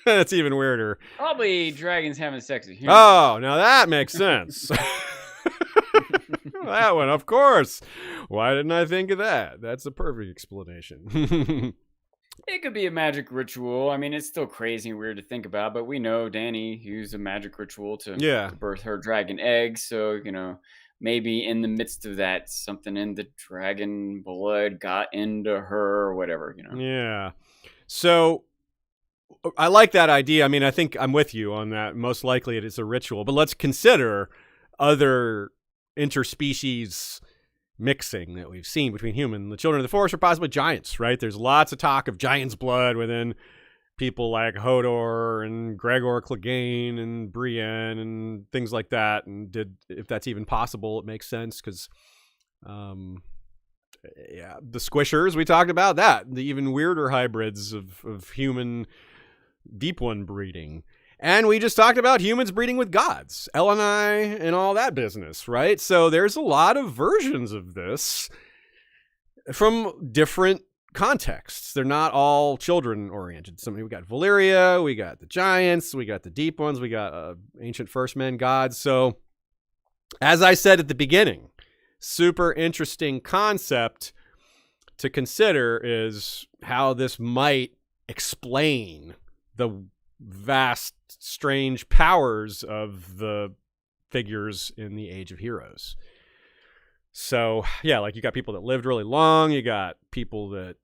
That's even weirder. Probably dragons having sex with humans. Oh, now that makes sense. That one, of course. Why didn't I think of that? That's a perfect explanation. It could be a magic ritual. I mean, it's still crazy and weird to think about, but we know Dany used a magic ritual to birth her dragon eggs. So, maybe in the midst of that, something in the dragon blood got into her or whatever, Yeah. So I like that idea. I mean, I think I'm with you on that. Most likely it is a ritual, but let's consider other interspecies mixing that we've seen between human and the children of the forest, or possibly giants, right? There's lots of talk of giants' blood within people like Hodor and Gregor Clegane and Brienne and things like that. And if that's even possible, it makes sense because, the squishers, we talked about that, the even weirder hybrids of human deep one breeding. And we just talked about humans breeding with gods, Eleni and all that business, right? So there's a lot of versions of this from different contexts. They're not all children-oriented. We got Valyria, we got the giants, we got the deep ones, we got ancient first men gods. So as I said at the beginning, super interesting concept to consider is how this might explain the vast, strange powers of the figures in the Age of Heroes. So, yeah, like you got people that lived really long, you got people that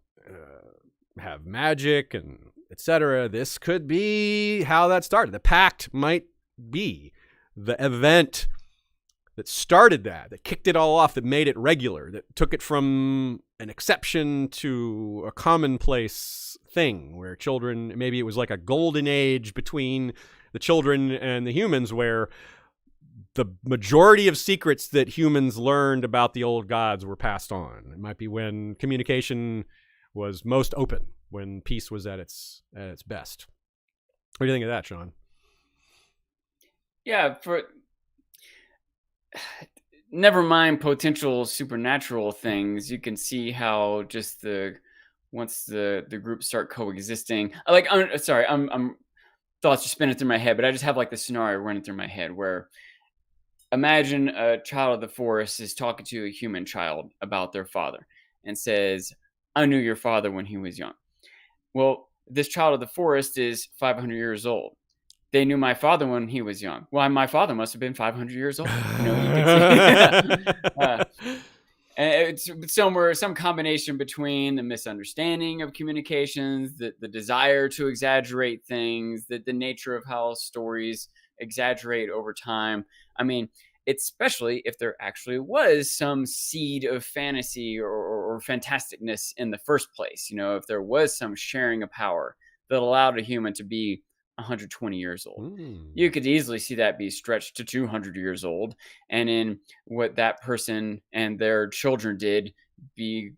have magic and etc. This could be how that started. The Pact might be the event that started that kicked it all off, that made it regular, that took it from an exception to a commonplace thing where children, maybe it was like a golden age between the children and the humans where the majority of secrets that humans learned about the old gods were passed on. It might be when communication was most open, when peace was at its best. What do you think of that, Sean? Yeah, never mind potential supernatural things, you can see how just once the groups start coexisting, I'm thoughts are spinning through my head, but I just have like the scenario running through my head where imagine a child of the forest is talking to a human child about their father and says, I knew your father when he was young. Well, this child of the forest is 500 years old. They knew my father when he was young. Well, my father must have been 500 years old. You could see. It's somewhere, some combination between the misunderstanding of communications, the desire to exaggerate things, the nature of how stories exaggerate over time. I mean, especially if there actually was some seed of fantasy or fantasticness in the first place. If there was some sharing of power that allowed a human to be 120 years old. You could easily see that be stretched to 200 years old, and in what that person and their children did be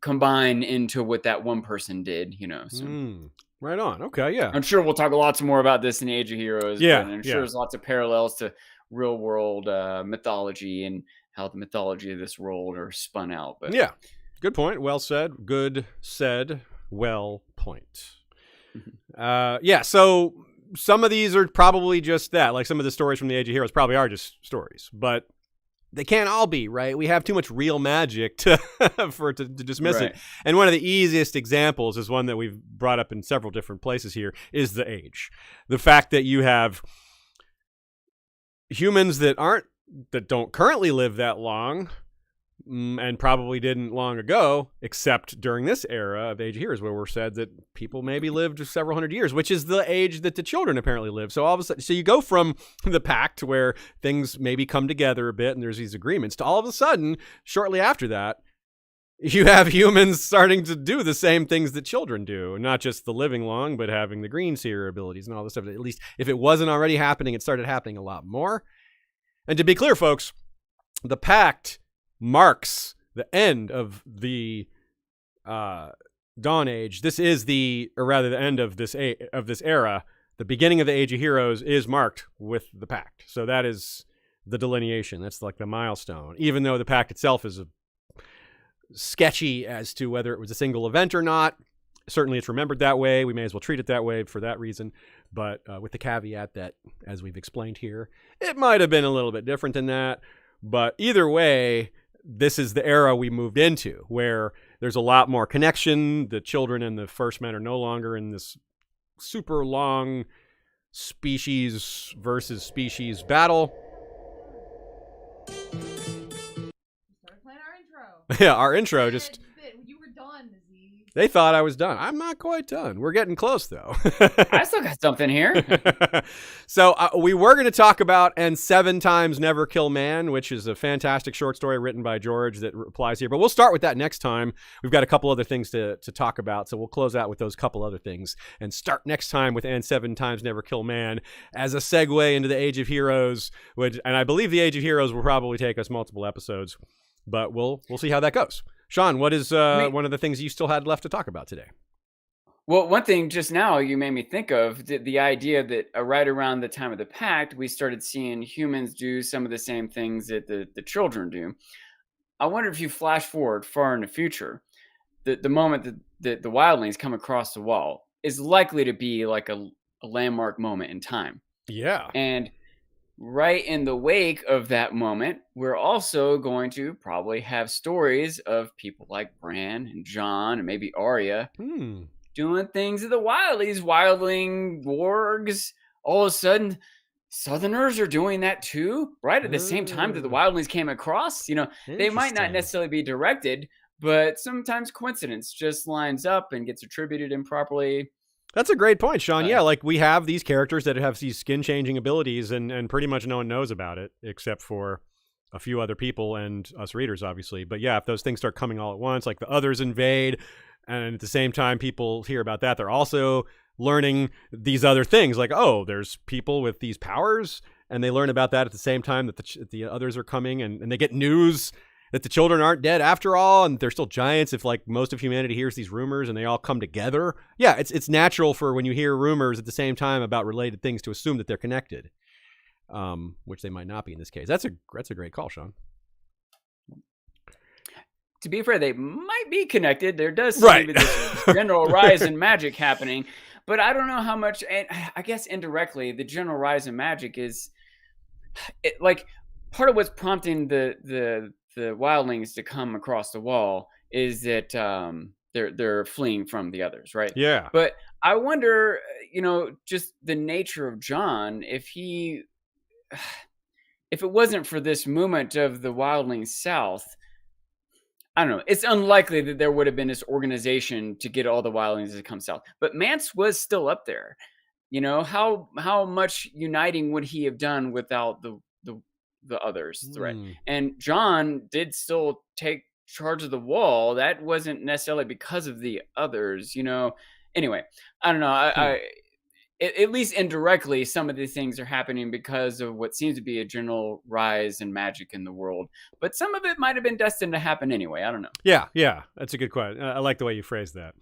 combined into what that one person did, so. Right on. Okay, yeah. I'm sure we'll talk lots more about this in Age of Heroes. Yeah, but I'm sure there's lots of parallels to real world mythology and how the mythology of this world are spun out. But yeah, good point. Well said. Good said. Well point. Yeah, so some of these are probably just that. Like some of the stories from the Age of Heroes probably are just stories, but they can't all be, right? We have too much real magic to dismiss it. And one of the easiest examples is one that we've brought up in several different places here is the age. The fact that you have humans that don't currently live that long, and probably didn't long ago, except during this era of Age of Heroes, where we're said that people maybe lived several hundred years, which is the age that the children apparently live. So all of a sudden, so you go from the Pact, where things maybe come together a bit and there's these agreements, to all of a sudden, shortly after that, you have humans starting to do the same things that children do, not just the living long, but having the green seer abilities and all this stuff. At least if it wasn't already happening, it started happening a lot more. And to be clear, folks, the Pact marks the end of the Dawn Age. This is the end of this era. The beginning of the Age of Heroes is marked with the Pact. So that is the delineation. That's like the milestone. Even though the Pact itself is sketchy as to whether it was a single event or not. Certainly it's remembered that way. We may as well treat it that way for that reason. But with the caveat that, as we've explained here, it might have been a little bit different than that. But either way, this is the era we moved into, where there's a lot more connection. The children and the first men are no longer in this super long species versus species battle. Started playing our intro. Yeah, our intro just... You were done, Z. They thought I was done. I'm not quite done. We're getting close, though. I still got something here. So we were going to talk about And 7 Times Never Kill Man, which is a fantastic short story written by George that applies here. But we'll start with that next time. We've got a couple other things to talk about, so we'll close out with those couple other things and start next time with And 7 Times Never Kill Man as a segue into the Age of Heroes. And I believe the Age of Heroes will probably take us multiple episodes, but we'll see how that goes. Sean, what is one of the things you still had left to talk about today? Well, one thing just now you made me think of the idea that right around the time of the Pact, we started seeing humans do some of the same things that the children do. I wonder if you flash forward far in the future, the moment that the wildlings come across the wall is likely to be like a landmark moment in time. Yeah. And right in the wake of that moment, we're also going to probably have stories of people like Bran and Jon and maybe Arya doing things that the wildling wargs. All of a sudden, Southerners are doing that too, right at the same time that the wildlings came across. They might not necessarily be directed, but sometimes coincidence just lines up and gets attributed improperly. That's a great point, Sean. Yeah, like we have these characters that have these skin-changing abilities, and pretty much no one knows about it except for a few other people and us readers, obviously. But yeah, if those things start coming all at once, like the others invade, and at the same time people hear about that, they're also learning these other things. Like, oh, there's people with these powers, and they learn about that at the same time that the others are coming, and they get news that the children aren't dead after all, and they're still giants. If like most of humanity hears these rumors and they all come together, yeah, it's natural for when you hear rumors at the same time about related things to assume that they're connected, which they might not be in this case. That's a great call, Sean. To be fair, they might be connected. There does seem to be this general rise in magic happening, but I don't know how much. And I guess indirectly, the general rise in magic is like part of what's prompting the wildlings to come across the wall is that they're fleeing from the others, right? Yeah. But I wonder, just the nature of Jon, if it wasn't for this movement of the wildlings south, I don't know. It's unlikely that there would have been this organization to get all the wildlings to come south. But Mance was still up there. How much uniting would he have done without the others threat? And Jon did still take charge of the wall. That wasn't necessarily because of the others. Anyway, I don't know. At least indirectly, some of these things are happening because of what seems to be a general rise in magic in the world. But some of it might have been destined to happen anyway. I don't know. Yeah. That's a good question. I like the way you phrased that.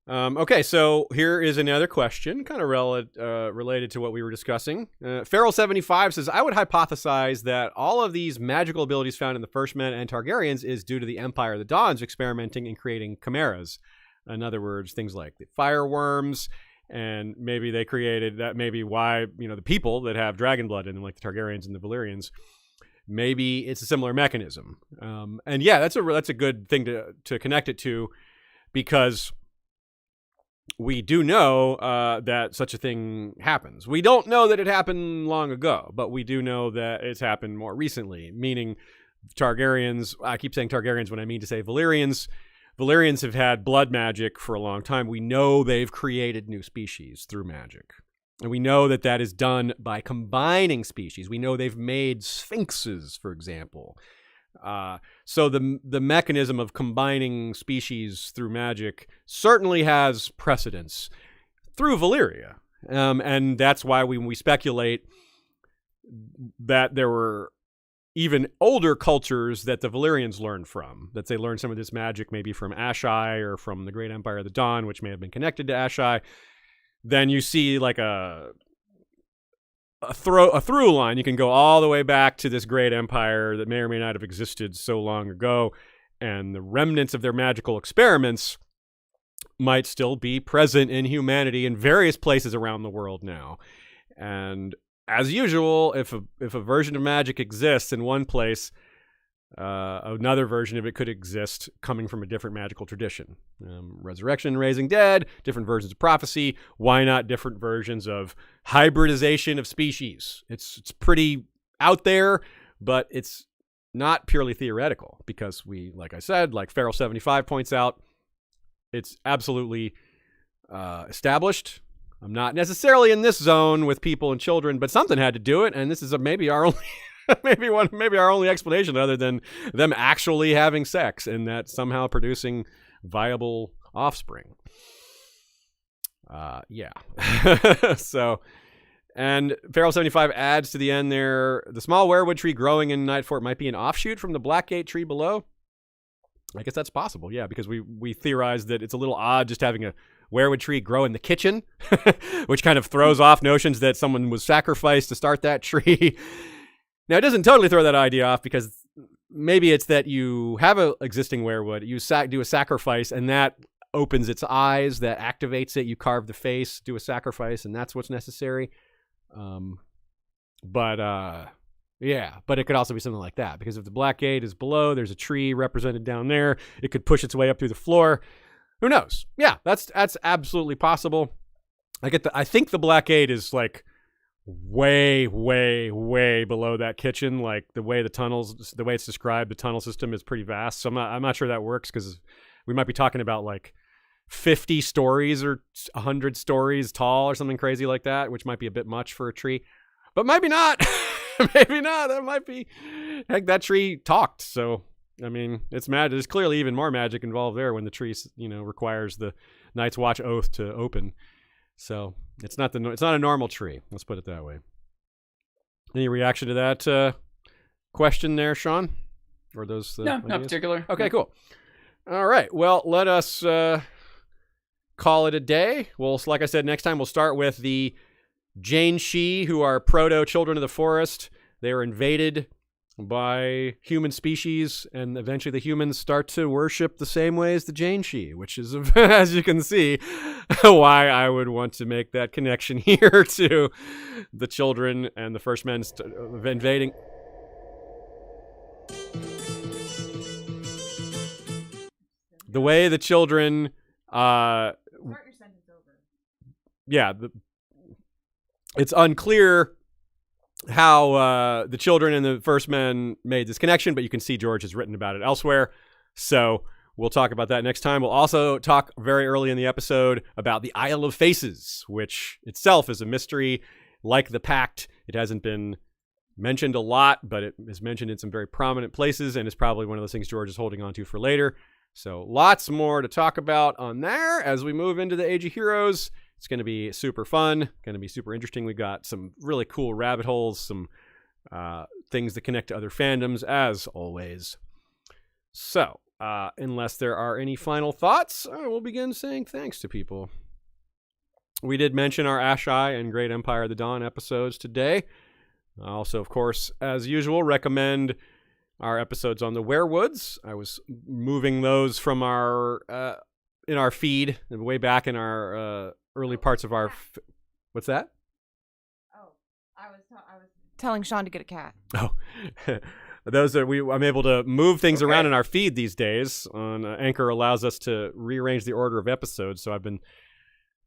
Okay, so here is another question, kind of related to what we were discussing. Feral75 says, I would hypothesize that all of these magical abilities found in the First Men and Targaryens is due to the Empire of the Dons experimenting and creating chimeras. In other words, things like the fireworms, and maybe they created that. Maybe why the people that have dragon blood in them, like the Targaryens and the Valyrians, maybe it's a similar mechanism. And yeah, that's a good thing to connect it to, because we do know that such a thing happens. We don't know that it happened long ago, but we do know that it's happened more recently, meaning Targaryens. I keep saying Targaryens when I mean to say Valyrians. Valyrians have had blood magic for a long time. We know they've created new species through magic. And we know that is done by combining species. We know they've made sphinxes, for example. So the mechanism of combining species through magic certainly has precedence through Valyria. And that's why when we speculate that there were even older cultures that the Valyrians learned from, that they learned some of this magic maybe from Ashai or from the Great Empire of the Dawn, which may have been connected to Ashai, then you see like a through line. You can go all the way back to this great empire that may or may not have existed so long ago, and the remnants of their magical experiments might still be present in humanity in various places around the world now. And as usual, if a version of magic exists in one place, another version of it could exist coming from a different magical tradition. Resurrection, raising dead, different versions of prophecy. Why not different versions of hybridization of species? It's pretty out there, but it's not purely theoretical, because like I said, like Feral75 points out, it's absolutely established. I'm not necessarily in this zone with people and children, but something had to do it, and this is maybe our only maybe our only explanation, other than them actually having sex and that somehow producing viable offspring. Yeah. So, and Feral75 adds to the end there, the small werewood tree growing in Nightfort might be an offshoot from the Blackgate tree below. I guess that's possible, yeah, because we theorized that it's a little odd just having a werewood tree grow in the kitchen, which kind of throws off notions that someone was sacrificed to start that tree. Now, it doesn't totally throw that idea off, because maybe it's that you have an existing werewood, you do a sacrifice, and that opens its eyes, that activates it, you carve the face, do a sacrifice, and that's what's necessary. Yeah, but it could also be something like that, because if the Black Gate is below, there's a tree represented down there, it could push its way up through the floor. Who knows? Yeah, that's absolutely possible. I think the Black Gate is like way, way, way below that kitchen. Like the way it's described, the tunnel system is pretty vast. So I'm not sure that works, because we might be talking about like 50 stories or 100 stories tall or something crazy like that, which might be a bit much for a tree, but maybe not. Maybe not. That might be. Heck, that tree talked. So, I mean, it's magic. There's clearly even more magic involved there when the tree, requires the Night's Watch oath to open. So it's not a normal tree. Let's put it that way. Any reaction to that question there, Sean? Or those? No, ideas? not particular. Okay, cool. All right. Well, let us call it a day. Well, like I said, next time we'll start with the Janshi, who are proto-children of the forest. They were invaded by human species, and eventually the humans start to worship the same way as the Janshi, which is, as you can see, why I would want to make that connection here to the children and the first men invading. the way the children, Start your sentence over. yeah, it's unclear how the children and the first men made this connection, but you can see George has written about it elsewhere. So we'll talk about that next time. We'll also talk very early in the episode about the Isle of Faces, which itself is a mystery. Like the Pact, it hasn't been mentioned a lot, but it is mentioned in some very prominent places, and it's probably one of those things George is holding on to for later. So lots more to talk about on there as we move into the Age of Heroes. It's going to be super fun, going to be super interesting. We've got some really cool rabbit holes, some things that connect to other fandoms, as always. So, unless there are any final thoughts, I will begin saying thanks to people. We did mention our Ashai and Great Empire of the Dawn episodes today. I also, of course, as usual, recommend our episodes on the Werewoods. I was moving those from our in our feed way back in our early parts of our. What's that? Oh, I was telling Sean to get a cat. Oh, those are I'm able to move things around in our feed these days. On Anchor allows us to rearrange the order of episodes, so I've been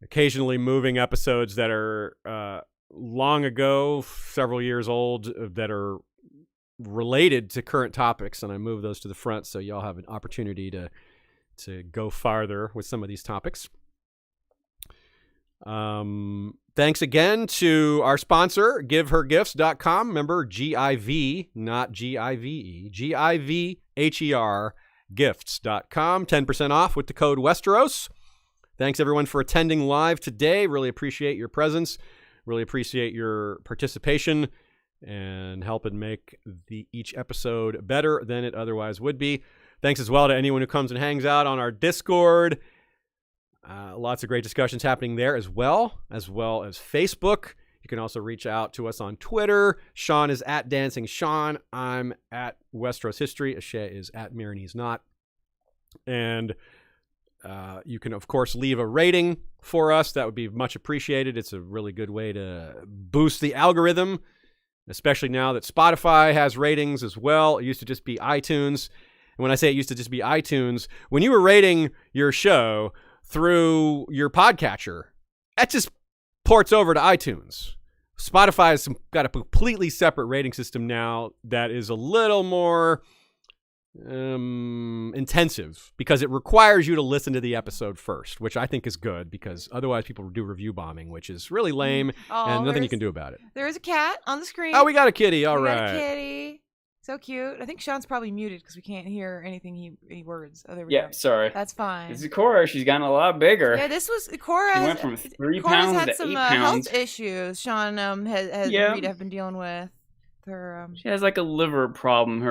occasionally moving episodes that are long ago, several years old, that are related to current topics, and I move those to the front so y'all have an opportunity to go farther with some of these topics. Thanks again to our sponsor, GiveHerGifts.com. Remember, GIV, not GIVE. GIVHER gifts.com. 10% off with the code Westeros. Thanks everyone for attending live today. Really appreciate your presence. Really appreciate your participation and helping make each episode better than it otherwise would be. Thanks as well to anyone who comes and hangs out on our Discord. Lots of great discussions happening there as well as Facebook. You can also reach out to us on Twitter. Sean is at Dancing Sean. I'm at Westeros History. Ashay is at Miranese Not. And you can, of course, leave a rating for us. That would be much appreciated. It's a really good way to boost the algorithm, especially now that Spotify has ratings as well. It used to just be iTunes. And when I say it used to just be iTunes, when you were rating your show through your podcatcher, that just ports over to iTunes. Spotify has got a completely separate rating system now that is a little more intensive because it requires you to listen to the episode first, which I think is good because otherwise people do review bombing, which is really lame and nothing you can do about it. There is a cat on the screen. Oh, we got a kitty. All we right. got a kitty. So cute. I think Sean's probably muted because we can't hear anything any words. Oh, there we Yeah, go. sorry. That's fine. This is Cora. She's gotten a lot bigger. Yeah, this was Cora. She went from 3 Cora's pounds had to some 8 pounds. health issues. Sean has Yeah. Rita have been dealing with her. She has like a liver problem.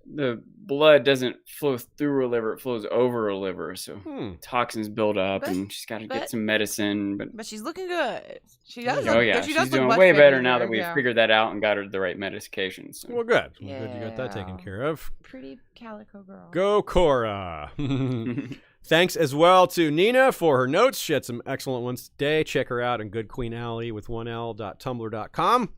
The blood doesn't flow through her liver; it flows over her liver. So toxins build up, and she's got to get some medicine. But she's looking good. She does. Oh yeah, she's doing way better now that we've figured that out and got her the right medication. So. Well, good. Yeah. Good you got that taken care of. Pretty calico girl. Go Cora. Thanks as well to Nina for her notes. She had some excellent ones today. Check her out on Good Queen Alley with 1l.tumblr.com.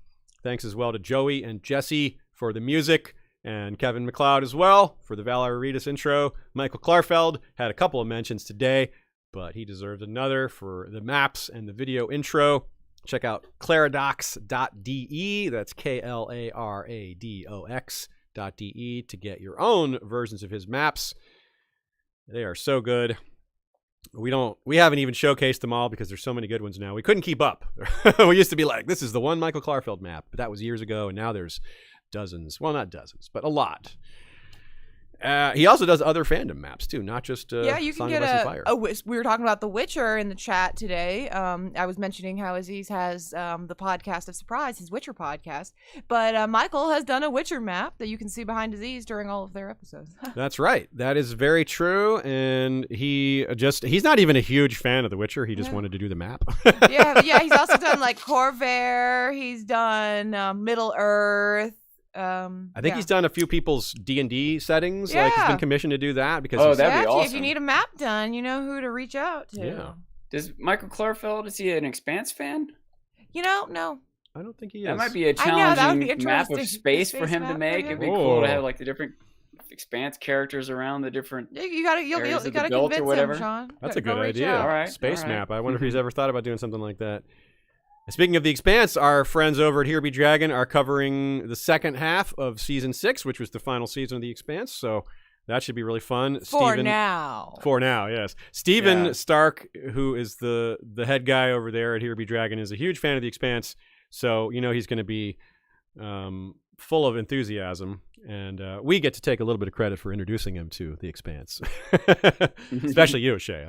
Thanks as well to Joey and Jesse for the music. And Kevin McLeod as well for the Valar Rereadis intro. Michael Klarfeld had a couple of mentions today, but he deserves another for the maps and the video intro. Check out claradox.de. That's KLARADOX.de to get your own versions of his maps. They are so good. We haven't even showcased them all because there's so many good ones now. We couldn't keep up. We used to be like, this is the one Michael Klarfeld map, but that was years ago, and now there's dozens. Well, not dozens, but a lot. He also does other fandom maps too, not just you Song can of Ice get and Fire. we were talking about The Witcher in the chat today. I was mentioning how Aziz has the podcast of Surprise, his Witcher podcast, but Michael has done a Witcher map that you can see behind Aziz during all of their episodes. That's right. That is very true, and he's not even a huge fan of The Witcher. He just wanted to do the map. yeah, he's also done like Corvair. He's done Middle Earth. I think he's done a few people's D&D settings. Like he's been commissioned to do that because that'd be awesome. If you need a map done, you know who to reach out to. Yeah. Does Michael Klarfeld, is he an Expanse fan? No. I don't think he is. That might be a challenging map of space for him to make. It'd be cool to have like the different Expanse characters around the different. You gotta areas of the convince belt or whatever. him, Sean. That's a Go good reach idea. out. All right, Space all right. map. I wonder if he's ever thought about doing something like that. Speaking of the Expanse, our friends over at Here Be Dragon are covering the second half of season 6, which was the final season of the Expanse. So that should be really fun. For now, yes. Steven Yeah. Stark, who is the head guy over there at Here Be Dragon, is a huge fan of the Expanse. So he's going to be full of enthusiasm, and we get to take a little bit of credit for introducing him to the Expanse, especially you, Shea.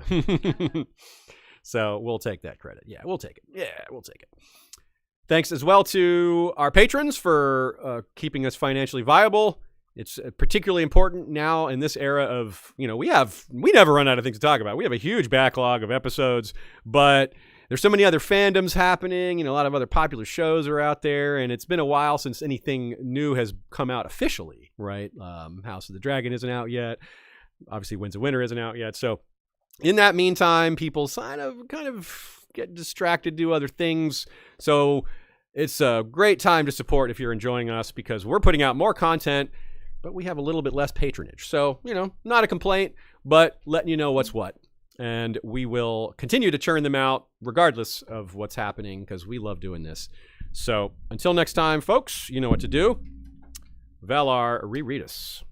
So we'll take that credit. Yeah, we'll take it. Yeah, we'll take it. Thanks as well to our patrons for keeping us financially viable. It's particularly important now in this era of, we never run out of things to talk about. We have a huge backlog of episodes, but there's so many other fandoms happening. A lot of other popular shows are out there, and it's been a while since anything new has come out officially, right? House of the Dragon isn't out yet. Obviously, Winds of Winter isn't out yet. So in that meantime, people kind of get distracted, do other things. So it's a great time to support if you're enjoying us, because we're putting out more content, but we have a little bit less patronage. So, not a complaint, but letting you know what's what. And we will continue to churn them out regardless of what's happening, because we love doing this. So until next time, folks, you know what to do. Valar, Rereadis.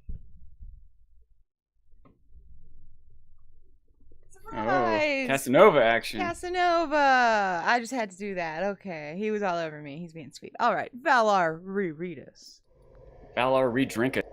Surprise! Oh, Casanova action. Casanova. I just had to do that. Okay, he was all over me. He's being sweet. All right, Valar, Rereadis. Valar, re-drink it.